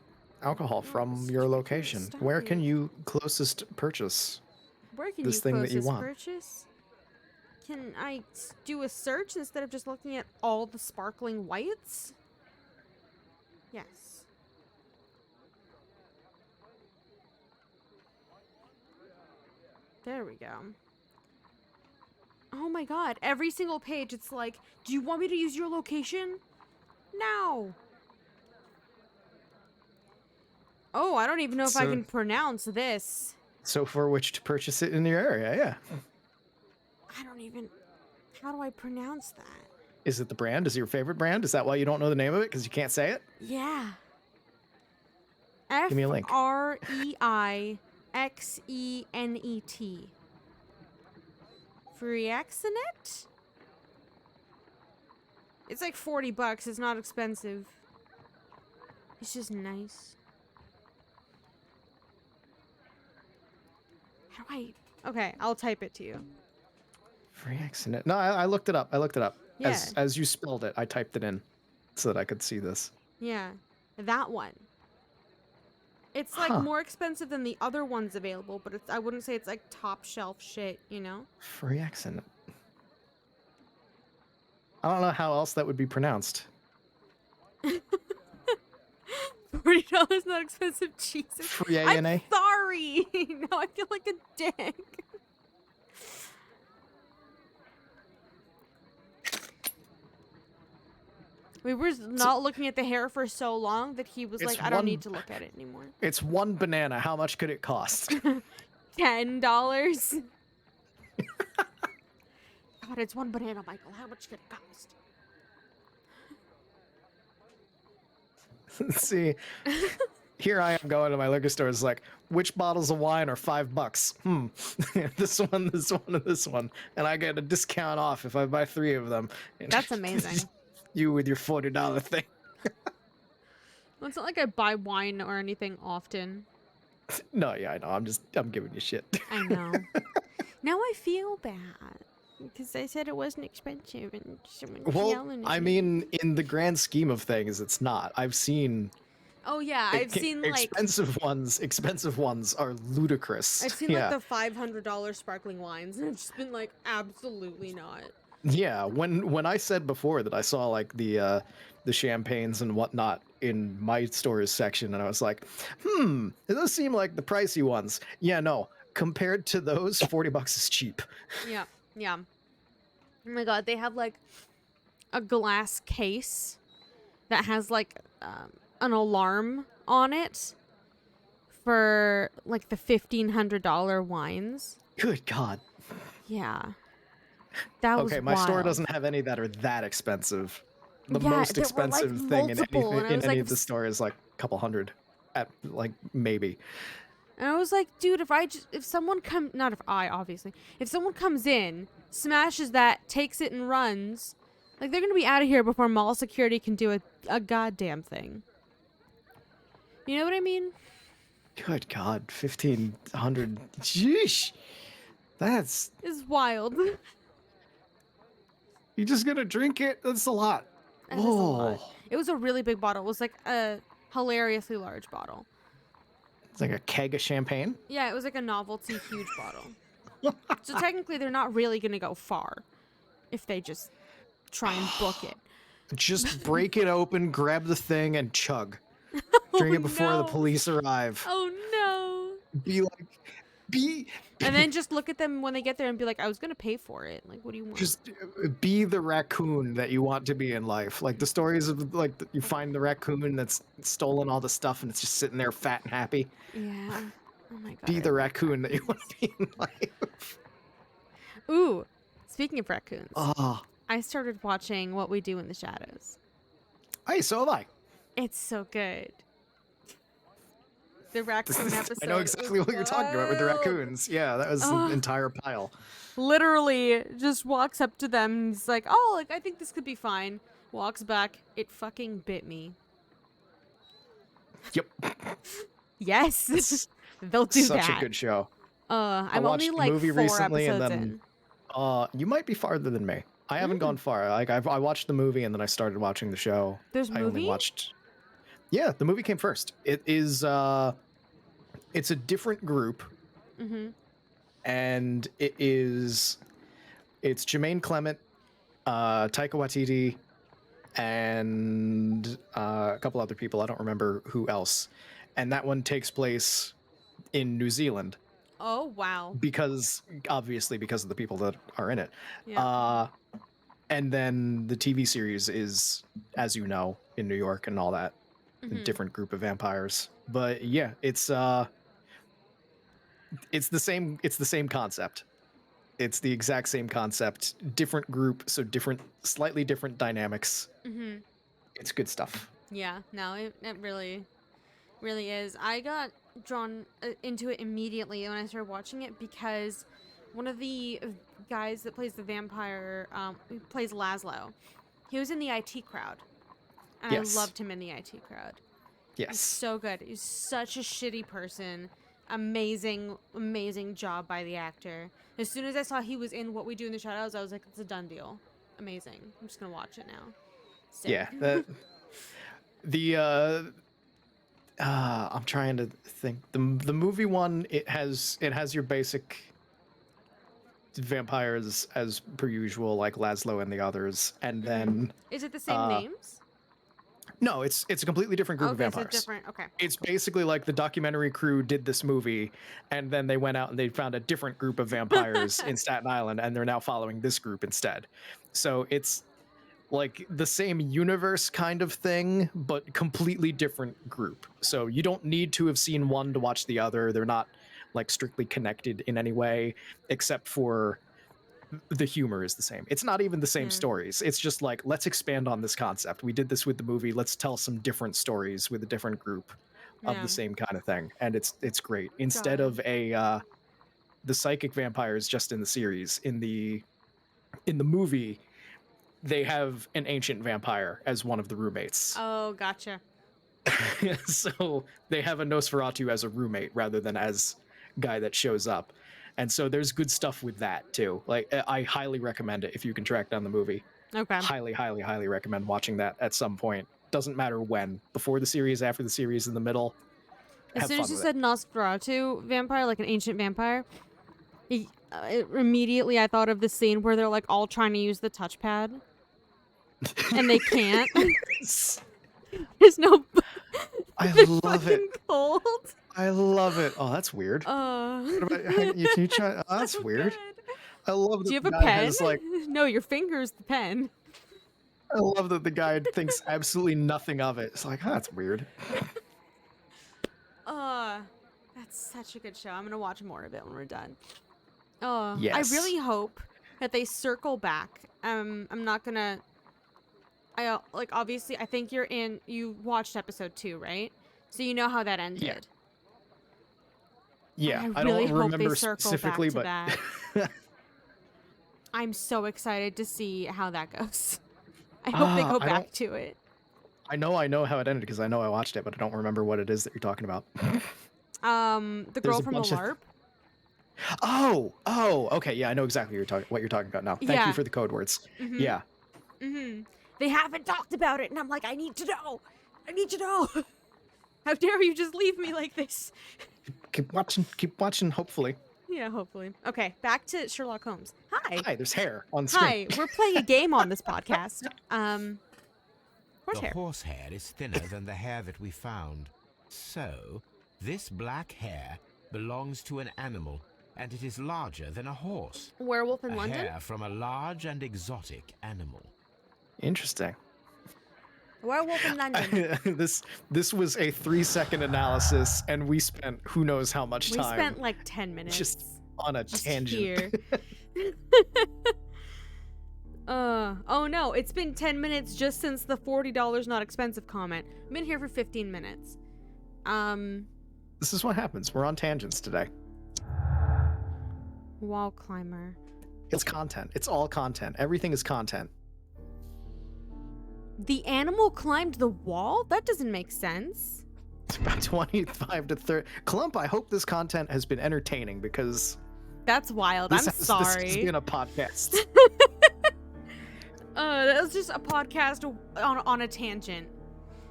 alcohol from your location. Where can you closest purchase Where can this you thing that you closest want? purchase? Can I do a search instead of just looking at all the sparkling whites? Yes. There we go. Oh my god, every single page it's like, do you want me to use your location? No. Oh, I don't even know if I So- can pronounce this. So for which to purchase it in your area, yeah. I don't even... How do I pronounce that? Is it the brand? Is it your favorite brand? Is that why you don't know the name of it? Because you can't say it? Yeah. Give me a link. Freixenet. Freixenet? It's like $40. It's not expensive. It's just nice. How do I... Okay, I'll type it to you. Free accident. No, I looked it up. I looked it up. Yeah. As you spelled it, I typed it in so that I could see this. Yeah, that one. It's like more expensive than the other ones available, but it's, I wouldn't say it's like top shelf shit, you know? Free accident. I don't know how else that would be pronounced. $40 not expensive. Jesus. Free I'm A-N-A? sorry. Now I feel like a dick. We were not looking at the hair for so long that he was It's like, I don't one- need to look at it anymore. It's one banana. How much could it cost? $10. God, it's one banana, Michael. How much could it cost? See, here I am going to my liquor store. It's like, which bottles of wine are $5? This one, this one, and this one. And I get a discount off if I buy 3 of them. That's amazing. You with your $40 thing. Well, it's not like I buy wine or anything often. No, yeah, I know. I'm giving you shit. I know. Now I feel bad. Because I said it wasn't expensive and someone's Well, yelling at I me. mean, in the grand scheme of things, it's not. I've seen Oh yeah, I've seen like expensive ones are ludicrous. I've seen Yeah. like the $500 sparkling wines, and I've just been like, absolutely not. Yeah, when I said before that I saw like the champagnes and whatnot in my stores section, and I was like, it does seem like the pricey ones. Yeah, no, compared to those, $40 is cheap. Yeah, yeah. Oh my god, they have like a glass case that has like an alarm on it for like the $1,500 wines. Good God. Yeah. That was Okay, my store wild. doesn't have any that are that expensive. The Yeah, most there were, like, expensive thing in multiple, and I in was any like, of the stores is like a couple hundred, at like maybe. And I was like, dude, if someone if someone comes in, smashes that, takes it and runs, like they're gonna be out of here before mall security can do a goddamn thing. You know what I mean? Good God, 1,500. Sheesh, that's It's wild. you just gonna drink it? That's a lot. That is a lot. It was a really big bottle. It was like a hilariously large bottle. It's like a keg of champagne. Yeah, it was like a novelty huge bottle. So technically, they're not really gonna go far if they just try and book it. Just break it open, grab the thing, and chug. Drink it before the police arrive. Oh no! Be like, And then just look at them when they get there and be like, I was gonna pay for it. Like, what do you want? just be the raccoon that you want to be in life. Like the stories of like you find the raccoon that's stolen all the stuff and it's just sitting there fat and happy. Yeah. Oh my god. Be the raccoon that you want to be in life. Ooh, speaking of raccoons, Oh, I started watching What We Do in the Shadows. hey, so have I. It's so good. The raccoon episode. I know exactly what you're talking about with the wild. raccoons. Yeah, that was an entire pile. Literally just walks up to them and he's like, oh, like, I think this could be fine. Walks back. It fucking bit me. Yep. Yes. They'll do Such that. a good show. I'm watched only the like movie 4 recently and episodes then- in. You might be farther than me. I haven't gone far. Like I watched the movie and then I started watching the show. There's I only movie? watched. Yeah, the movie came first. It is. It's a different group, and it's Jermaine Clement, Taika Waititi, and a couple other people. I don't remember who else. And that one takes place in New Zealand. Oh, wow. Because obviously because of the people that are in it. Yeah. And then the TV series is, as you know, in New York and all that. A different group of vampires. But yeah, it's the same concept. It's the exact same concept. Different group, so slightly different dynamics. It's good stuff. Yeah, no, it really is. I got drawn into it immediately when I started watching it because one of the guys that plays the vampire, who plays Laszlo, he was in the IT crowd. And Yes. I loved him in the IT crowd. Yes. He's so good. He's such a shitty person. Amazing job by the actor. As soon as I saw he was in What We Do in the Shadows, I was like, it's a done deal. Amazing. I'm just gonna watch it now. Sick. Yeah. I'm trying to think. The movie one, it has your basic vampires as per usual, like Laszlo and the others, and then Is it the same names? no, it's a completely different group of Okay, vampires. so different. Okay. It's basically like the documentary crew did this movie, and then they went out and they found a different group of vampires in Staten Island, and they're now following this group instead. So it's like the same universe kind of thing, but completely different group. So you don't need to have seen one to watch the other. They're not like strictly connected in any way, except for the humor is the same. It's not even the same stories. It's just like, let's expand on this concept. We did this with the movie. Let's tell some different stories with a different group of the same kind of thing. And it's great. Instead of the psychic vampires just in the series, in the movie, they have an ancient vampire as one of the roommates. Oh, gotcha. So they have a Nosferatu as a roommate rather than as guy that shows up. And so there's good stuff with that too. Like, I highly recommend it if you can track down the movie. Okay. Highly, highly, highly recommend watching that at some point. Doesn't matter when. Before the series, after the series, in the middle. As Have soon fun as you with said Nosferatu vampire, like an ancient vampire, immediately I thought of the scene where they're like all trying to use the touchpad. And they can't. There's no. I love it. Cold. I love it. Oh, that's weird. What about, can you try? Oh, that's weird. I love that. Do you have the a guy pen? has, like, No, your finger's the pen. I love that the guy thinks absolutely nothing of it. It's like, oh, that's weird. That's such a good show. I'm gonna watch more of it when we're done. I Yes. really hope that they circle back. I'm not gonna. Like, obviously, I think you watched episode 2, right? So you know how that ended. Yeah, I really don't hope they remember circle specifically, but back to that. I'm so excited to see how that goes. I hope they go back to it. I know how it ended because I know I watched it, but I don't remember what it is that you're talking about. The girl from the LARP. Oh, okay, yeah, I know exactly what you're talking about now. Thank you for the code words. Yeah. They haven't talked about it, and I'm like, I need to know. How dare you just leave me like this? Keep watching, hopefully. Yeah, hopefully. Okay, back to Sherlock Holmes. Hi. Hi, there's hair on screen. Hi, we're playing a game on this podcast. The horse hair is thinner than the hair that we found. So, this black hair belongs to an animal, and it is larger than a horse. Werewolf in a London? hair from a large and exotic animal. Interesting. Werewolf in London. This was a 3-second analysis, and we spent who knows how much time. We spent like 10 minutes. Just on a tangent. Here. Oh no, it's been 10 minutes just since the $40 not expensive comment. I've been here for 15 minutes. This is what happens. We're on tangents today. Wall climber. It's content. It's all content. Everything is content. The animal climbed the wall? That doesn't make sense. It's about 25 to 30. Clump, I hope this content has been entertaining because that's wild. This I'm sorry. This has been a podcast. That was just a podcast on a tangent.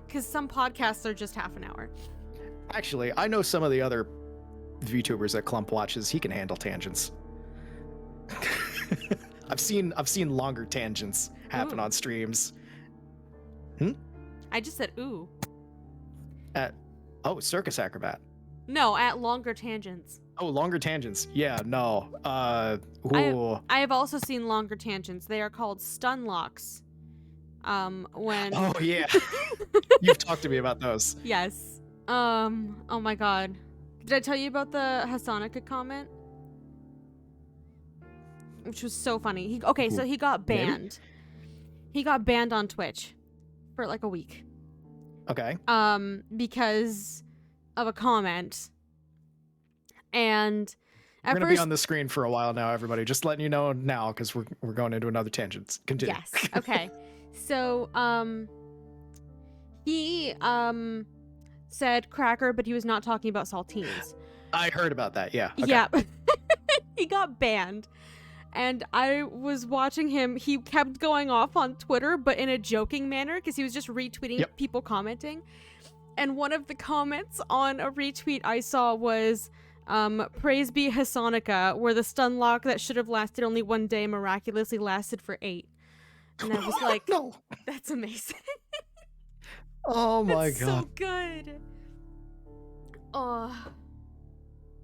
Because some podcasts are just half an hour. Actually, I know some of the other VTubers that Clump watches. He can handle tangents. I've seen longer tangents happen on streams. I just said ooh. Circus acrobat. No, at longer tangents. Oh, longer tangents. Yeah, no. I have also seen longer tangents. They are called stun locks. When Oh yeah. You've talked to me about those. Yes. Oh my god. Did I tell you about the Hasanika comment? Which was so funny. So he got banned. He got banned on Twitch for like a week. Okay. Because of a comment. And we're gonna be on the screen for a while now, everybody. Just letting you know now, because we're going into another tangent. Continue. Yes. Okay. So he said cracker, but he was not talking about saltines. I heard about that. Yeah. Okay. Yeah. He got banned. And I was watching him. He kept going off on Twitter, but in a joking manner, because he was just retweeting people commenting. And one of the comments on a retweet I saw was, praise be Hasanika, where the stun lock that should have lasted only 1 day miraculously lasted for 8. And I was like, no. That's amazing. Oh my that's god. so good. Oh,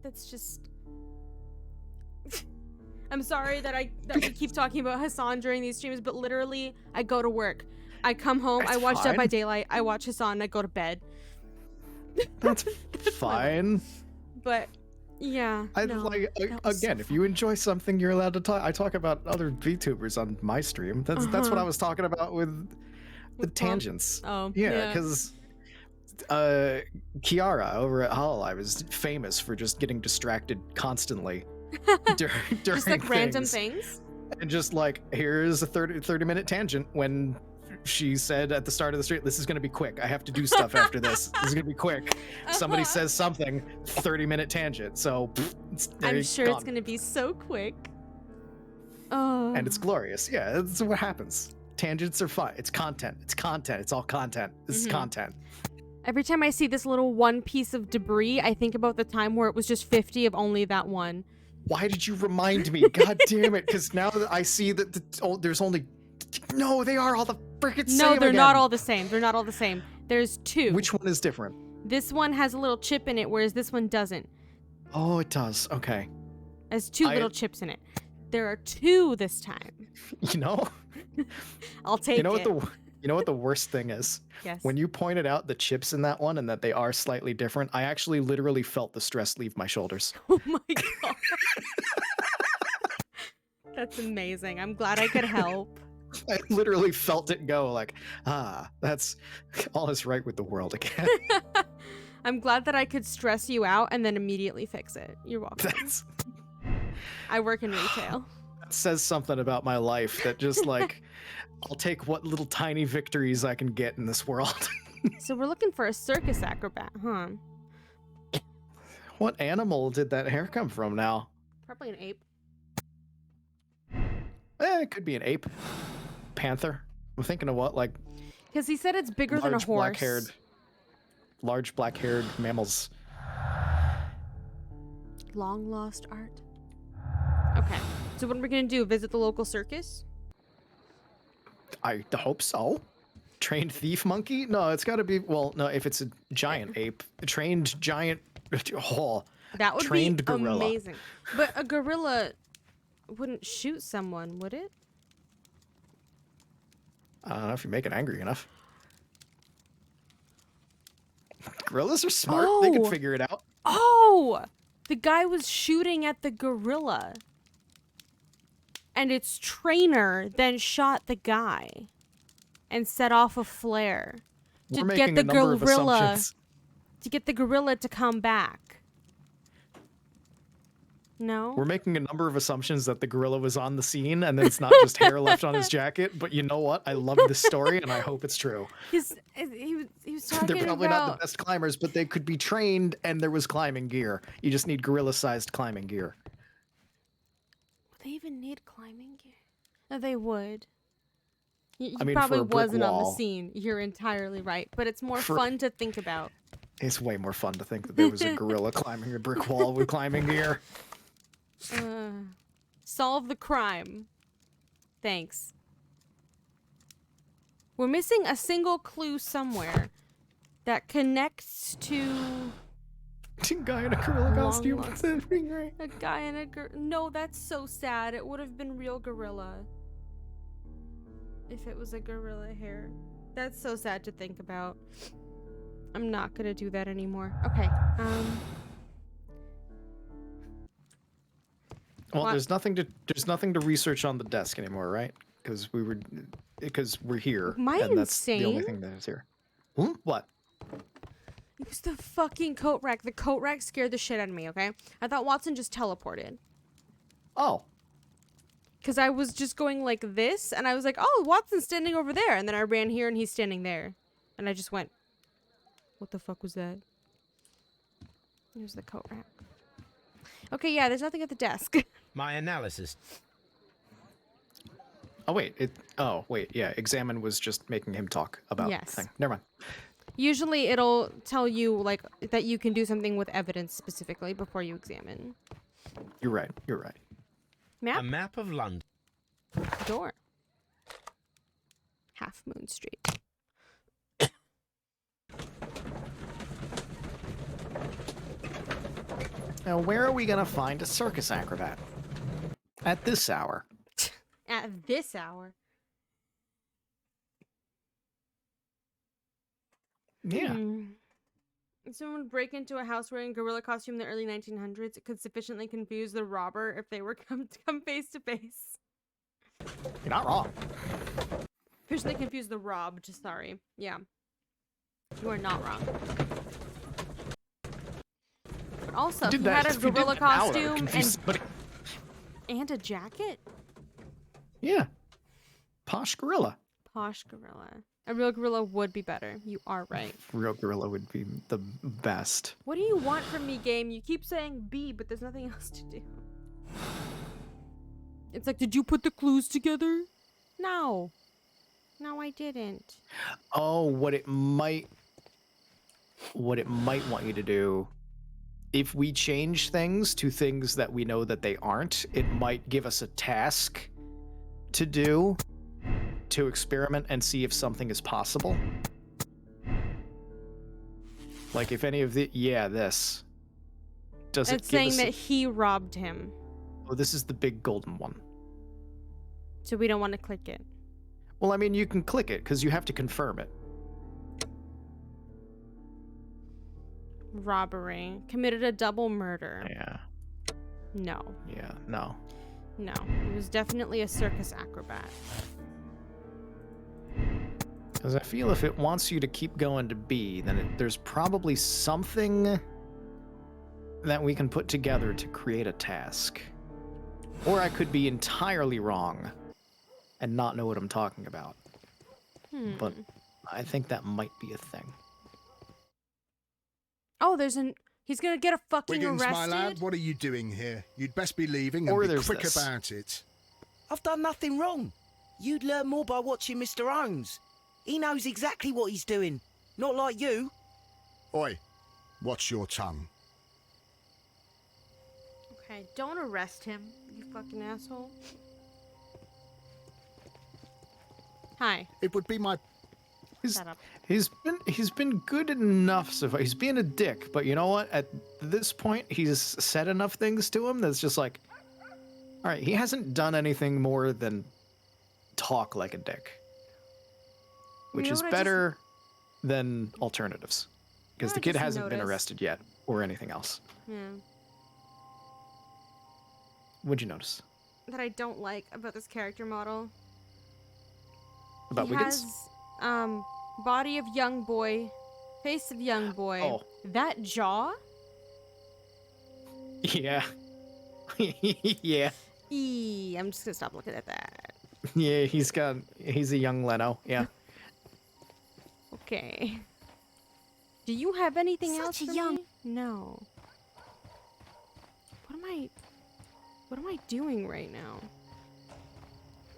that's just... I'm sorry that we keep talking about Hassan during these streams, but literally, I go to work. I come home, That's I watch Dead by fine. Daylight, I watch Hassan, I go to bed. That's fine. But, yeah. Again, if you enjoy something, you're allowed to talk. I talk about other VTubers on my stream. That's what I was talking about with tangents. Oh, yeah, because Kiara over at Hololive is famous for just getting distracted constantly during just like things. random things. And just like, here's a 30-minute tangent when she said at the start of the stream, this is going to be quick. I have to do stuff after this. This is going to be quick. Somebody says something, 30-minute tangent. So I'm sure it's going to be so quick. Oh. And it's glorious. Yeah, that's what happens. Tangents are fun. It's content. It's content. It's all content. This is content. Every time I see this little one piece of debris, I think about the time where it was just 50 of only that one. Why did you remind me? God damn it. Because now that I see that there's only... No, they are all the freaking same. No, they're again. not all the same. They're not all the same. There's 2. Which one is different? This one has a little chip in it, whereas this one doesn't. Oh, it does. Okay. Has 2 little chips in it. There are 2 this time. You know? I'll take it. You know what the worst thing is? Yes. When you pointed out the chips in that one and that they are slightly different, I actually literally felt the stress leave my shoulders. Oh my god. That's amazing. I'm glad I could help. I literally felt it go like, that's all is right with the world again. I'm glad that I could stress you out and then immediately fix it. You're welcome. I work in retail. That says something about my life that just like, I'll take what little tiny victories I can get in this world. So we're looking for a circus acrobat, huh? What animal did that hair come from now? Probably an ape. It could be an ape. Panther. I'm thinking of what, like... Because he said it's bigger than a horse. Large black-haired mammals. Long lost art. Okay. So what are we going to do? Visit the local circus? I hope so. Trained thief monkey? No, it's got to be... Well, no, if it's a giant ape. A trained giant... Oh, that would trained be gorilla. Amazing. But a gorilla wouldn't shoot someone, would it? I don't know if you make it angry enough. Gorillas are smart. They can figure it out. Oh! The guy was shooting at the gorilla. And its trainer then shot the guy. And set off a flare. We're making a number of assumptions. To get the gorilla to come back. No? We're making a number of assumptions that the gorilla was on the scene and then it's not just hair left on his jacket. But you know what? I love this story and I hope it's true. He was talking They're probably about... not the best climbers, but they could be trained and there was climbing gear. You just need gorilla-sized climbing gear. Would they even need climbing gear? No, they would. He I mean, probably for a brick wasn't on the wall. scene. You're entirely right, but it's more For- fun to think about. It's way more fun to think that there was a gorilla climbing a brick wall with climbing gear. Solve the crime. Thanks. We're missing a single clue somewhere that connects to Guy in a gorilla costume. Long That'd be great. a guy in a No, that's so sad. It would have been real gorilla. If it was a gorilla hair. That's so sad to think about. I'm not gonna do that anymore. Okay. Well, What? there's nothing to research on the desk anymore, right? Because we're here, Am I and that's the only insane? thing that is here. Hmm? What? It was the fucking coat rack. The coat rack scared the shit out of me, okay? I thought Watson just teleported. Oh, Because I was just going like this, and I was like, oh, Watson's standing over there. And then I ran here, and he's standing there. And I just went, what the fuck was that? Here's the coat rack. Okay, yeah, there's nothing at the desk. My analysis. oh wait, yeah. Examine was just making him talk about Yes. the thing. Never mind. Usually it'll tell you, like, that you can do something with evidence specifically before you examine. You're right. You're right. A Map? map of London. Door. Half Moon Street. Now, where are we gonna find a circus acrobat? At this hour. At this hour. Yeah. If someone would break into a house wearing a gorilla costume in the early 1900s, it could sufficiently confuse the robber if they were come face to face. You're not wrong. Sufficiently confuse the robbed, sorry. Yeah. You are not wrong. But also, if you had a gorilla costume and a jacket? Yeah. Posh gorilla. Posh gorilla. A real gorilla would be better. You are right. Real gorilla would be the best. What do you want from me, game? You keep saying B, but there's nothing else to do. It's like, did you put the clues together? No. No, I didn't. Oh, what it might want you to do, if we change things to things that we know that they aren't, it might give us a task to do to experiment and see if something is possible. Like if any of the this does It's it give saying us that he robbed him. oh, this is the big golden one. So we don't want to click it. Well, I mean, you can click it because you have to confirm it. Robbery. Committed a double murder. Yeah. No. Yeah. No. No. It was definitely a circus acrobat. Because I feel if it wants you to keep going to B, then there's probably something that we can put together to create a task. Or I could be entirely wrong and not know what I'm talking about. But I think that might be a thing. Oh, he's gonna get a fucking Wiggins, arrested. my lad, what are you doing here? You'd best be leaving and Or be there's quick this. about it. I've done nothing wrong. You'd learn more by watching Mr. Holmes. He knows exactly what he's doing. Not like you. Oi, watch your tongue. Okay, don't arrest him, you fucking asshole. Hi. It would be my... Shut up. He's been good enough so far. He's being a dick, but you know what? At this point, he's said enough things to him that's just like, all right, he hasn't done anything more than talk like a dick, which You know is what I better than alternatives, because know the what I kid just hasn't been noticed? arrested yet or anything else. Yeah. What'd you notice That I don't like about this character model. about He Wiggins? has, body of young boy, face of young boy. Oh. That jaw? Yeah, yeah, I'm just gonna stop looking at that. yeah. He's a young Leno. Yeah. Okay. Do you have anything else Such a for young- me? No. What am I doing right now?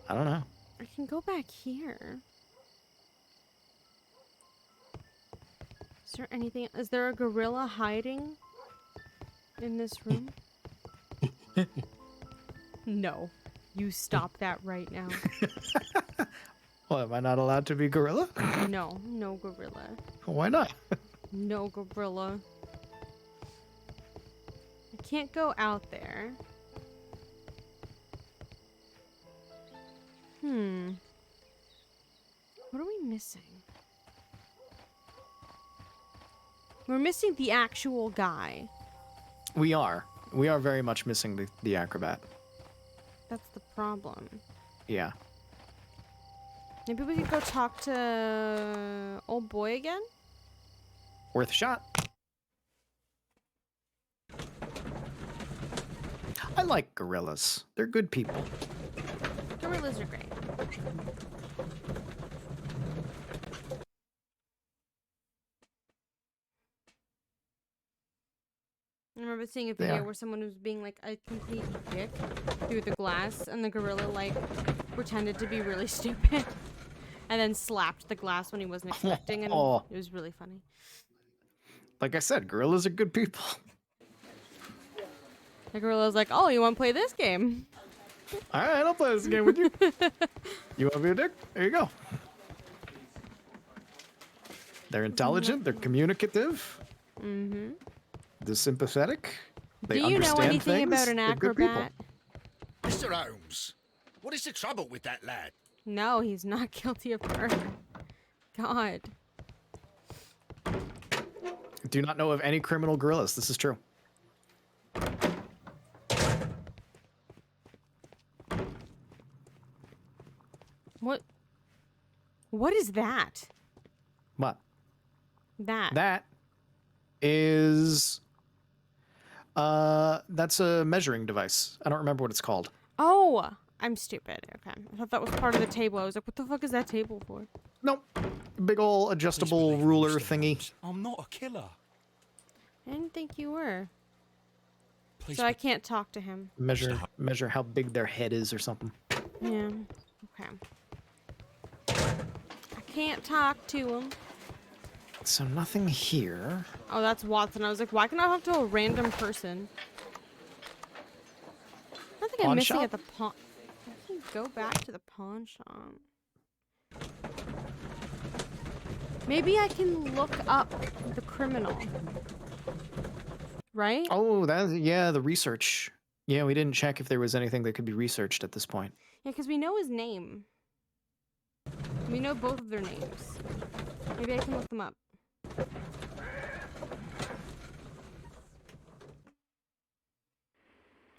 I don't know. I can go back here. Is there anything? Is there a gorilla hiding in this room? No. You stop that right now. Well, am I not allowed to be gorilla? No, no gorilla. Why not? No gorilla. I can't go out there. What are we missing? We're missing the actual guy. We are. We are very much missing the acrobat. That's the problem. Yeah. Maybe we could go talk to old boy again? Worth a shot. I like gorillas. They're good people. Gorillas are great. I remember seeing a video where someone was being like a complete dick through the glass, and the gorilla like pretended to be really stupid, and then slapped the glass when he wasn't expecting, and it was really funny. Like I said, gorillas are good people. The gorilla was like, "Oh, you want to play this game? All right, I'll play this game with you. You want to be a dick? There you go." They're intelligent. They're communicative. Mm-hmm. They're sympathetic. They Do you know understand anything things. about an They're good people. acrobat? Mr. Holmes, what is the trouble with that lad? No, he's not guilty of murder. God. Do not know of any criminal gorillas. This is true. What is that? What? That. That is that's a measuring device. I don't remember what it's called. Oh, I'm stupid. Okay. I thought that was part of the table. I was like, what the fuck is that table for? Nope. Big ol' adjustable ruler thingy. I'm not a killer. I didn't think you were. Please So I can't talk to him. Measure how big their head is or something. Yeah. Okay. I can't talk to him. So nothing here. Oh, that's Watson. I was like, why can I talk to a random person? I think I'm Pawn missing shop? at the pawn. I can go back to the pawn shop. Maybe I can look up the criminal. Right? Oh, the research. Yeah, we didn't check if there was anything that could be researched at this point. Yeah, because we know his name. We know both of their names. Maybe I can look them up.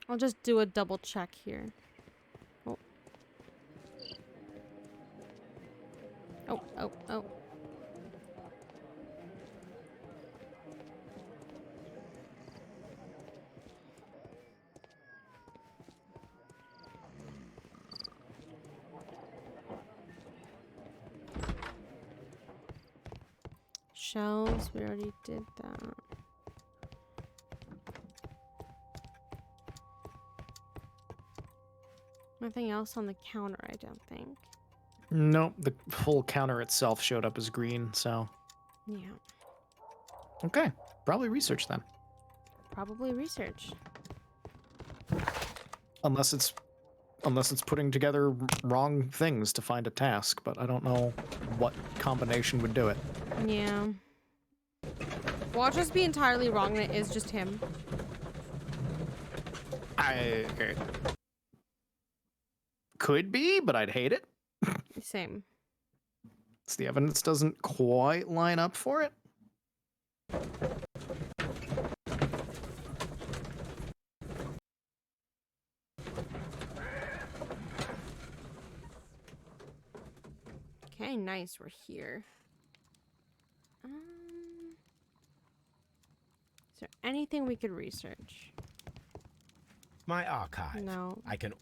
I'll just do a double check here. Oh. Oh, oh, oh. Shelves, we already did that. Nothing else on the counter, I don't think. Nope, the full counter itself showed up as green, so. Yeah. Okay, probably research then. Probably research. Unless it's putting together wrong things to find a task, but I don't know what combination would do it. Yeah. Well, I'll just be entirely wrong and it is just him. I could be, but I'd hate it. Same. So the evidence doesn't quite line up for it. Okay, nice. We're here. Is there anything we could research? My archive. No. I can.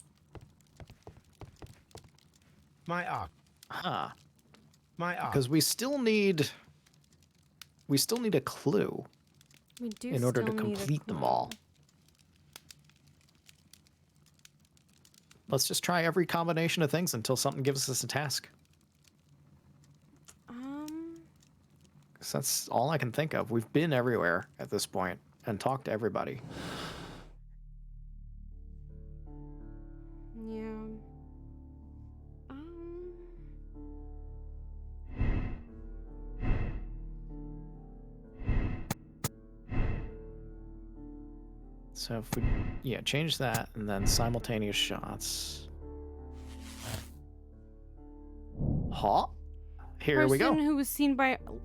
My arc. Huh. My arc. Because we still need a clue We do in order to still need a complete them clue. all. Let's just try every combination of things until something gives us a task. 'Cause that's all I can think of. We've been everywhere at this point and talked to everybody. Yeah. So if we, change that and then simultaneous shots. Huh? Here we go. Person who was seen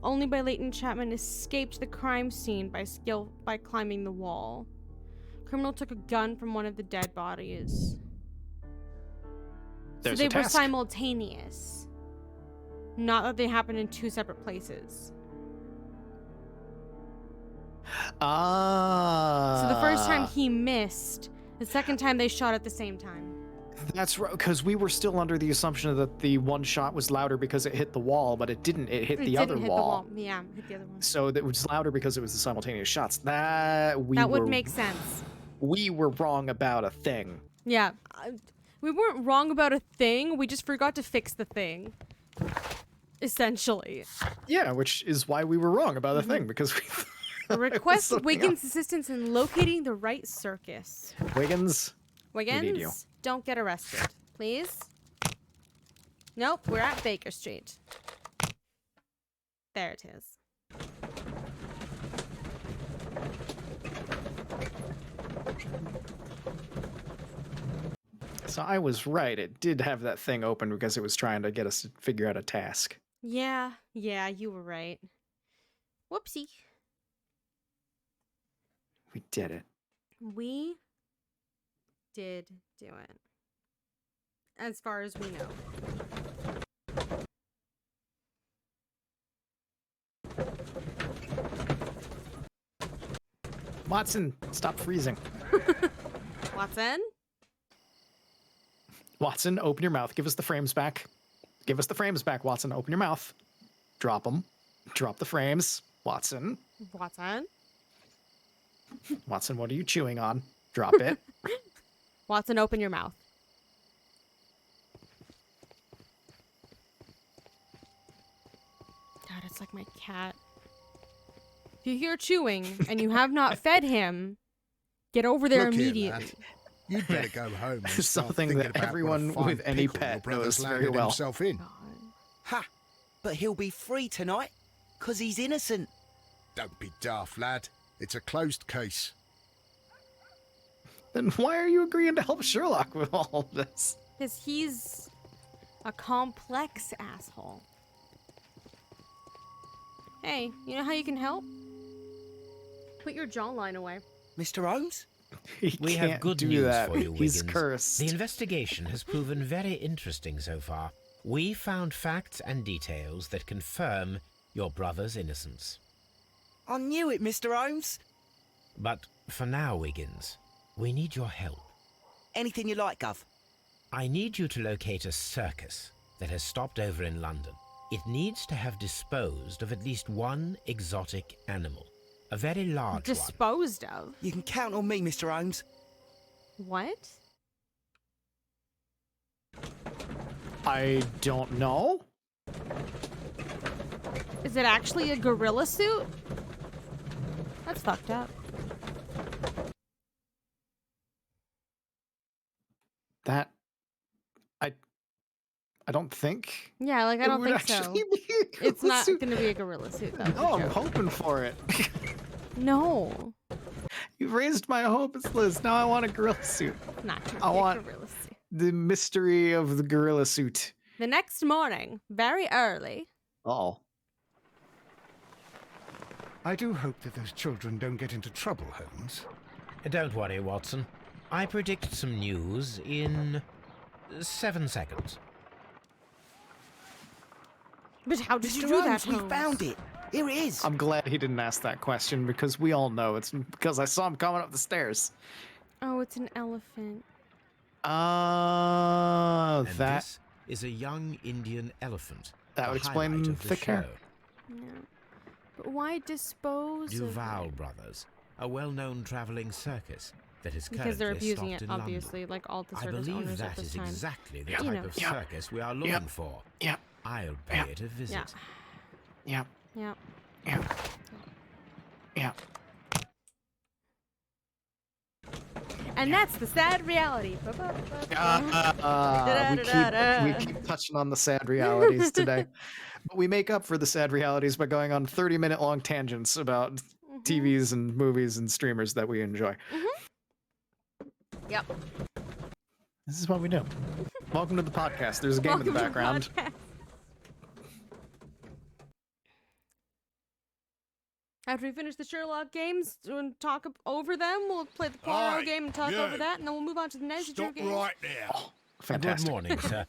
only by Leighton Chapman escaped the crime scene by climbing the wall. Criminal took a gun from one of the dead bodies. There's so they a were task. simultaneous. Not that they happened in two separate places. Ah. So the first time he missed, the second time they shot at the same time. That's right, because we were still under the assumption that the one shot was louder because it hit the wall, but it didn't. It hit the other hit wall. The wall. Yeah, hit the other one. So it was louder because it was the simultaneous shots. That would make sense. We were wrong about a thing. Yeah, we weren't wrong about a thing. We just forgot to fix the thing. Essentially. Yeah, which is why we were wrong about the thing, because we request Wiggins' assistance in locating the right circus. Wiggins, Wiggins, don't get arrested, please. Nope, we're at Baker Street. There it is. So I was right. It did have that thing open because it was trying to get us to figure out a task. Yeah, you were right. Whoopsie. We did it. We did do it. As far as we know. Watson, stop freezing. Watson? Watson, open your mouth. Give us the frames back. Give us the frames back, Watson. Open your mouth. Drop them. Drop the frames. Watson. Watson? Watson, what are you chewing on? Drop it. Watson, open your mouth. God, it's like my cat. If you hear chewing and you have not fed him, get over there Look here, immediately. lad. You'd better go home. And Something start that thinking about everyone what a fine with any pickle pet your brother's knows very landed well. himself in. Ha! But he'll be free tonight, 'cause he's innocent. Don't be daft, lad. It's a closed case. Then why are you agreeing to help Sherlock with all of this? Because he's a complex asshole. Hey, you know how you can help? Put your jawline away. Mr. Holmes? He We can't have good do news that. for you, He's Wiggins. cursed. The investigation has proven very interesting so far. We found facts and details that confirm your brother's innocence. I knew it, Mr. Holmes. But for now, Wiggins, we need your help. Anything you like, Gov. I need you to locate a circus that has stopped over in London. It needs to have disposed of at least one exotic animal. A very large one. Disposed of? You can count on me, Mr. Holmes. What? I don't know. Is it actually a gorilla suit? That's fucked up. That I don't think. Yeah, like I it don't would think so. actually be a It's gorilla not suit. gonna be a gorilla suit though. No, I'm hoping for it. No. You've raised my hopes, Liz. Now I want a gorilla suit. Not gonna I be a want gorilla suit. the mystery of the gorilla suit. The next morning, very early. Oh. I do hope that those children don't get into trouble, Holmes. Don't worry, Watson. I predict some news in 7 seconds. But how did you Mr. do that, Holmes, we Holmes? found it. Here it is. I'm glad he didn't ask that question because we all know it's because I saw him coming up the stairs. Oh, it's an elephant. And That this is a young Indian elephant. That would the explain highlight of the thick hair. show. Yeah. But why dispose of Duval it? Brothers, a well-known traveling circus. that is Because they're currently abusing stocked it, in London. obviously, like all the I circus believe owners at that this is time. exactly the Yeah. type of Yeah. circus we are looking for. Yeah. I'll pay it a visit. Yeah. Yeah. Yeah. Yeah. And that's the sad reality. We keep touching on the sad realities today. But we make up for the sad realities by going on 30-minute long tangents about TVs and movies and streamers that we enjoy. Yep. This is what we do. Welcome to the podcast. There's a game in the background. After we finish the Sherlock games and talk over them, we'll play the Poirot Aye, game and talk yeah. over that, and then we'll move on to the next Stop game. right there. Oh, fantastic. Good morning, sir.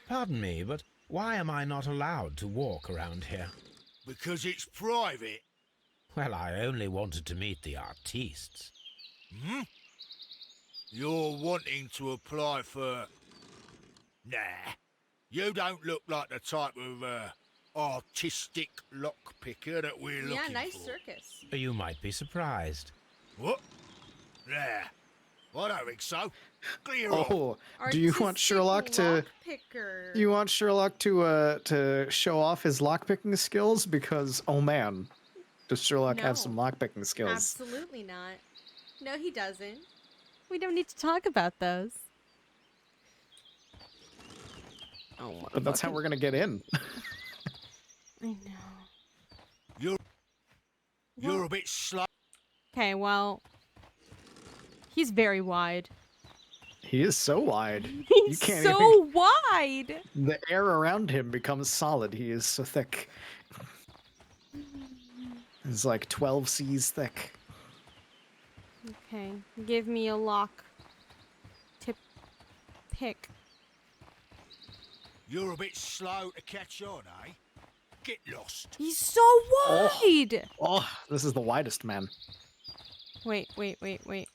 Pardon me, but why am I not allowed to walk around here? Because it's private. Well, I only wanted to meet the artistes. Hmm? You're wanting to apply for... Nah. You don't look like the type of, artistic lockpicker that we're looking for. Yeah, nice circus. You might be surprised. What? Nah. I don't think so. Clear off. Oh, do you want Sherlock to? Lockpicker. You want Sherlock to show off his lockpicking skills? Because oh man, does Sherlock have some lockpicking skills? Absolutely not. No, he doesn't. We don't need to talk about those. Oh, But that's how we're gonna get in. I know. You're a bit slow. Okay, well, he's very wide. He is so wide. He's can't so wide. The air around him becomes solid. He is so thick. It's like 12 C's thick. Okay, give me a lock. Pick. You're a bit slow to catch on, eh? Get lost. He's so wide. Oh, this is the widest man. Wait.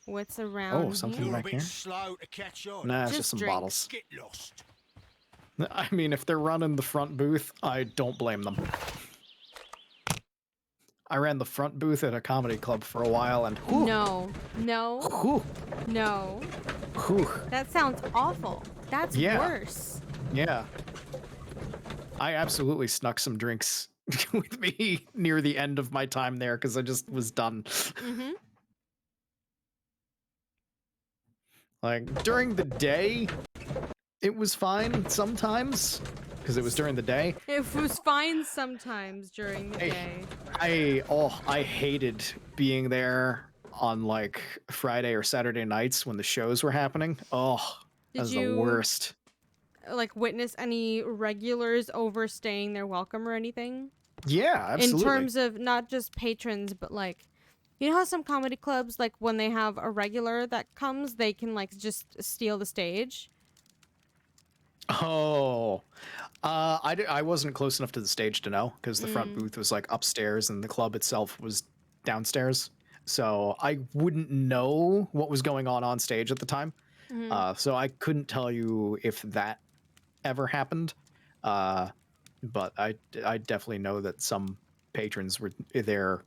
What's around? Oh, something here? You're a back bit here? slow to catch on. Nah, it's Just just some drinks. bottles. Get lost. I mean, if they're running the front booth, I don't blame them. I ran the front booth at a comedy club for a while, and whew, No. whew, whew, That sounds awful. That's Yeah. worse. yeah. I absolutely snuck some drinks with me near the end of my time there because I just was done. Mm-hmm. Like during the day, it was fine sometimes because it was during the day. It was fine sometimes during the day. I hated being there on like Friday or Saturday nights when the shows were happening. Oh, that was the worst. Like witness any regulars overstaying their welcome or anything? Yeah, absolutely. In terms of not just patrons, but like, you know how some comedy clubs, like when they have a regular that comes, they can like just steal the stage? Oh, I wasn't close enough to the stage to know because the front booth was like upstairs and the club itself was downstairs. So I wouldn't know what was going on stage at the time. So I couldn't tell you if that ever happened. But I definitely know that some patrons were there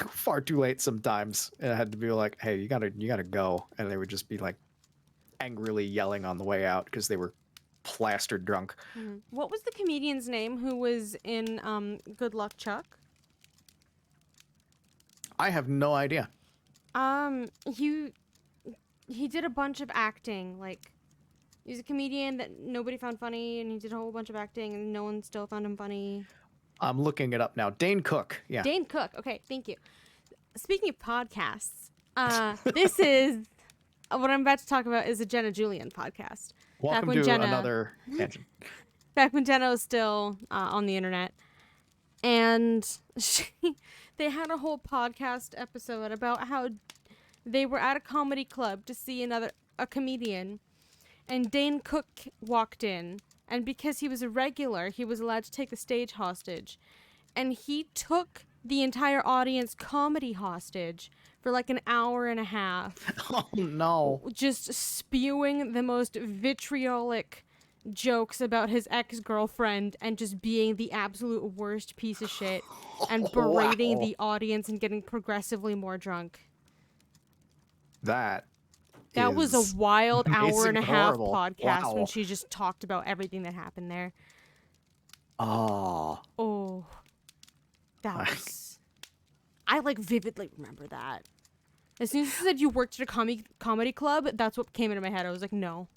far too late sometimes, and I had to be like, "Hey, you gotta go," and they would just be like angrily yelling on the way out because they were plastered drunk. What was the comedian's name who was in Good Luck Chuck? I have no idea. He did a bunch of acting. Like, he's a comedian that nobody found funny, and he did a whole bunch of acting, and no one still found him funny. I'm looking it up now. Dane Cook. Yeah. Dane Cook. Okay, thank you. Speaking of podcasts, this is what I'm about to talk about is a Jenna Julian podcast. Welcome to another tangent. Back when Jenna was still on the internet, and they had a whole podcast episode about how they were at a comedy club to see a comedian, and Dane Cook walked in, and because he was a regular, he was allowed to take the stage hostage, and he took the entire audience comedy hostage for like an hour and a half. Oh no. Just spewing the most vitriolic jokes about his ex-girlfriend and just being the absolute worst piece of shit and berating the audience and getting progressively more drunk. That was is a wild hour amazing and a but half horrible. podcast when Wow. she just talked about everything that happened there. Oh. Oh, that was... I, like, vividly remember that. As soon as you said you worked at a comedy club, that's what came into my head. I was like, no.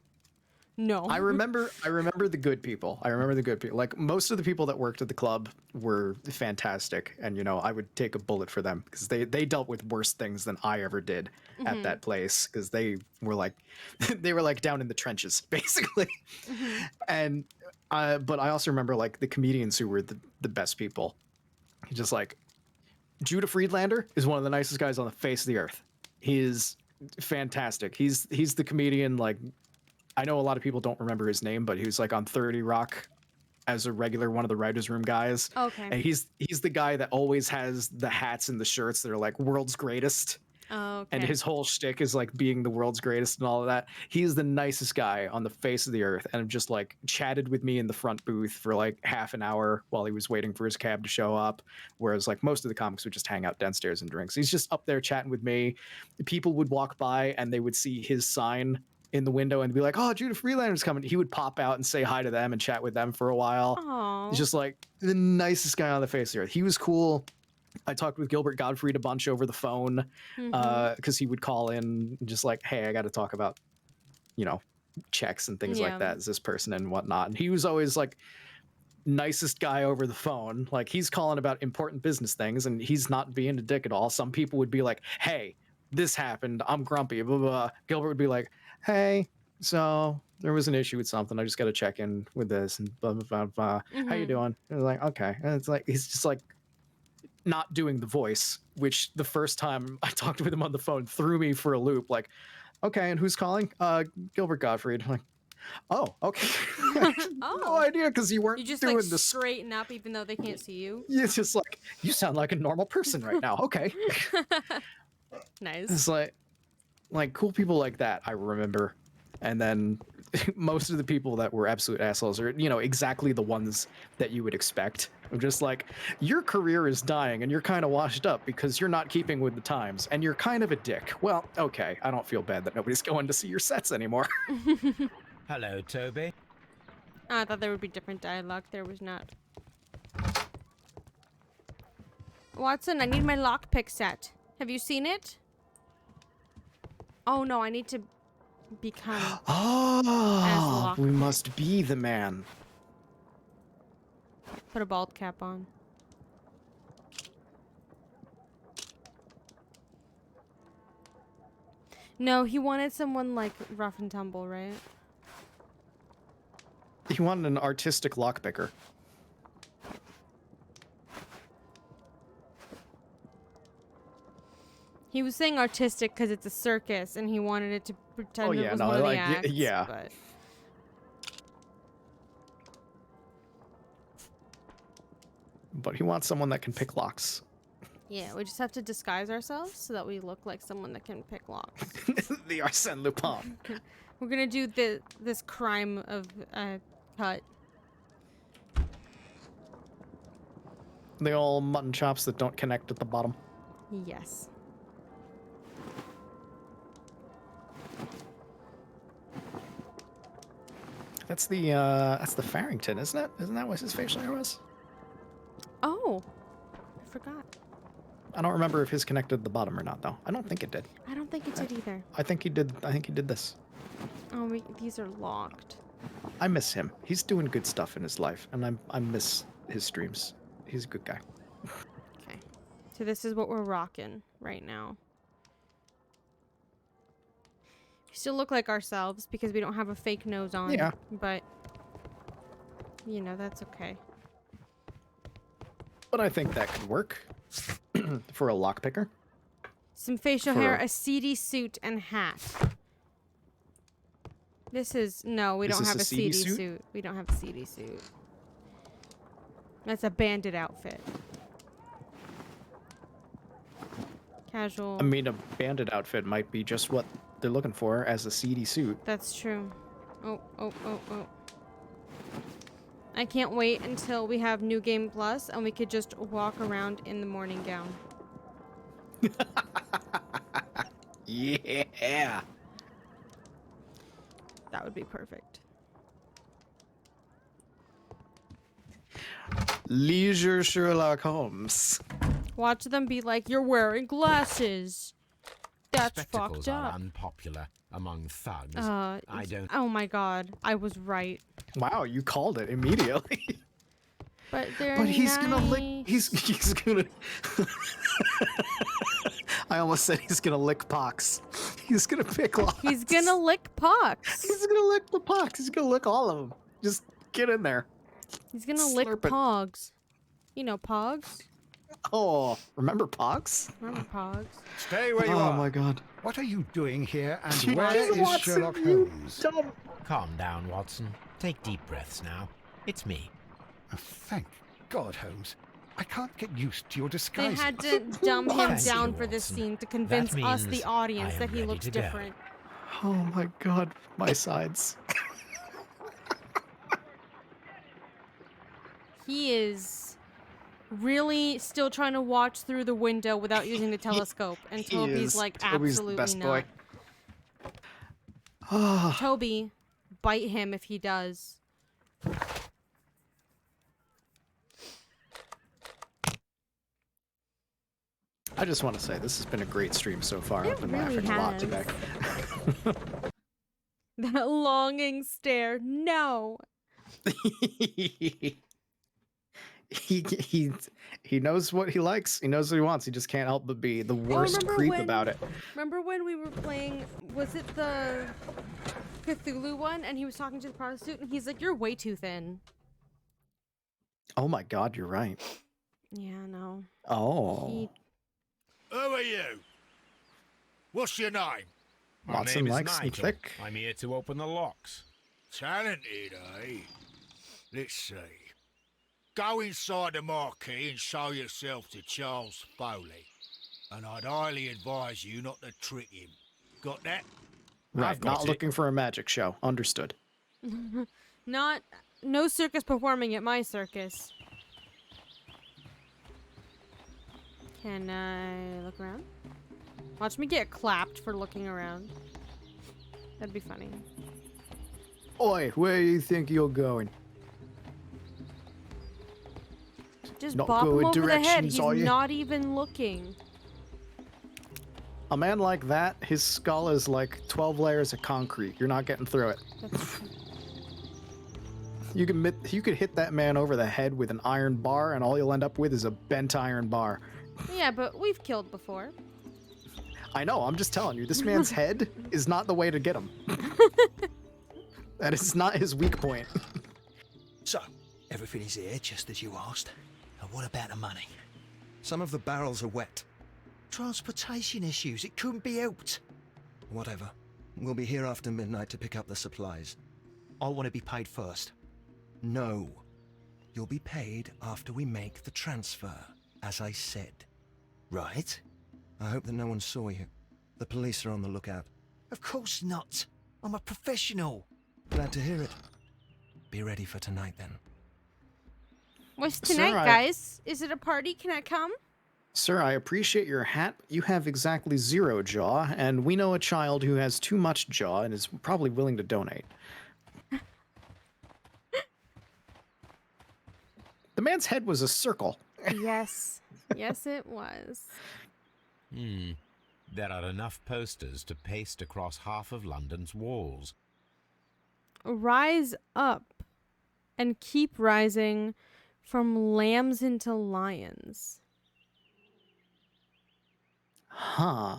No. I remember the good people. I remember the good people. Like, most of the people that worked at the club were fantastic, and you know, I would take a bullet for them because they dealt with worse things than I ever did at that place, because they were like down in the trenches basically. And but I also remember like the comedians who were the best people. Just like Judah Friedlander is one of the nicest guys on the face of the earth. He is fantastic. He's the comedian, like, I know a lot of people don't remember his name, but he was like on 30 Rock as a regular, one of the writers' room guys. Okay. And he's the guy that always has the hats and the shirts that are like world's greatest. Oh, okay. And his whole shtick is like being the world's greatest and all of that. He's the nicest guy on the face of the earth, and just like chatted with me in the front booth for like half an hour while he was waiting for his cab to show up. Whereas like most of the comics would just hang out downstairs and drinks. He's just up there chatting with me. People would walk by and they would see his sign in the window and be like, "Oh, Judah Freelander's coming." He would pop out and say hi to them and chat with them for a while. Aww. He's just like the nicest guy on the face of the earth. He was cool. I talked with Gilbert Gottfried a bunch over the phone because he would call in and just like, "Hey, I got to talk about, you know, checks and things like that. Is this person and whatnot?" And he was always like nicest guy over the phone. Like, he's calling about important business things and he's not being a dick at all. Some people would be like, "Hey, this happened. I'm grumpy." Blah, blah, blah. Gilbert would be like, "Hey, so there was an issue with something. I just got to check in with this and blah, blah, blah, blah. How you doing?" And I'm like, "Okay." And it's like, he's just like not doing the voice, which the first time I talked with him on the phone threw me for a loop. Like, "Okay, and who's calling?" Gilbert Gottfried." I'm like, "Oh, okay." No idea, because you weren't just doing like this. straighten up even though they can't see you. It's just like, you sound like a normal person right now. Okay. Nice. It's like cool people like that I remember. And then most of the people that were absolute assholes are, you know, exactly the ones that you would expect. I'm just like, your career is dying and you're kind of washed up because you're not keeping with the times and you're kind of a dick. Well, okay, I don't feel bad that nobody's going to see your sets anymore. Hello, Toby. I thought there would be different dialogue. There was not. Watson, I need my lockpick set. Have you seen it? Oh no, I need to become Oh, we must be the man. Put a bald cap on. No, he wanted someone like rough and tumble, right? He wanted an artistic lockpicker. He was saying artistic because it's a circus, and he wanted it to pretend it was one of the acts. Yeah. But... But he wants someone that can pick locks. Yeah, we just have to disguise ourselves so that we look like someone that can pick locks. The Arsène Lupin. We're gonna do this crime of cut. The old mutton chops that don't connect at the bottom. Yes. That's the Farrington, isn't it? Isn't that what his facial hair was? Oh, I forgot. I don't remember if his connected at the bottom or not, though. I don't think it did. I don't think it did either. I think he did. I think he did this. Oh, these are locked. I miss him. He's doing good stuff in his life, and I miss his streams. He's a good guy. Okay, so this is what we're rocking right now. We still look like ourselves because we don't have a fake nose on. Yeah. But, you know, that's okay. But I think that could work for a lockpicker. Some facial hair, a seedy suit, and hat. This is... No, we don't have a seedy suit. We don't have a seedy suit. That's a bandit outfit. Casual. I mean, a bandit outfit might be just what they're looking for as a seedy suit. That's true. Oh. I can't wait until we have New Game Plus and we could just walk around in the morning gown. Yeah. That would be perfect. Leisure Sherlock Holmes. Watch them be like, you're wearing glasses. That's Spectacles fucked are up. unpopular among thugs. I don't. Oh my god, I was right. Wow, you called it immediately. But they're But he's gonna lick. nice. He's gonna. I almost said he's gonna lick pox. He's gonna pick locks. He's gonna lick Pox. He's gonna lick the pox. He's gonna lick all of them. Just get in there. He's gonna lick Slurp it. Pogs. You know Pogs? Oh, remember pox? Remember Pogs? Stay where you Oh are. my god. What are you doing here, and Jeez, where is Watson, Sherlock you Holmes? dumb- Calm down, Watson. Take deep breaths now. It's me. Oh, thank God, Holmes. I can't get used to your They disguise. had to dumb him Thank down you, for this Watson. scene to convince That us, means the audience, I am that he ready looks to go. different. Oh my god, my sides. He is really still trying to watch through the window without using the telescope, and He Toby's is. like, Toby's the absolutely best not. boy. Ah, Toby, bite him if he does. I just want to say this has been a great stream so far. It I've been really laughing a lot has. today. That longing stare. No. He knows what he likes. He knows what he wants. He just can't help but be the worst remember creep when- about it. Remember when we were playing, was it the Cthulhu one? And he was talking to the prostitute, and he's like, you're way too thin. Oh my god, you're right. Yeah, no. Oh. He, Who are you? What's your name? My Watson name is likes them Nigel. thick. I'm here to open the locks. Talented, eh? Let's see. Go inside the marquee and show yourself to Charles Foley. And I'd highly advise you not to trick him. Got that? Right, I've got not it. looking for a magic show. Understood. no circus performing at my circus. Can I look around? Watch me get clapped for looking around. That'd be funny. Oi, where do you think you're going? Just Not bop him good over the head. directions, He's are you? not even looking. A man like that, his skull is like 12 layers of concrete. You're not getting through it. You could hit that man over the head with an iron bar, and all you'll end up with is a bent iron bar. Yeah, but we've killed before. I know, I'm just telling you, this man's head is not the way to get him. That is not his weak point. So, everything is here just as you asked. And what about the money? Some of the barrels are wet. Transportation issues, it couldn't be helped. Whatever. We'll be here after midnight to pick up the supplies. I want to be paid first. No. You'll be paid after we make the transfer, as I said. Right? I hope that no one saw you. The police are on the lookout. Of course not. I'm a professional. Glad to hear it. Be ready for tonight, then. What's Sir, tonight, guys? Is it a party? Can I come? Sir, I appreciate your hat. You have exactly 0 jaw, and we know a child who has too much jaw and is probably willing to donate. The man's head was a circle. Yes. Yes, it was. There are enough posters to paste across half of London's walls. Rise up and keep rising from lambs into lions. Huh.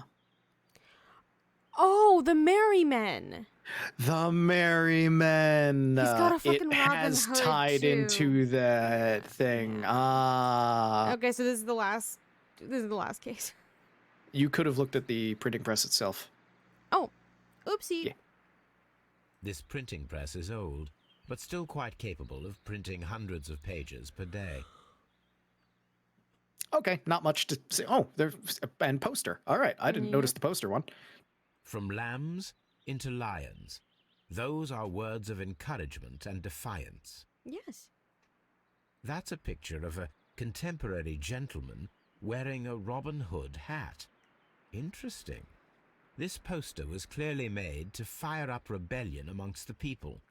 Oh, the Merry Men. The Merry Men. He's got a fucking it Robin has Hood, tied too. into that thing. Okay, so this is the last case. You could have looked at the printing press itself. Oh, oopsie. Yeah. This printing press is old, but still quite capable of printing hundreds of pages per day. Okay, not much to say. Oh, there's a poster. All right, I didn't notice the poster one. From lambs into lions. Those are words of encouragement and defiance. Yes. That's a picture of a contemporary gentleman wearing a Robin Hood hat. Interesting. This poster was clearly made to fire up rebellion amongst the people.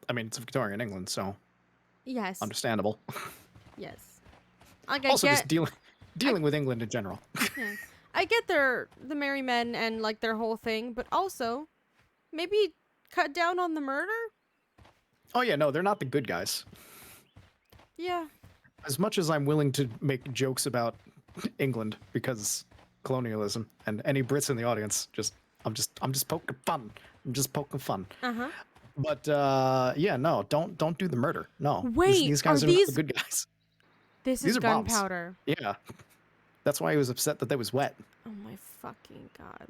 I mean, it's Victorian England, so Yes. understandable. Yes. Like, Also, I just get, dealing with England in general. yeah. I get the merry men and like their whole thing, but also maybe cut down on the murder. Oh yeah, no, they're not the good guys. Yeah. As much as I'm willing to make jokes about England because colonialism, and any Brits in the audience, I'm just poking fun. I'm just poking fun. Uh-huh. But yeah, no, don't do the murder. No. Wait, these guys are are not these the good guys. This These is are bombs. gunpowder. Yeah. That's why he was upset that they was wet. Oh my fucking god.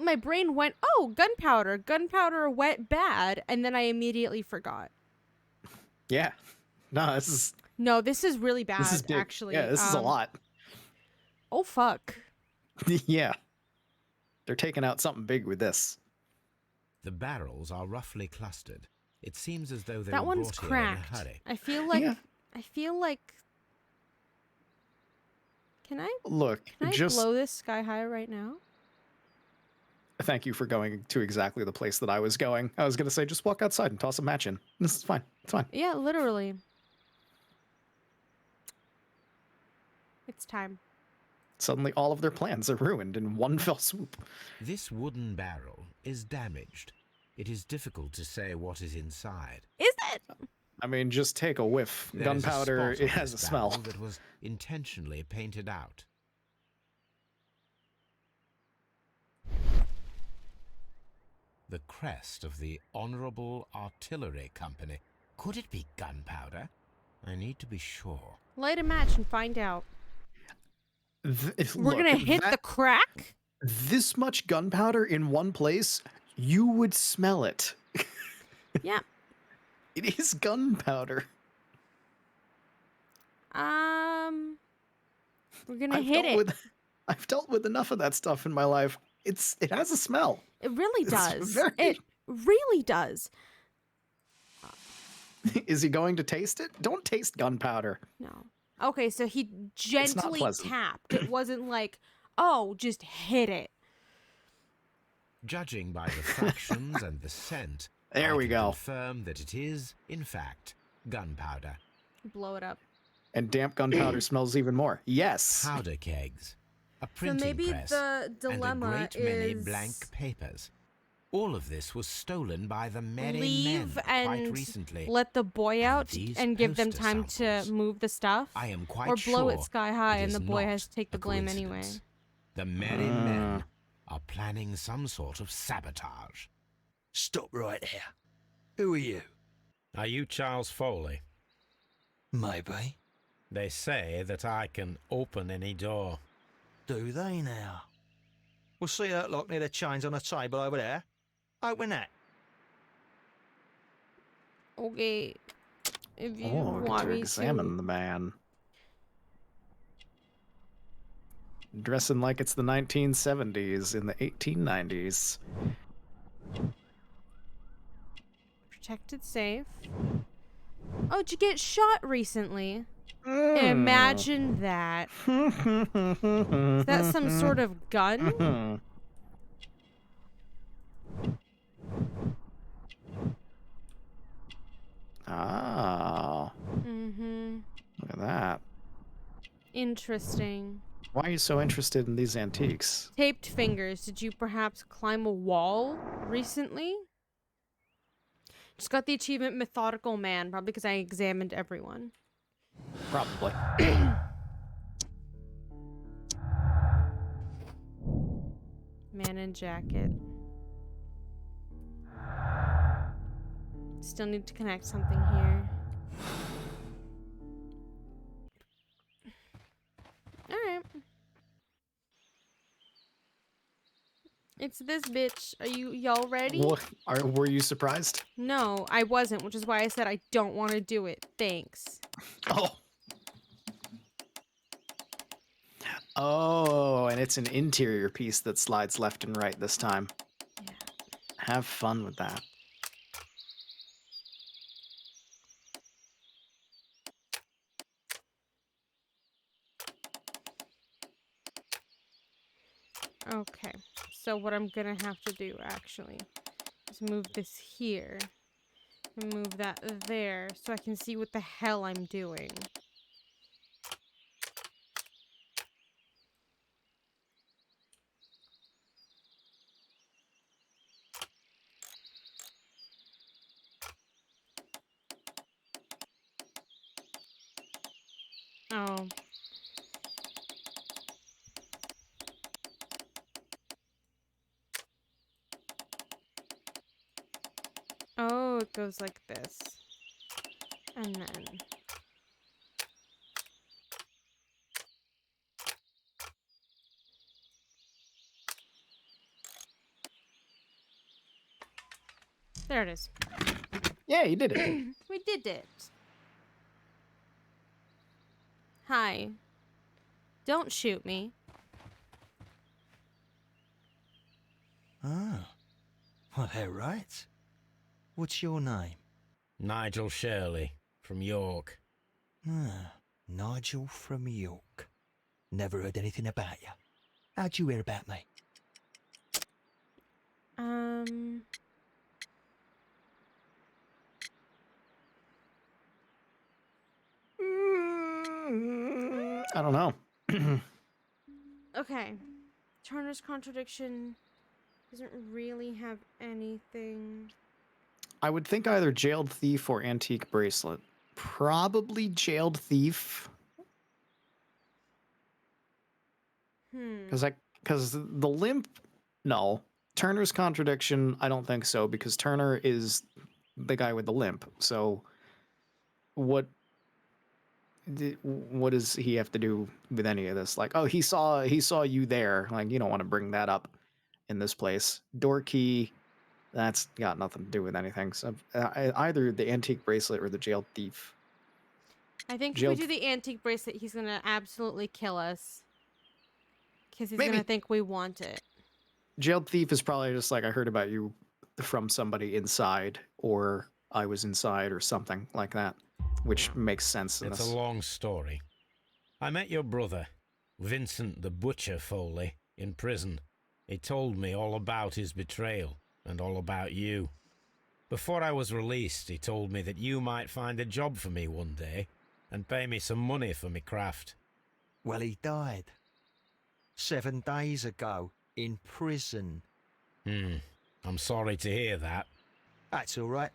My brain went, "Oh, gunpowder. Gunpowder wet bad." And then I immediately forgot. Yeah. No, this is really bad, this is big. actually. Yeah, this is a lot. Oh fuck. Yeah. They're taking out something big with this. The barrels are roughly clustered. It seems as though they That were one's brought here in a cracked. hurry. I feel like Yeah. Can I Look, just blow this sky high right now? thank you for going to exactly the place that I was going. I was going to say, just walk outside and toss a match in. This is fine. It's fine. Yeah, literally. It's time. Suddenly, all of their plans are ruined in one fell swoop. This wooden barrel is damaged. It is difficult to say what is inside. Is it? I mean, just take a whiff. There is a Gunpowder, spot on it has a this smell. barrel that was intentionally painted out. The crest of the Honourable Artillery Company. Could it be gunpowder? I need to be sure. Light a match and find out. We're Look, gonna hit the crack? This much gunpowder in one place, you would smell it. Yeah. It is gunpowder. We're gonna hit it. I've dealt with enough of that stuff in my life. It has a smell. It really does. very- It really does. Is he going to taste it? Don't taste gunpowder. No. Okay, so he gently pleasant. tapped. It wasn't like, oh, just hit it. Judging by the fractions and the scent, There I we can go. confirm that it is, in fact, gunpowder. Blow it up. And damp gunpowder smells even more. Yes. Powder kegs, a So printing maybe press, the dilemma and a great many is blank papers. All of this was stolen by the merry leave men quite and recently. let the boy out these and give them poster time to samples, move the stuff. I am quite or blow sure it sky high it and is the boy not has to take the a blame anyway. coincidence. The merry men are planning some sort of sabotage. Stop right there. Who are you? Are you Charles Foley? Maybe. They say that I can open any door. Do they now? We'll see that lock near the chains on the table over there. Open that. Okay. If you Oh, get want to me examine the man. Dressing like it's the 1970s in the 1890s. protected safe. Oh, did you get shot recently? Imagine that. Is that some sort of gun? Ah. Mm-hmm. Look at that. Interesting. Why are you so interested in these antiques? Taped fingers. Did you perhaps climb a wall recently? Just got the achievement Methodical Man, probably because I examined everyone. Probably. Man in jacket. Still need to connect something here. Alright. It's this bitch. Are y'all ready? Were you surprised? No, I wasn't, which is why I said I don't want to do it. Thanks. Oh. Oh, and it's an interior piece that slides left and right this time. Yeah. Have fun with that. Okay, so what I'm gonna have to do actually is move this here and move that there so I can see what the hell I'm doing. Oh. Oh, it goes like this. And then... There it is. Yeah, you did it. We did it. Hi. Don't shoot me. Ah, well, they're right. What's your name? Nigel Shirley, from York. Ah, Nigel from York. Never heard anything about you. How'd you hear about me? I don't know. Okay. Turner's contradiction doesn't really have anything. I would think either jailed thief or antique bracelet. Probably jailed thief. Because the limp, no. Turner's contradiction, I don't think so, because Turner is the guy with the limp. So what does he have to do with any of this? Like, oh, he saw you there. Like, you don't want to bring that up in this place. Door key, that's got nothing to do with anything. So either the antique bracelet or the jailed thief. I think if we do the antique bracelet, he's gonna absolutely kill us. Because he's gonna think we want it. Jailed thief is probably just like, I heard about you from somebody inside, or I was inside, or something like that, which makes sense in It's this. a long story. I met your brother, Vincent the Butcher Foley, in prison. He told me all about his betrayal and all about you. Before I was released, he told me that you might find a job for me one day and pay me some money for me craft. Well, he died 7 days ago in prison. I'm sorry to hear that. That's all right.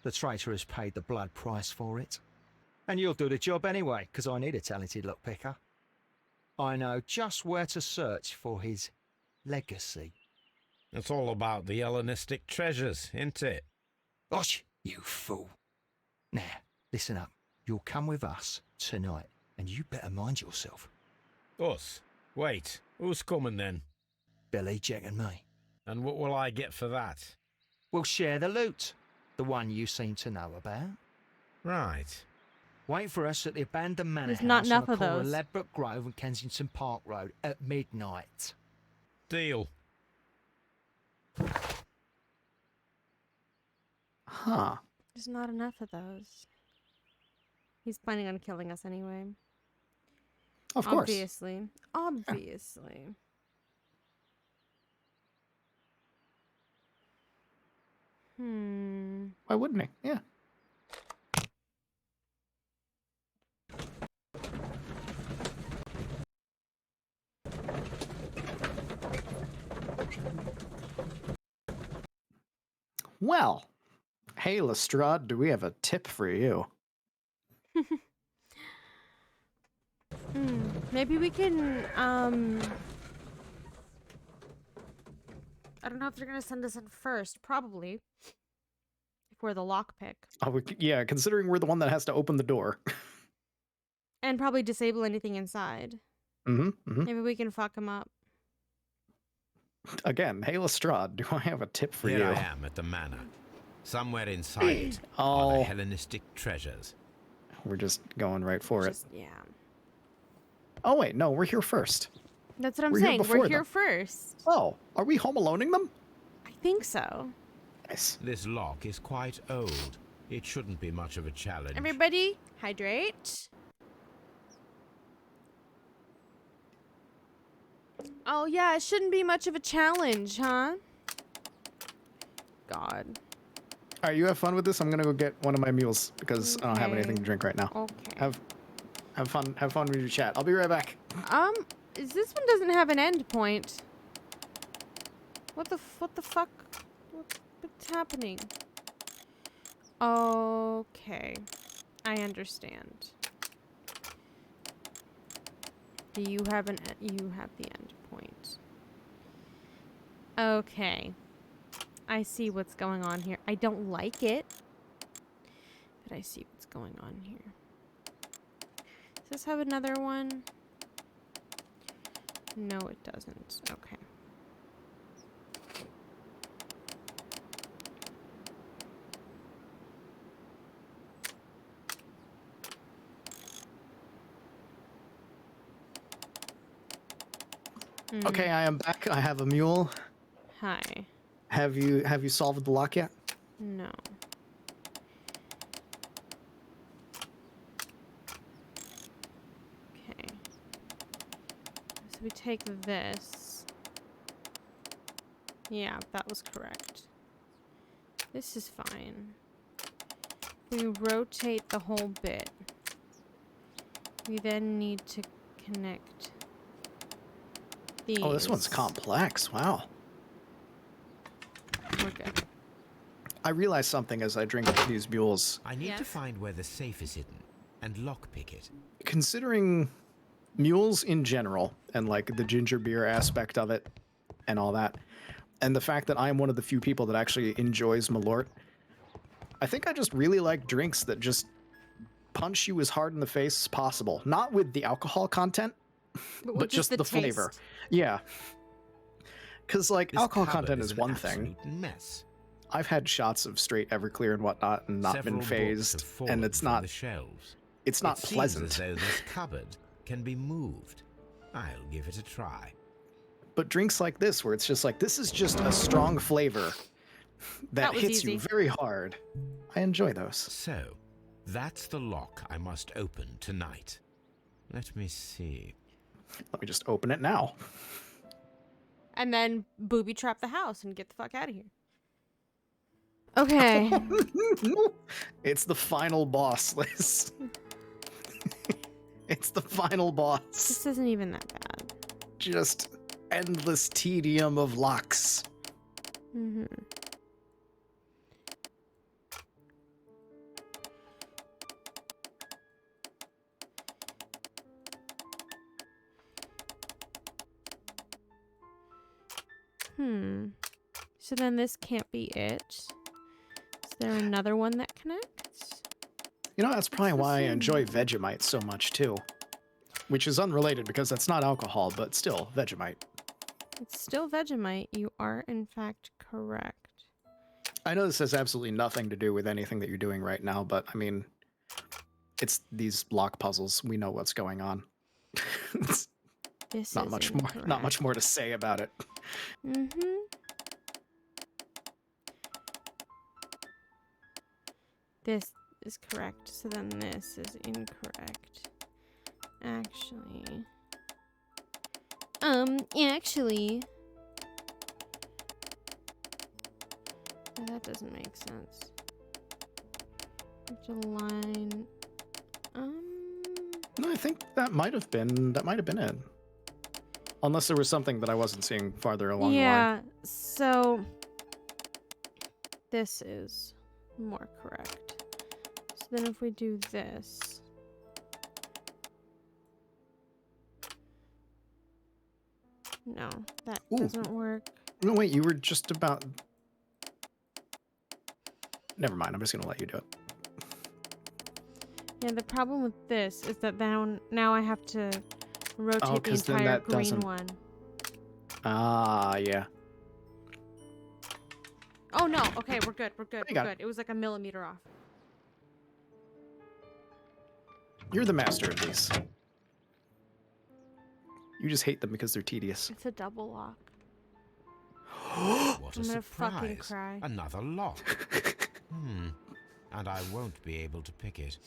The traitor has paid the blood price for it. And you'll do the job anyway, because I need a talented lockpicker. I know just where to search for his legacy. It's all about the Hellenistic treasures, isn't it? Osh, you fool. Now, listen up. You'll come with us tonight, and you better mind yourself. Us? Wait, who's coming then? Billy, Jack and me. And what will I get for that? We'll share the loot. The one you seem to know about. Right. Wait for us at the abandoned manor There's house not enough on of the corner those. Ladbroke Grove and Kensington Park Road at midnight. Deal. Huh. There's not enough of those. He's planning on killing us anyway. Of course. Obviously. Obviously. Why wouldn't he? Yeah. Well, hey Lestrade, do we have a tip for you? Maybe we can, I don't know if they're gonna send us in first. Probably. If we're the lockpick. Oh, yeah, considering we're the one that has to open the door. And probably disable anything inside. Maybe we can fuck them up. Again, hey Lestrade, do I have a tip for Here you? I am at the manor. Somewhere inside it are the Hellenistic treasures. We're just going right for it. Yeah. Oh wait, no, we're here first. That's what I'm We're here saying. before We're here them. first. Oh, are we home aloneing them? I think so. Nice. This lock is quite old. It shouldn't be much of a challenge. Everybody, hydrate. Oh, yeah, it shouldn't be much of a challenge, huh? God. All right, you have fun with this. I'm gonna go get one of my mules because I don't have Okay. anything to drink right now. Okay. Have fun with your chat. I'll be right back. Is this one doesn't have an end point? What the fuck? What's happening? Okay. I understand. You have the end point. Okay. I see what's going on here. I don't like it, but I see what's going on here. Does this have another one? No, it doesn't. Okay. Okay, I am back. I have a mule. Hi. Have you solved the lock yet? No. Okay. So we take this. Yeah, that was correct. This is fine. We rotate the whole bit. We then need to connect these. Oh, this one's complex. Wow. We're good. I realized something as I drink these mules. I need to Yes? find where the safe is hidden and lockpick it. Considering mules in general and like the ginger beer aspect of it and all that, and the fact that I am one of the few people that actually enjoys Malort, I think I just really like drinks that just punch you as hard in the face as possible. Not with the alcohol content, with but just the flavor. taste. Yeah. Because like This alcohol cupboard content is an one thing. absolute mess. I've had shots of straight Everclear and whatnot and not Several been books phased, have fallen and it's from not the shelves. it's not It seems pleasant. as though this cupboard can be moved. I'll give it a try. But drinks like this, where it's just like, this is just a strong flavor that was hits you easy. very hard. I enjoy those. So, that's the lock I must open tonight. Let me see. Let me just open it now. And then booby trap the house and get the fuck out of here. Okay. It's the final boss, Liz. It's the final boss. This isn't even that bad. Just endless tedium of locks. Mm-hmm. So then this can't be it. Is there another one that connects? You know, that's probably why I enjoy Vegemite so much too. Which is unrelated because that's not alcohol, but still, Vegemite. It's still Vegemite. You are, in fact, correct. I know this has absolutely nothing to do with anything that you're doing right now, but I mean, it's these block puzzles. We know what's going on. It's This not is much incorrect. more. Not much more to say about it. Mm-hmm. This is correct. So then this is incorrect. Actually. Actually. That doesn't make sense. It's a line. No, I think that might have been it. Unless there was something that I wasn't seeing farther along the line. Yeah, so this is more correct. So then if we do this. No, that Ooh. doesn't work. No, wait, you were just about... Never mind, I'm just going to let you do it. Yeah, the problem with this is that now I have to rotate the 'cause then entire that green doesn't- one. Ah, yeah. Oh no, okay, we're good, You we're got good. It was like a millimeter off. You're the master of these. You just hate them because they're tedious. It's a double lock. What a I'm gonna surprise. fucking cry. Another lock. And I won't be able to pick it.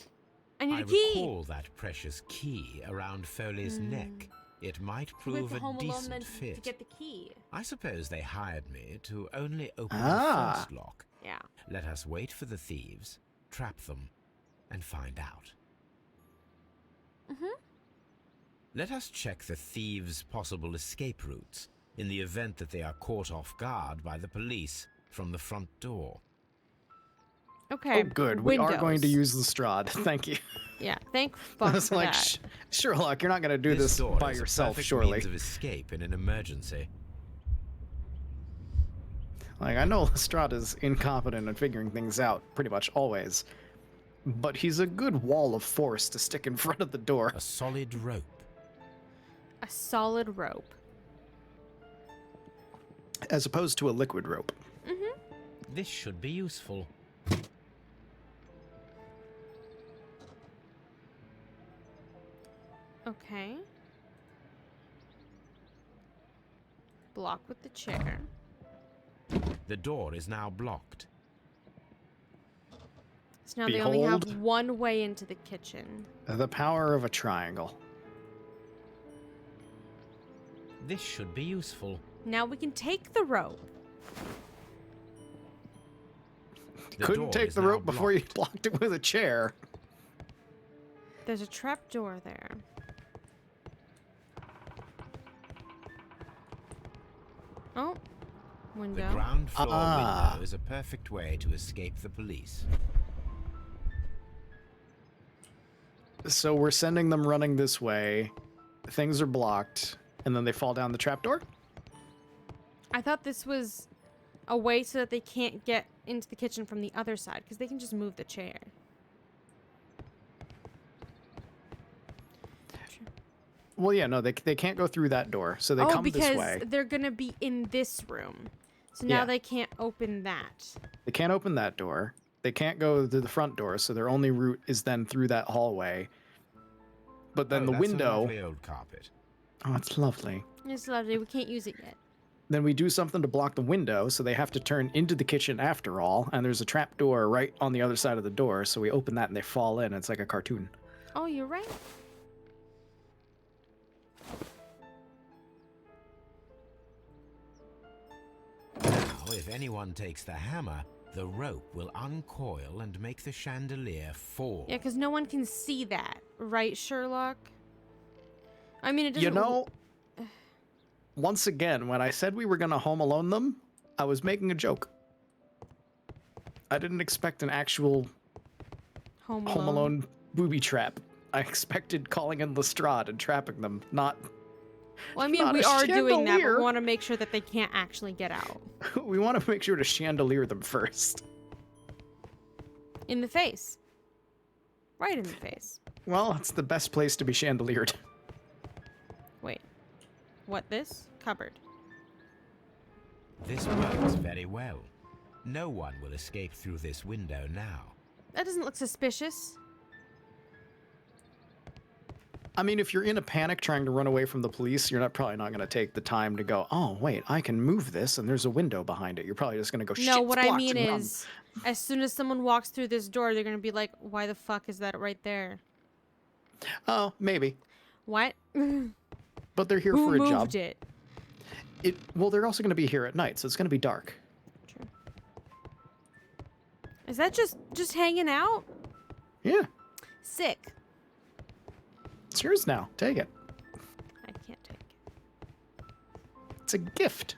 I need I a key! recall that precious key around Foley's neck. It might We went prove to a Home Alone then decent to fit. get the key. I suppose they hired me to only open Ah. the first lock. Yeah. Let us wait for the thieves, trap them, and find out. Mm-hmm. Let us check the thieves' possible escape routes in the event that they are caught off guard by the police from the front door. Okay. Oh, good. We are going to windows. use the Strahd. Thank you. Yeah, thank I fuck was for like, that. Sherlock, you're not going to do this door by is yourself, a perfect surely. means of escape in an emergency. Like, I know Lestrade is incompetent at figuring things out pretty much always, but he's a good wall of force to stick in front of the door. A solid rope. A solid rope. As opposed to a liquid rope. Mm-hmm. This should be useful. Okay. Block with the chair. The door is now blocked. So now they only have Behold. one way into the kitchen. The power of a triangle. This should be useful. Now we can take the rope. The Couldn't door take is the now rope before you blocked. blocked it with a chair. There's a trap door there. Oh, The window. ground floor Ah. window is a perfect way to escape the police. So we're sending them running this way. Things are blocked, and then they fall down the trapdoor? I thought this was a way so that they can't get into the kitchen from the other side, because they can just move the chair. Well, yeah, no, they can't go through that door, so they come this way. Because they're gonna be in this room, so now Yeah. they can't open that. They can't open that door. They can't go to the front door, so their only route is then through that hallway. But then the That's a window... lovely old carpet. Oh, it's lovely. It's lovely. We can't use it yet. Then we do something to block the window, so they have to turn into the kitchen after all, and there's a trap door right on the other side of the door, so we open that and they fall in. It's like a cartoon. Oh, you're right. Now, if anyone takes the hammer, the rope will uncoil and make the chandelier fall. Yeah, because no one can see that, right, Sherlock? I mean, it doesn't. You know, once again, when I said we were going to Home Alone them, I was making a joke. I didn't expect an actual Home Home Alone booby trap. I expected calling in Lestrade and trapping them, not... Well, I mean, not we a are doing that, but chandelier. we want to make sure that they can't actually get out. We want to make sure to chandelier them first. In the face. Right in the face. Well, it's the best place to be chandeliered. Wait. What, this? Cupboard. This works very well. No one will escape through this window now. That doesn't look suspicious. I mean, if you're in a panic trying to run away from the police, you're probably not going to take the time to go, oh, wait, I can move this, and there's a window behind it. You're probably just going to go, shit, No, it's what I blocked, mean and run. is, as soon as someone walks through this door, they're going to be like, why the fuck is that right there? Oh, maybe. What? But they're here Who for a moved job. it? Well, they're also going to be here at night, so it's going to be dark. True. Is that just hanging out? Yeah, Sick. it's yours now. Take it. I can't take it. It's a gift.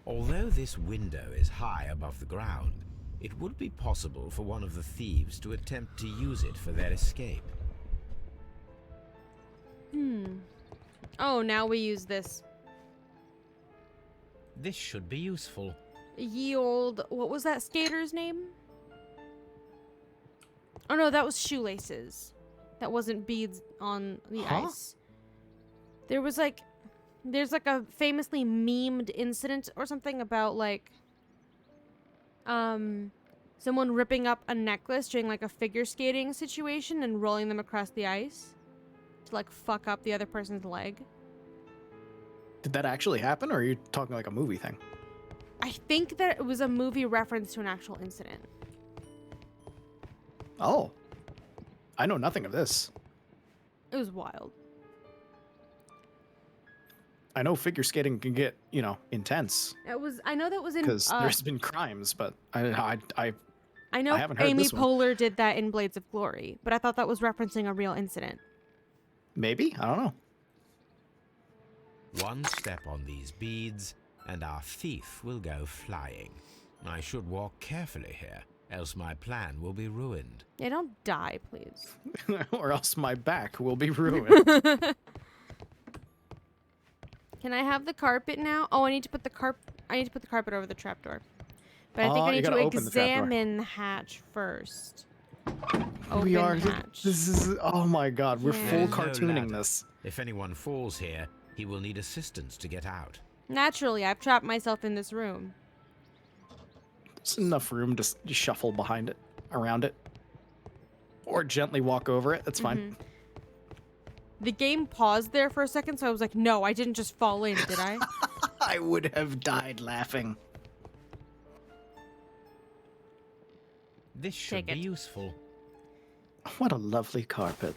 Although this window is high above the ground, it would be possible for one of the thieves to attempt to use it for their escape. Oh, now we use this. This should be useful. Ye old... What was that skater's name? Oh, no, that was shoelaces. That wasn't beads on the ice. There was like... There's like a famously memed incident or something about like... Someone ripping up a necklace during like a figure skating situation and rolling them across the ice. To like fuck up the other person's leg. Did that actually happen, or are you talking like a movie thing? I think that it was a movie reference to an actual incident. Oh. I know nothing of this. It was wild. I know figure skating can get, intense I know that was in. because there's been crimes, but I I know haven't heard Amy this one. Poehler did that in Blades of Glory, but I thought that was referencing a real incident. maybe, I don't know. One step on these beads, and our thief will go flying. I should walk carefully here, else my plan will be ruined. Yeah, don't die, please. Or else my back will be ruined. Can I have the carpet now? Oh, I need to put the carpet over the trapdoor. But I think Oh, I you need to gotta open the trapdoor. examine the hatch first. We are. Hatch. This is. Oh my God, we're Yeah. full There's no cartooning ladder. this. If anyone falls here, he will need assistance to get out. Naturally, I've trapped myself in this room. There's enough room to shuffle behind it, around it, or gently walk over it. That's fine. The game paused there for a second, so I was like, no, I didn't just fall in, did I? I would have died laughing. This should Take be it. useful. What a lovely carpet.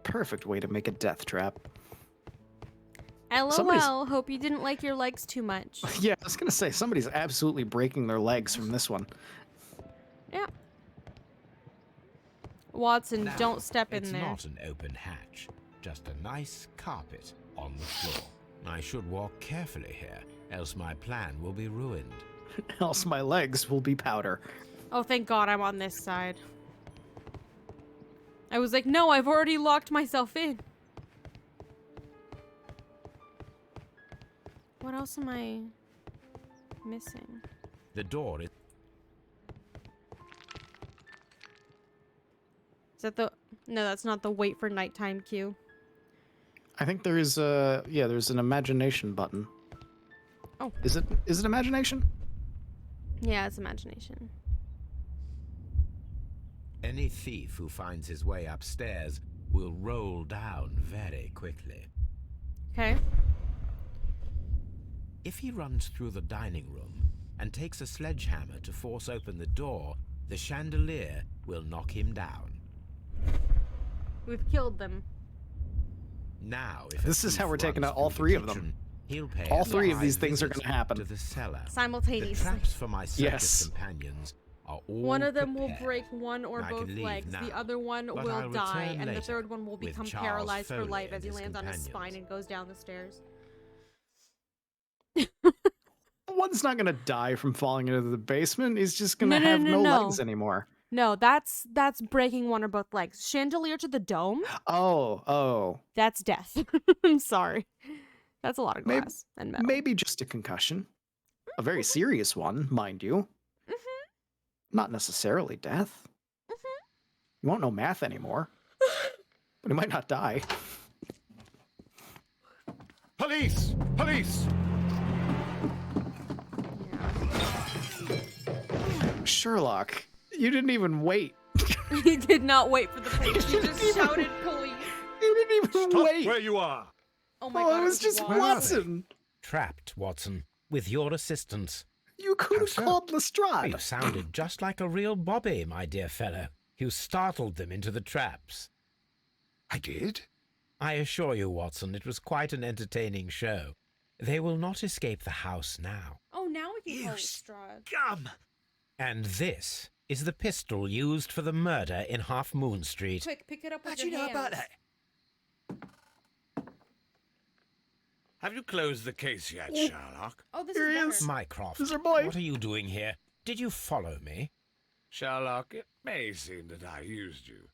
Perfect way to make a death trap. LOL, Somebody's- hope you didn't like your legs too much. Yeah, I was gonna say somebody's absolutely breaking their legs from this one. Yeah. Watson, Now, don't step in it's there. not an open hatch, just a nice carpet on the floor. I should walk carefully here, else my plan will be ruined. Else my legs will be powder. Oh, thank God I'm on this side. I was like, no, I've already locked myself in. What else am I missing? The door is... Is that the... No, that's not the wait for nighttime cue. I think there is there's an imagination button. Oh. Is it imagination? Yeah, it's imagination. Any thief who finds his way upstairs will roll down very quickly. Okay. If he runs through the dining room and takes a sledgehammer to force open the door, the chandelier will knock him down. We've killed them. Now, if a This is thief how we're taking runs out all through the three of them. kitchen, he'll pay All a three of these surprise things are visit gonna happen. to the cellar. The Simultaneously. traps for my circus Yes. companions are all One of them will prepared. break one or I both can leave legs. The now, other one but will I'll die, return and the later third one will with become Charles paralyzed for Foley life and as he his lands on his companions. spine and goes down the stairs. One's not gonna die from falling into the basement. He's just gonna No, no, have no, no no. legs anymore. No, that's breaking one or both legs. Chandelier to the dome? Oh. That's death. I'm sorry. That's a lot of Maybe- glass and metal. Maybe just a concussion. A very serious one, mind you. Not necessarily death. You won't know math anymore. But he might not die. Police! Police! Sherlock, you didn't even wait. He did not wait for the police. He just shouted police. You didn't even Stop wait. where you are! Oh my Oh, God. it was just Watson. Watson. Trapped, Watson, with your assistance. You could have so? called Lestrade. You sounded just like a real Bobby, my dear fellow. You startled them into the traps. I did? I assure you, Watson, it was quite an entertaining show. They will not escape the house now. Oh, now we can You call it Strahd. Scum! And this is the pistol used for the murder in Half Moon Street. Quick, pick it up with How'd you your know hands. about that? Have you closed the case yet, Sherlock? Oh, this Here is he better. is. Mycroft, This is our boy. what are you doing here? Did you follow me? Sherlock, it may seem that I used you,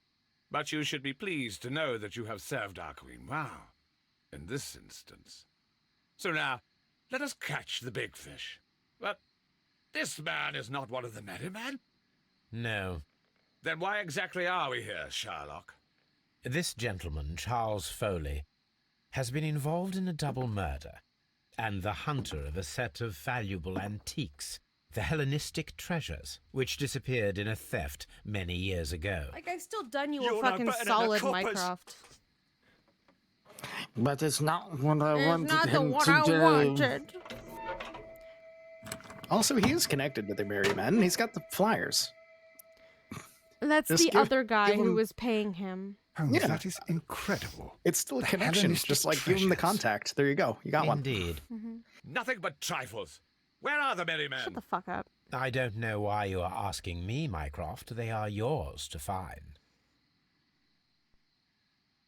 but you should be pleased to know that you have served our queen well, in this instance. So now, let us catch the big fish. But this man is not one of the merry men. No. Then why exactly are we here, Sherlock? This gentleman, Charles Foley, has been involved in a double murder and the hunter of a set of valuable antiques, the Hellenistic treasures, which disappeared in a theft many years ago. Like, I've still done you You're a no fucking better than the solid, coppers. Mycroft. But it's not what I It's wanted not the him one to I do. wanted. Also, he is connected to the Merry Men. He's got the flyers. That's Just the other guy give who him- was paying him. Holmes, Yeah. that is incredible. It's still a The connection. Hellenistic Just like give him the treasures. contact. There you go. You got one. Indeed. Nothing but trifles. Where are the merry men? Shut the fuck up. I don't know why you are asking me, Mycroft. They are yours to find.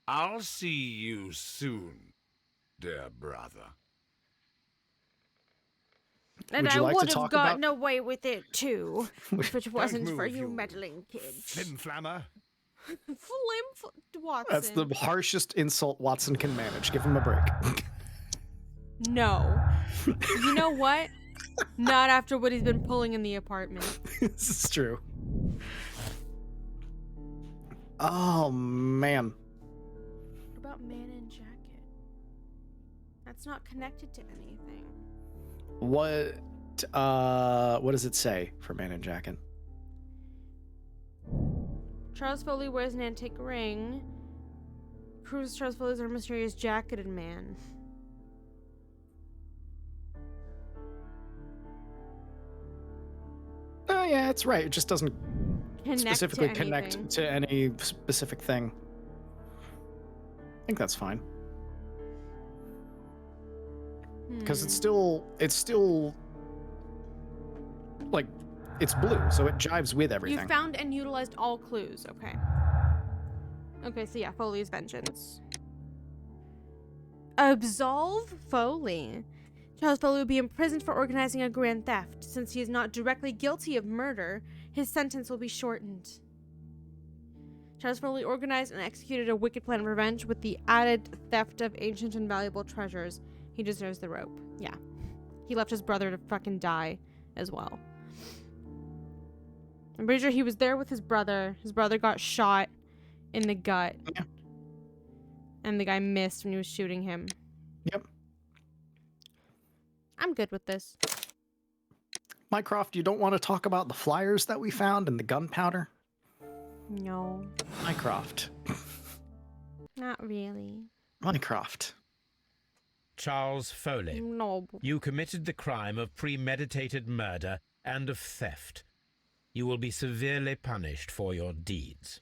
I'll see you soon, dear brother. And Would you I like to would have talk gotten about- away with it too, if it wasn't for move, you you meddling kids. Flimflammer. Watson. That's the harshest insult Watson can manage. Give him a break. No. You know what? Not after what he's been pulling in the apartment. This is true. Oh, man. What about man in jacket? That's not connected to anything. What does it say for man in jacket? Charles Foley wears an antique ring. Proves Charles Foley's a mysterious jacketed man. Oh, yeah, it's right. It just doesn't Connect specifically to connect anything. to any specific thing. I think that's fine. Because it's still like it's blue, so it jives with You everything. found and utilized all clues. Okay. Okay, so yeah, Foley's vengeance. Absolve Foley. Charles Foley will be imprisoned for organizing a grand theft. Since he is not directly guilty of murder, his sentence will be shortened. Charles Foley organized and executed a wicked plan of revenge with the added theft of ancient and valuable treasures. He deserves the rope. Yeah. He left his brother to fucking die as well. I'm pretty sure he was there with his brother. His brother got shot in the gut. Yeah. And the guy missed when he was shooting him. Yep. I'm good with this. Mycroft, you don't want to talk about the flyers that we found and the gunpowder? No. Mycroft. Not really. Mycroft. Charles Foley, No. you committed the crime of premeditated murder and of theft. You will be severely punished for your deeds.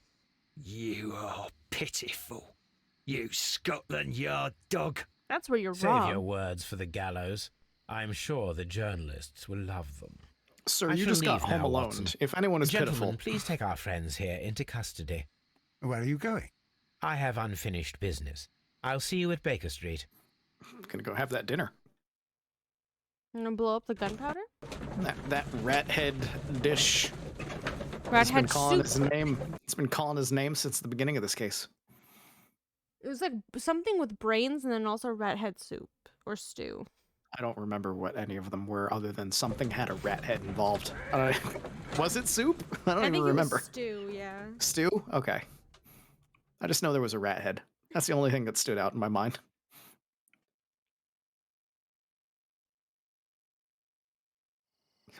You are pitiful. You Scotland Yard dog. That's where you're Save wrong. your words for the gallows. I'm sure the journalists will love them. Sir, I you shall just got leave home now, alone. Watson. If anyone is Gentlemen, pitiful, please take our friends here into custody. Where are you going? I have unfinished business. I'll see you at Baker Street. I'm gonna go have that dinner. I'm gonna blow up the gunpowder? That rat head dish. Rat It's been head calling soup. his name. It's been calling his name since the beginning of this case. It was like something with brains and then also rat head soup or stew. I don't remember what any of them were, other than something had a rat head involved. Was it soup? I don't I even think remember. it was stew, yeah. Stew? Okay. I just know there was a rat head. That's the only thing that stood out in my mind.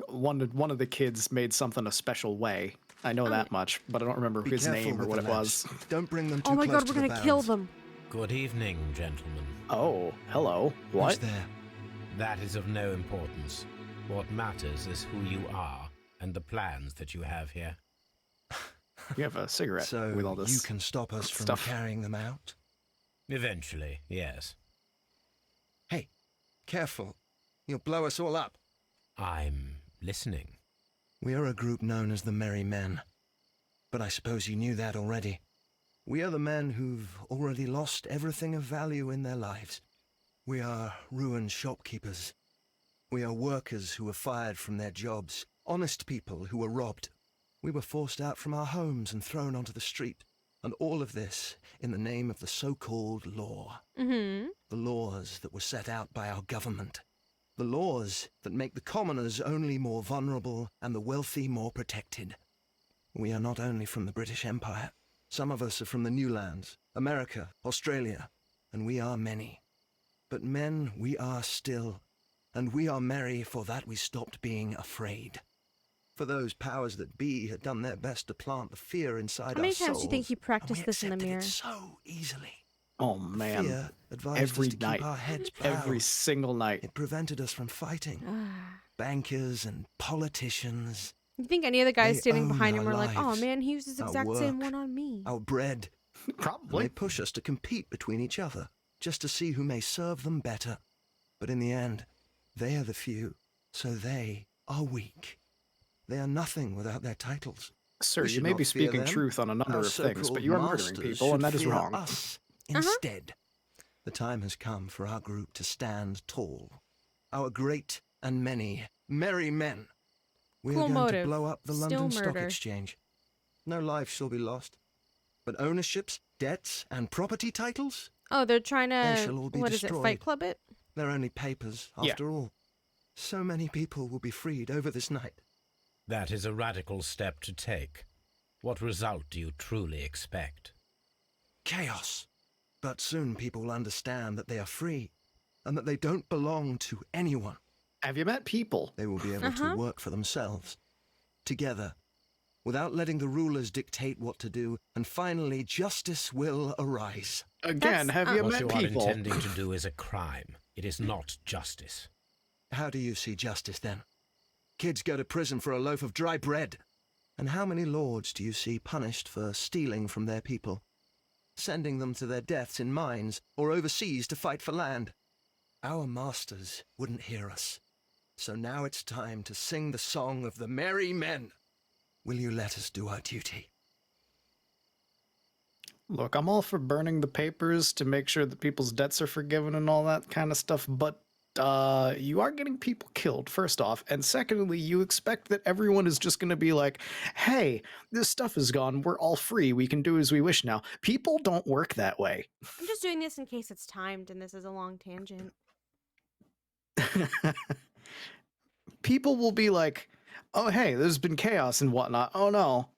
One of the kids made something a special way. I know that much, but I don't remember Be his careful name or with what the it lads. was. Don't bring them too Oh my close god, to we're the gonna kill barrels. them. Good evening, gentlemen. Oh, hello. What? Who's there? That is of no importance. What matters is who you are and the plans that you have here. You have a cigarette So with all this. you can stop us from stuff. carrying them out? Eventually, yes. Hey, careful. You'll blow us all up. I'm listening. We are a group known as the Merry Men. But I suppose you knew that already. We are the men who've already lost everything of value in their lives. We are ruined shopkeepers. We are workers who were fired from their jobs. Honest people who were robbed. We were forced out from our homes and thrown onto the street. And all of this in the name of the so-called law. Mm-hmm. The laws that were set out by our government. The laws that make the commoners only more vulnerable and the wealthy more protected. We are not only from the British Empire. Some of us are from the New Lands, America, Australia, and we are many. But men we are still, and we are merry for that we stopped being afraid. For those powers that be had done their best to plant the fear inside How many our times do you think souls, he practiced and we this in the accepted mirror? it so easily. Oh man, Fear advised every us to night, keep our heads proud. every single night. It prevented us from fighting. Bankers and politicians, You think any of the guys They standing own behind him our were like, oh lives, man, he used this our exact same work, one on me. our bread, Probably. They push us to compete between each other, just to see who may serve them better. But in the end, they are the few, so they are weak. They are nothing without their titles. Sir, We you should may not be fear speaking them. truth on a number Our of things, but so-called you are murdering masters people, and should that is fear wrong. us instead. The time has come for our group to stand tall. Our great and many merry men. We Cool are going motive. to blow up the Still London Stock murder. Exchange. No life shall be lost. But ownerships, debts, and property titles? Oh, they're trying They to, shall all be what is it, destroyed. Fight Club it? They're only papers, Yeah. after all. So many people will be freed over this night. That is a radical step to take. What result do you truly expect? Chaos. But soon people will understand that they are free, and that they don't belong to anyone. Have you met people? They will be able to work for themselves, together, without letting the rulers dictate what to do, and finally justice will arise. Again, have you What met you people? are intending to do is a crime. It is not justice. How do you see justice then? Kids go to prison for a loaf of dry bread. And how many lords do you see punished for stealing from their people, sending them to their deaths in mines or overseas to fight for land? Our masters wouldn't hear us. So now it's time to sing the song of the merry men. Will you let us do our duty? Look, I'm all for burning the papers to make sure that people's debts are forgiven and all that kind of stuff, but you are getting people killed, first off, and secondly, you expect that everyone is just going to be like, hey, this stuff is gone, we're all free, we can do as we wish now. People don't work that way. I'm just doing this in case it's timed and this is a long tangent. People will be like, oh, hey, there's been chaos and whatnot. Oh, no.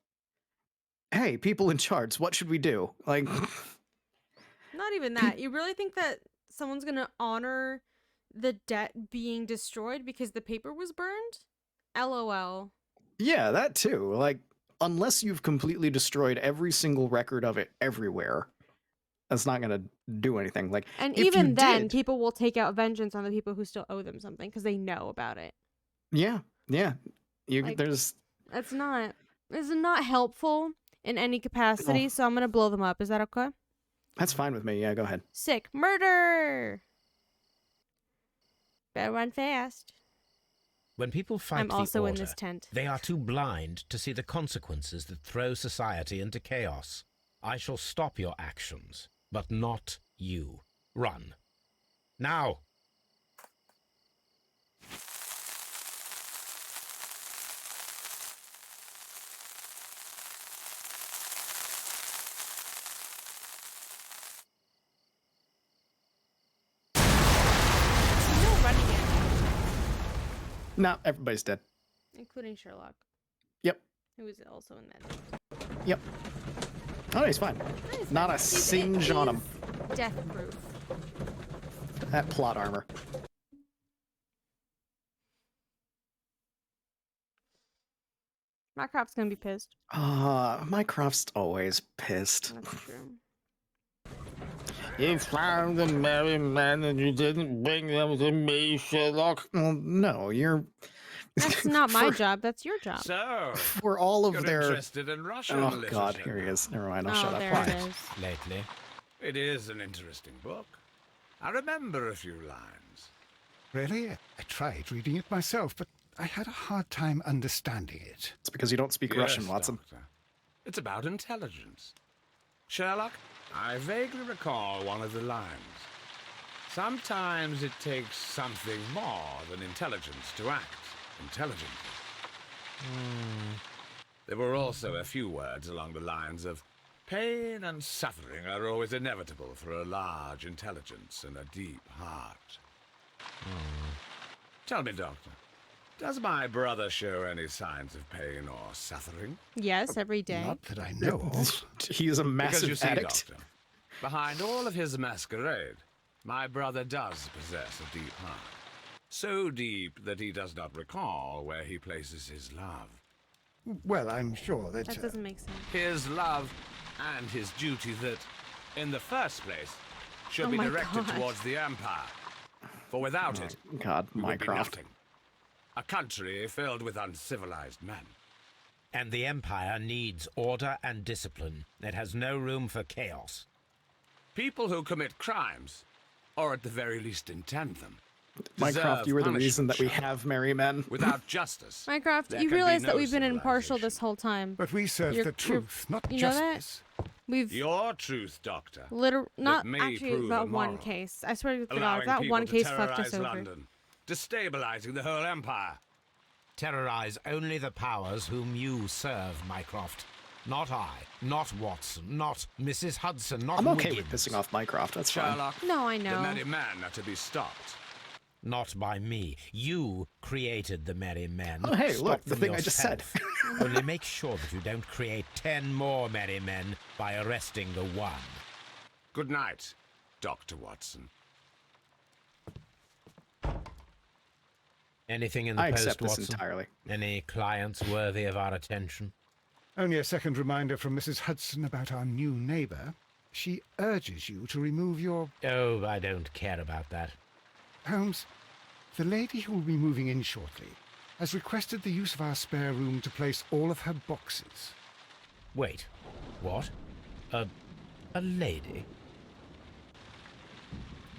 Hey, people in charge, what should we do? Like, Not even that. You really think that someone's going to honor the debt being destroyed because the paper was burned? LOL. yeah, that too. Like, unless you've completely destroyed every single record of it everywhere, that's not going to do anything. Like, And if even you then, did, people will take out vengeance on the people who still owe them something because they know about it. yeah. Like, There's it's not helpful in any capacity, so I'm going to blow them up. Is that okay? that's fine with me. Yeah, go ahead. Sick. Murder! Better run fast. When people fight I'm the also in order, this tent. they are too blind to see the consequences that throw society into chaos. I shall stop your actions, but not you. Run. Now! No running it, No, everybody's dead. including Sherlock, Yep. who was also in that. Yep. Oh, no, he's fine. Not a singe on him. Death proof. That plot armor. Mycroft's gonna be pissed. Mycroft's always pissed. That's true. You found the merry men and you didn't bring them to me, Sherlock. Well, no, you're... That's not my for- job. That's your job. So, For all of you're their... interested in Russian Oh, literature? God, here he is. Never mind, I'll shut Oh, up. there Why? it is. Lately. It is an interesting book. I remember a few lines. Really? I tried reading it myself, but I had a hard time understanding it. It's because you don't speak Russian, Watson. Doctor. It's about intelligence. Sherlock, I vaguely recall one of the lines. Sometimes it takes something more than intelligence to act intelligently. There were also a few words along the lines of, pain and suffering are always inevitable for a large intelligence and a deep heart. Tell me, Doctor, does my brother show any signs of pain or suffering? Yes, every day. Not that I know of. He is a Because massive you see, addict. Doctor, behind all of his masquerade, my brother does possess a deep heart. So deep that he does not recall where he places his love. Well, I'm sure that... That doesn't make sense. His love and his duty that, in the first place, should Oh be my directed God. towards the Empire. For without it, God, we would be Mycroft. nothing. A country filled with uncivilized men. And the Empire needs order and discipline. It has no room for chaos. People who commit crimes, or at the very least intend them, Mycroft, you were the reason that we punishment. have merry men. Without justice, Mycroft, there you can be realize that no we've been impartial civilization. this whole time. But we serve You're- the truth, not you know that? justice. We've Your truth, Doctor. not may actually prove about one immoral, case. I swear to God, allowing that people one to case fucked us terrorize over. London, destabilizing the whole empire. Terrorize only the powers whom you serve, Mycroft. Not I, not Watson, not Mrs. Hudson, not I'm okay Wiggins. with pissing off Mycroft. That's fine. Sherlock, No, I the know. merry men are to be stopped. Not by me. You created the merry men. Oh, hey, Stop look, the them thing I just said. yourself. Only make sure that you don't create 10 more merry men by arresting the one. Good night, Dr. Watson. Anything in the I post, accept this Watson? entirely. Any clients worthy of our attention? Only a second reminder from Mrs. Hudson about our new neighbour. She urges you to remove your... Oh, I don't care about that. Holmes, the lady who will be moving in shortly has requested the use of our spare room to place all of her boxes. Wait, what? A lady?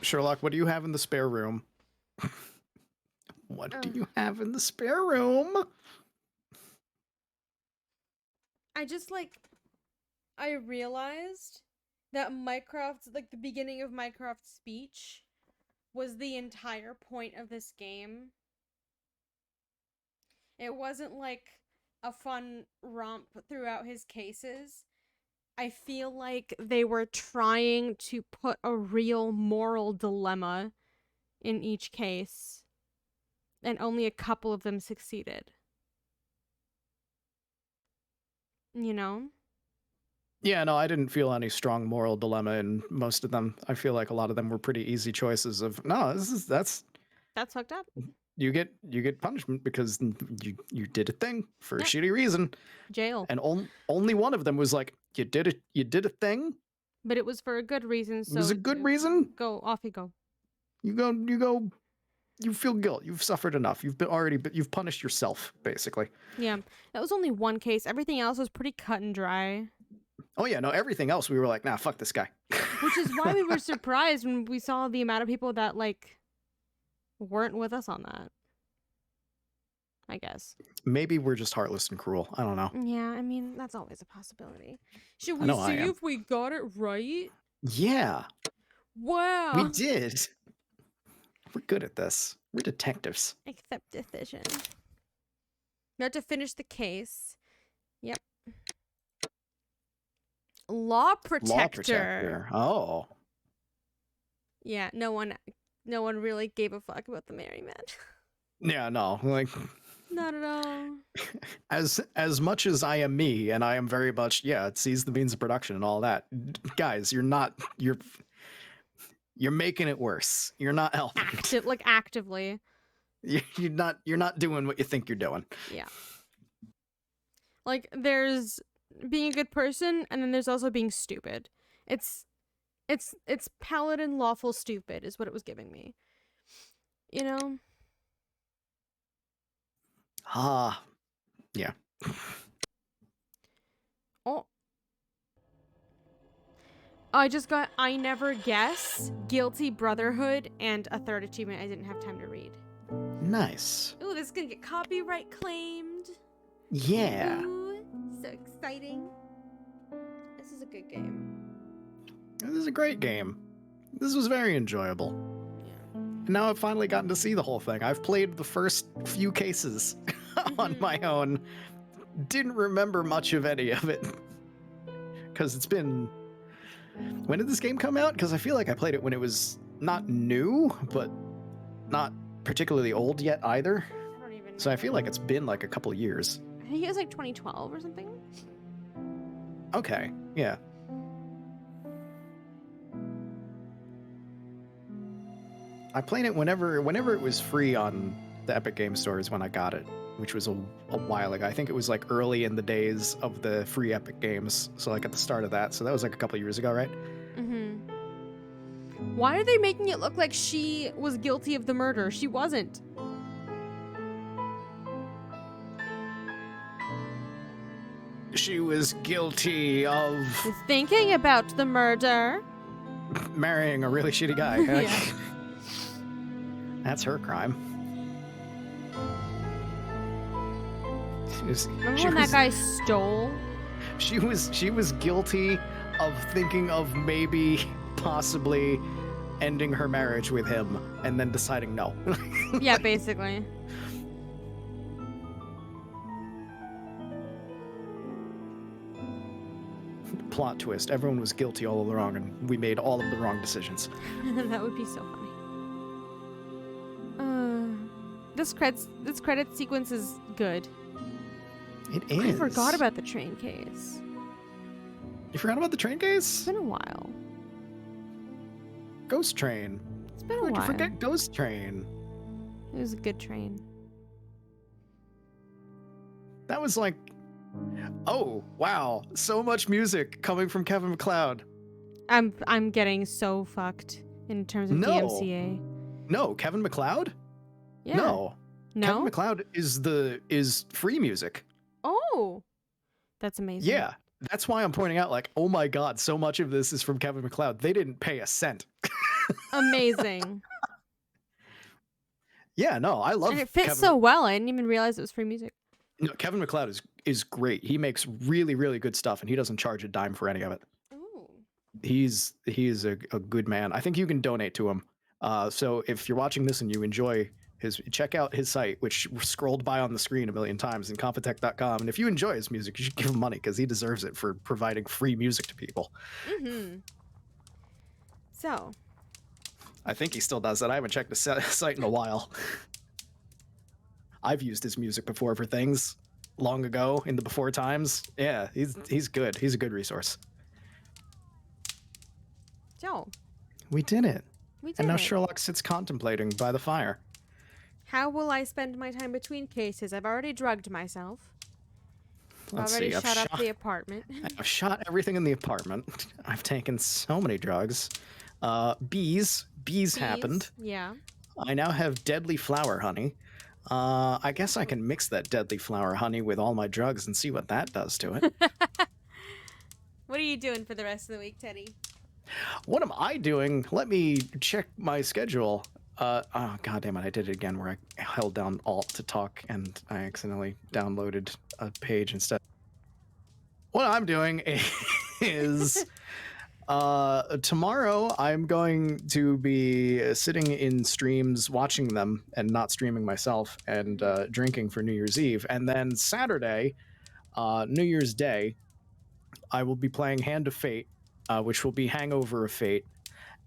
Sherlock, what do you have in the spare room? What do you have in the spare room? I realized that Mycroft's, the beginning of Mycroft's speech was the entire point of this game. It wasn't like a fun romp throughout his cases. I feel like they were trying to put a real moral dilemma in each case, and only a couple of them succeeded. You know? Yeah, no, I didn't feel any strong moral dilemma in most of them. I feel like a lot of them were pretty easy choices of, no, that's That's fucked up. you get punishment because you did a thing for a Yeah. shitty reason. Jail. And only one of them was like, you did a thing. But it was for a good reason, It so was a good reason. go off you go. You go. You feel guilt. You've suffered enough. You've punished yourself, basically. Yeah. That was only one case. Everything else was pretty cut and dry. Oh yeah, no, everything else we were like, nah, fuck this guy. Which is why we were surprised when we saw the amount of people that weren't with us on that. I guess. Maybe we're just heartless and cruel. I don't know. Yeah, I mean, that's always a possibility. Should I we know I see am. if we got it right? Yeah, Wow. we did. We're good at this. We're detectives. Accept decision. We have to finish the case. Yep. Law protector. Law protector. Oh. Yeah, no one really gave a fuck about the merry men. Yeah, no. Like, Not at all. as much as I am me, and I am very much, yeah, it sees the means of production and all that. Guys, you're making it worse. You're not helping. Actively. You're not doing what you think you're doing. Yeah. There's being a good person, and then there's also being stupid. It's paladin lawful stupid is what it was giving me. You know? Yeah. Oh. I just got I Never Guess, Guilty Brotherhood, and a third achievement I didn't have time to read. Nice. Ooh, this is gonna get copyright claimed. Yeah. Ooh, so exciting. This is a good game. This is a great game. This was very enjoyable. And now I've finally gotten to see the whole thing. I've played the first few cases on my own. Didn't remember much of any of it. Because it's been... When did this game come out? Because I feel like I played it when it was not new, but not particularly old yet either. I don't even know. So I feel like it's been like a couple of years. I think it was 2012 or something. Okay, yeah. I played it whenever it was free on the Epic Game Stores when I got it, which was a while ago. I think it was early in the days of the free Epic games, so at the start of that. So that was a couple of years ago, right? Mm-hmm. Why are they making it look like she was guilty of the murder? She wasn't. She was guilty of Thinking about the murder. marrying a really shitty guy. Yeah. That's her crime. Remember when that guy stole? She was guilty of thinking of maybe, possibly ending her marriage with him and then deciding no. Yeah, basically. Plot twist. Everyone was guilty all along and we made all of the wrong decisions. That would be so funny. This credit sequence is good. It is. I forgot about the train case. You forgot about the train case? It's been a while. Ghost Train. It's been a Why'd while. you forget Ghost Train? It was a good train. That was like, oh wow, so much music coming from Kevin MacLeod. I'm getting so fucked in terms of DMCA. No, Kevin MacLeod? Yeah. No. No? Kevin MacLeod is free music. Oh. That's amazing. Yeah. That's why I'm pointing out, like, oh my god, so much of this is from Kevin MacLeod. They didn't pay a cent. Amazing. Yeah, no, I love And it fits Kevin. so well. I didn't even realize it was free music. No, Kevin MacLeod is great. He makes really, really good stuff, and he doesn't charge a dime for any of it. Ooh. He's a good man. I think you can donate to him. So if you're watching this and you enjoy check out his site, which scrolled by on the screen a million times, in Confitech.com. And if you enjoy his music, you should give him money because he deserves it for providing free music to people. Mm-hmm. So. I think he still does that. I haven't checked the site in a while. I've used his music before for things long ago in the before times. Yeah, he's good. He's a good resource. So. We did it. We did and now it. Sherlock sits contemplating by the fire. How will I spend my time between cases? I've already drugged myself. Let's already see. shut up the apartment. I've shot everything in the apartment. I've taken so many drugs. Bees happened. Yeah. I now have deadly flower honey. I guess I can mix that deadly flower honey with all my drugs and see what that does to it. What are you doing for the rest of the week, Teddy? What am I doing? Let me check my schedule. Oh, God damn it. I did it again where I held down Alt to talk and I accidentally downloaded a page instead. What I'm doing is tomorrow I'm going to be sitting in streams, watching them and not streaming myself, and drinking for New Year's Eve. And then Saturday, New Year's Day, I will be playing Hand of Fate, which will be Hangover of Fate.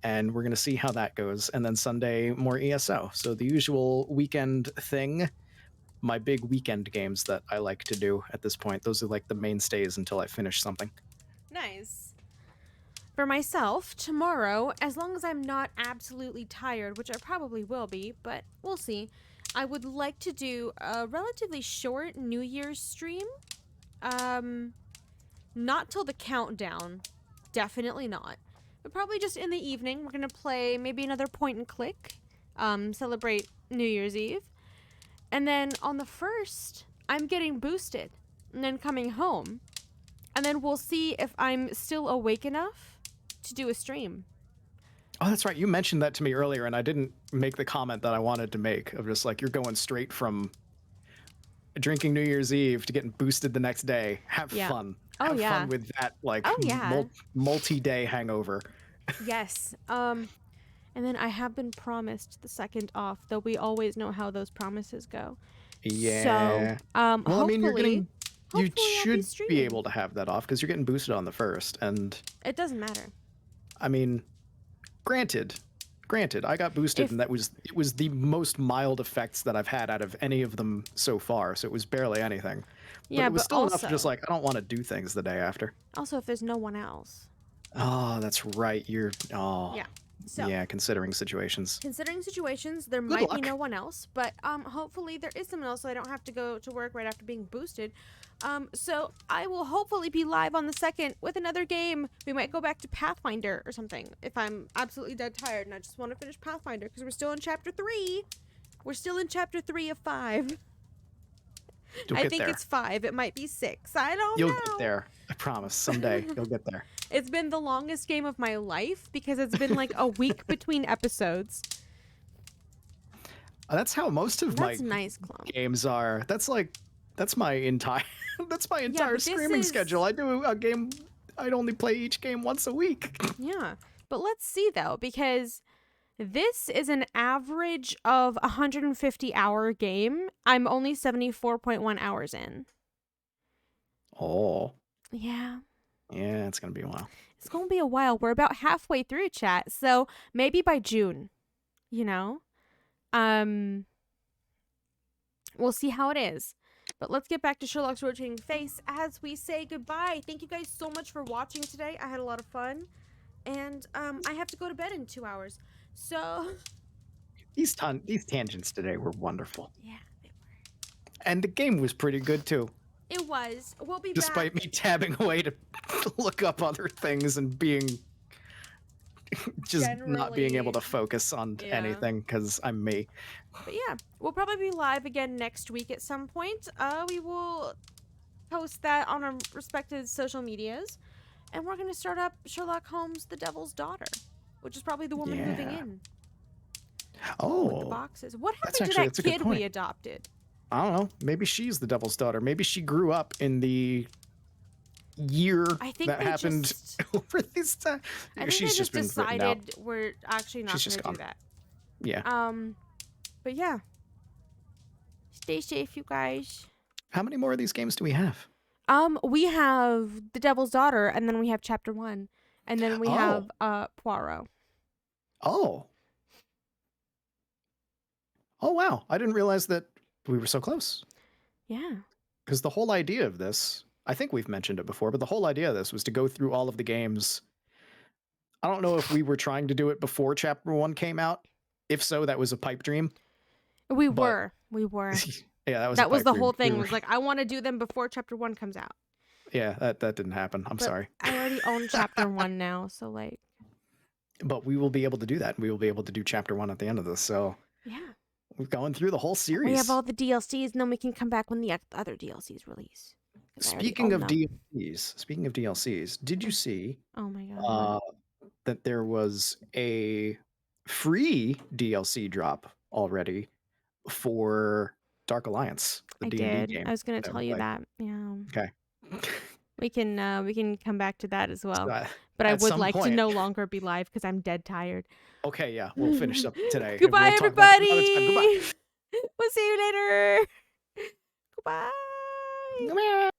And we're going to see how that goes. And then Sunday, more ESO. So the usual weekend thing, my big weekend games that I like to do at this point. Those are like the mainstays until I finish something. Nice. For myself, tomorrow, as long as I'm not absolutely tired, which I probably will be, but we'll see, I would like to do a relatively short New Year's stream. Not till the countdown. Definitely not. But probably just in the evening. We're going to play maybe another point and click. Celebrate New Year's Eve. And then on the 1st, I'm getting boosted. And then coming home. And then we'll see if I'm still awake enough to do a stream. Oh, that's right. You mentioned that to me earlier, and I didn't make the comment that I wanted to make of just like, you're going straight from drinking New Year's Eve to getting boosted the next day. Have fun. Oh, Have yeah. fun with that, like, yeah. multi-day hangover. Yes. And then I have been promised the 2nd off, though we always know how those promises go. Yeah. So, well, I mean, you I'll should be able to have that off because you're getting boosted on the 1st, and it doesn't matter. I mean, granted, I got boosted, and it was the most mild effects that I've had out of any of them so far, so it was barely anything. But Yeah, it was but still enough also- to just like, I don't want to do things the day after. Also, if there's no one else. Oh, that's right. Yeah. So, yeah, considering situations. considering situations, there Good might be luck. no one else, but hopefully there is someone else, so I don't have to go to work right after being boosted. So I will hopefully be live on the 2nd with another game. We might go back to Pathfinder or something if I'm absolutely dead tired and I just want to finish Pathfinder because we're still in chapter 3. We're still in chapter 3 of 5. You'll I get think there. it's 5. It might be 6. I don't You'll know. get there. I promise. Someday you'll get there. It's been the longest game of my life because it's been like a week between episodes. That's how most of my That's nice, Clump. games are. That's my entire that's my entire but this streaming is- schedule. I do a game. I'd only play each game once a week. Yeah. But let's see though, because this is an average of 150-hour game. I'm only 74.1 hours in. Oh. Yeah. Yeah, it's gonna be a while. It's going to be a while. We're about halfway through, chat. So maybe by June, you know? We'll see how it is. But let's get back to Sherlock's rotating face as we say goodbye. Thank you guys so much for watching today. I had a lot of fun. And I have to go to bed in 2 hours. So These tangents today were wonderful. yeah, they were. And the game was pretty good too. It was. We'll be Despite back. me tabbing away to look up other things and being just not being able to focus on anything because I'm me. But yeah, we'll probably be live again next week at some point. We will post that on our respective social medias. And we're going to start up Sherlock Holmes, the Devil's Daughter, which is probably the woman moving in with the Oh, boxes. What that's happened to actually- that's a that good kid we point. adopted? I don't know. Maybe she's the Devil's Daughter. Maybe she grew up in the year I think that they happened just- over this time. I think She's they just been written out. decided we're actually not She's going just to do gone. that. Yeah. But yeah. Stay safe, you guys. How many more of these games do we have? We have The Devil's Daughter, and then we have Chapter 1. And then we have Poirot. Oh. Oh, wow. I didn't realize that we were so close. Yeah. Because the whole idea of this, I think we've mentioned it before, but the whole idea of this was to go through all of the games. I don't know if we were trying to do it before Chapter 1 came out. If so, that was a pipe dream. We But- were. We were. Yeah, that was That a was pipe the dream. whole We thing. were- Was like, I want to do them before Chapter 1 comes out. Yeah, that didn't happen. I'm But sorry. I already own Chapter 1 now, so like. But we will be able to do that. And we will be able to do Chapter 1 at the end of this. So Yeah. we're going through the whole series. We have all the DLCs, and then we can come back when the other DLCs release. 'Cause I already Speaking own of them. DLCs, did you see Oh my god. that there was a free DLC drop already for Dark Alliance, the I D&D did. game? I was going to that tell we you played? that. Yeah. Okay. We can come back to that as well. So, but I at would some like to point- no longer be live because I'm dead tired. Okay, yeah, we'll finish up today. Goodbye, We'll talk about it everybody. another time. Goodbye. We'll see you later. Goodbye. Goodbye.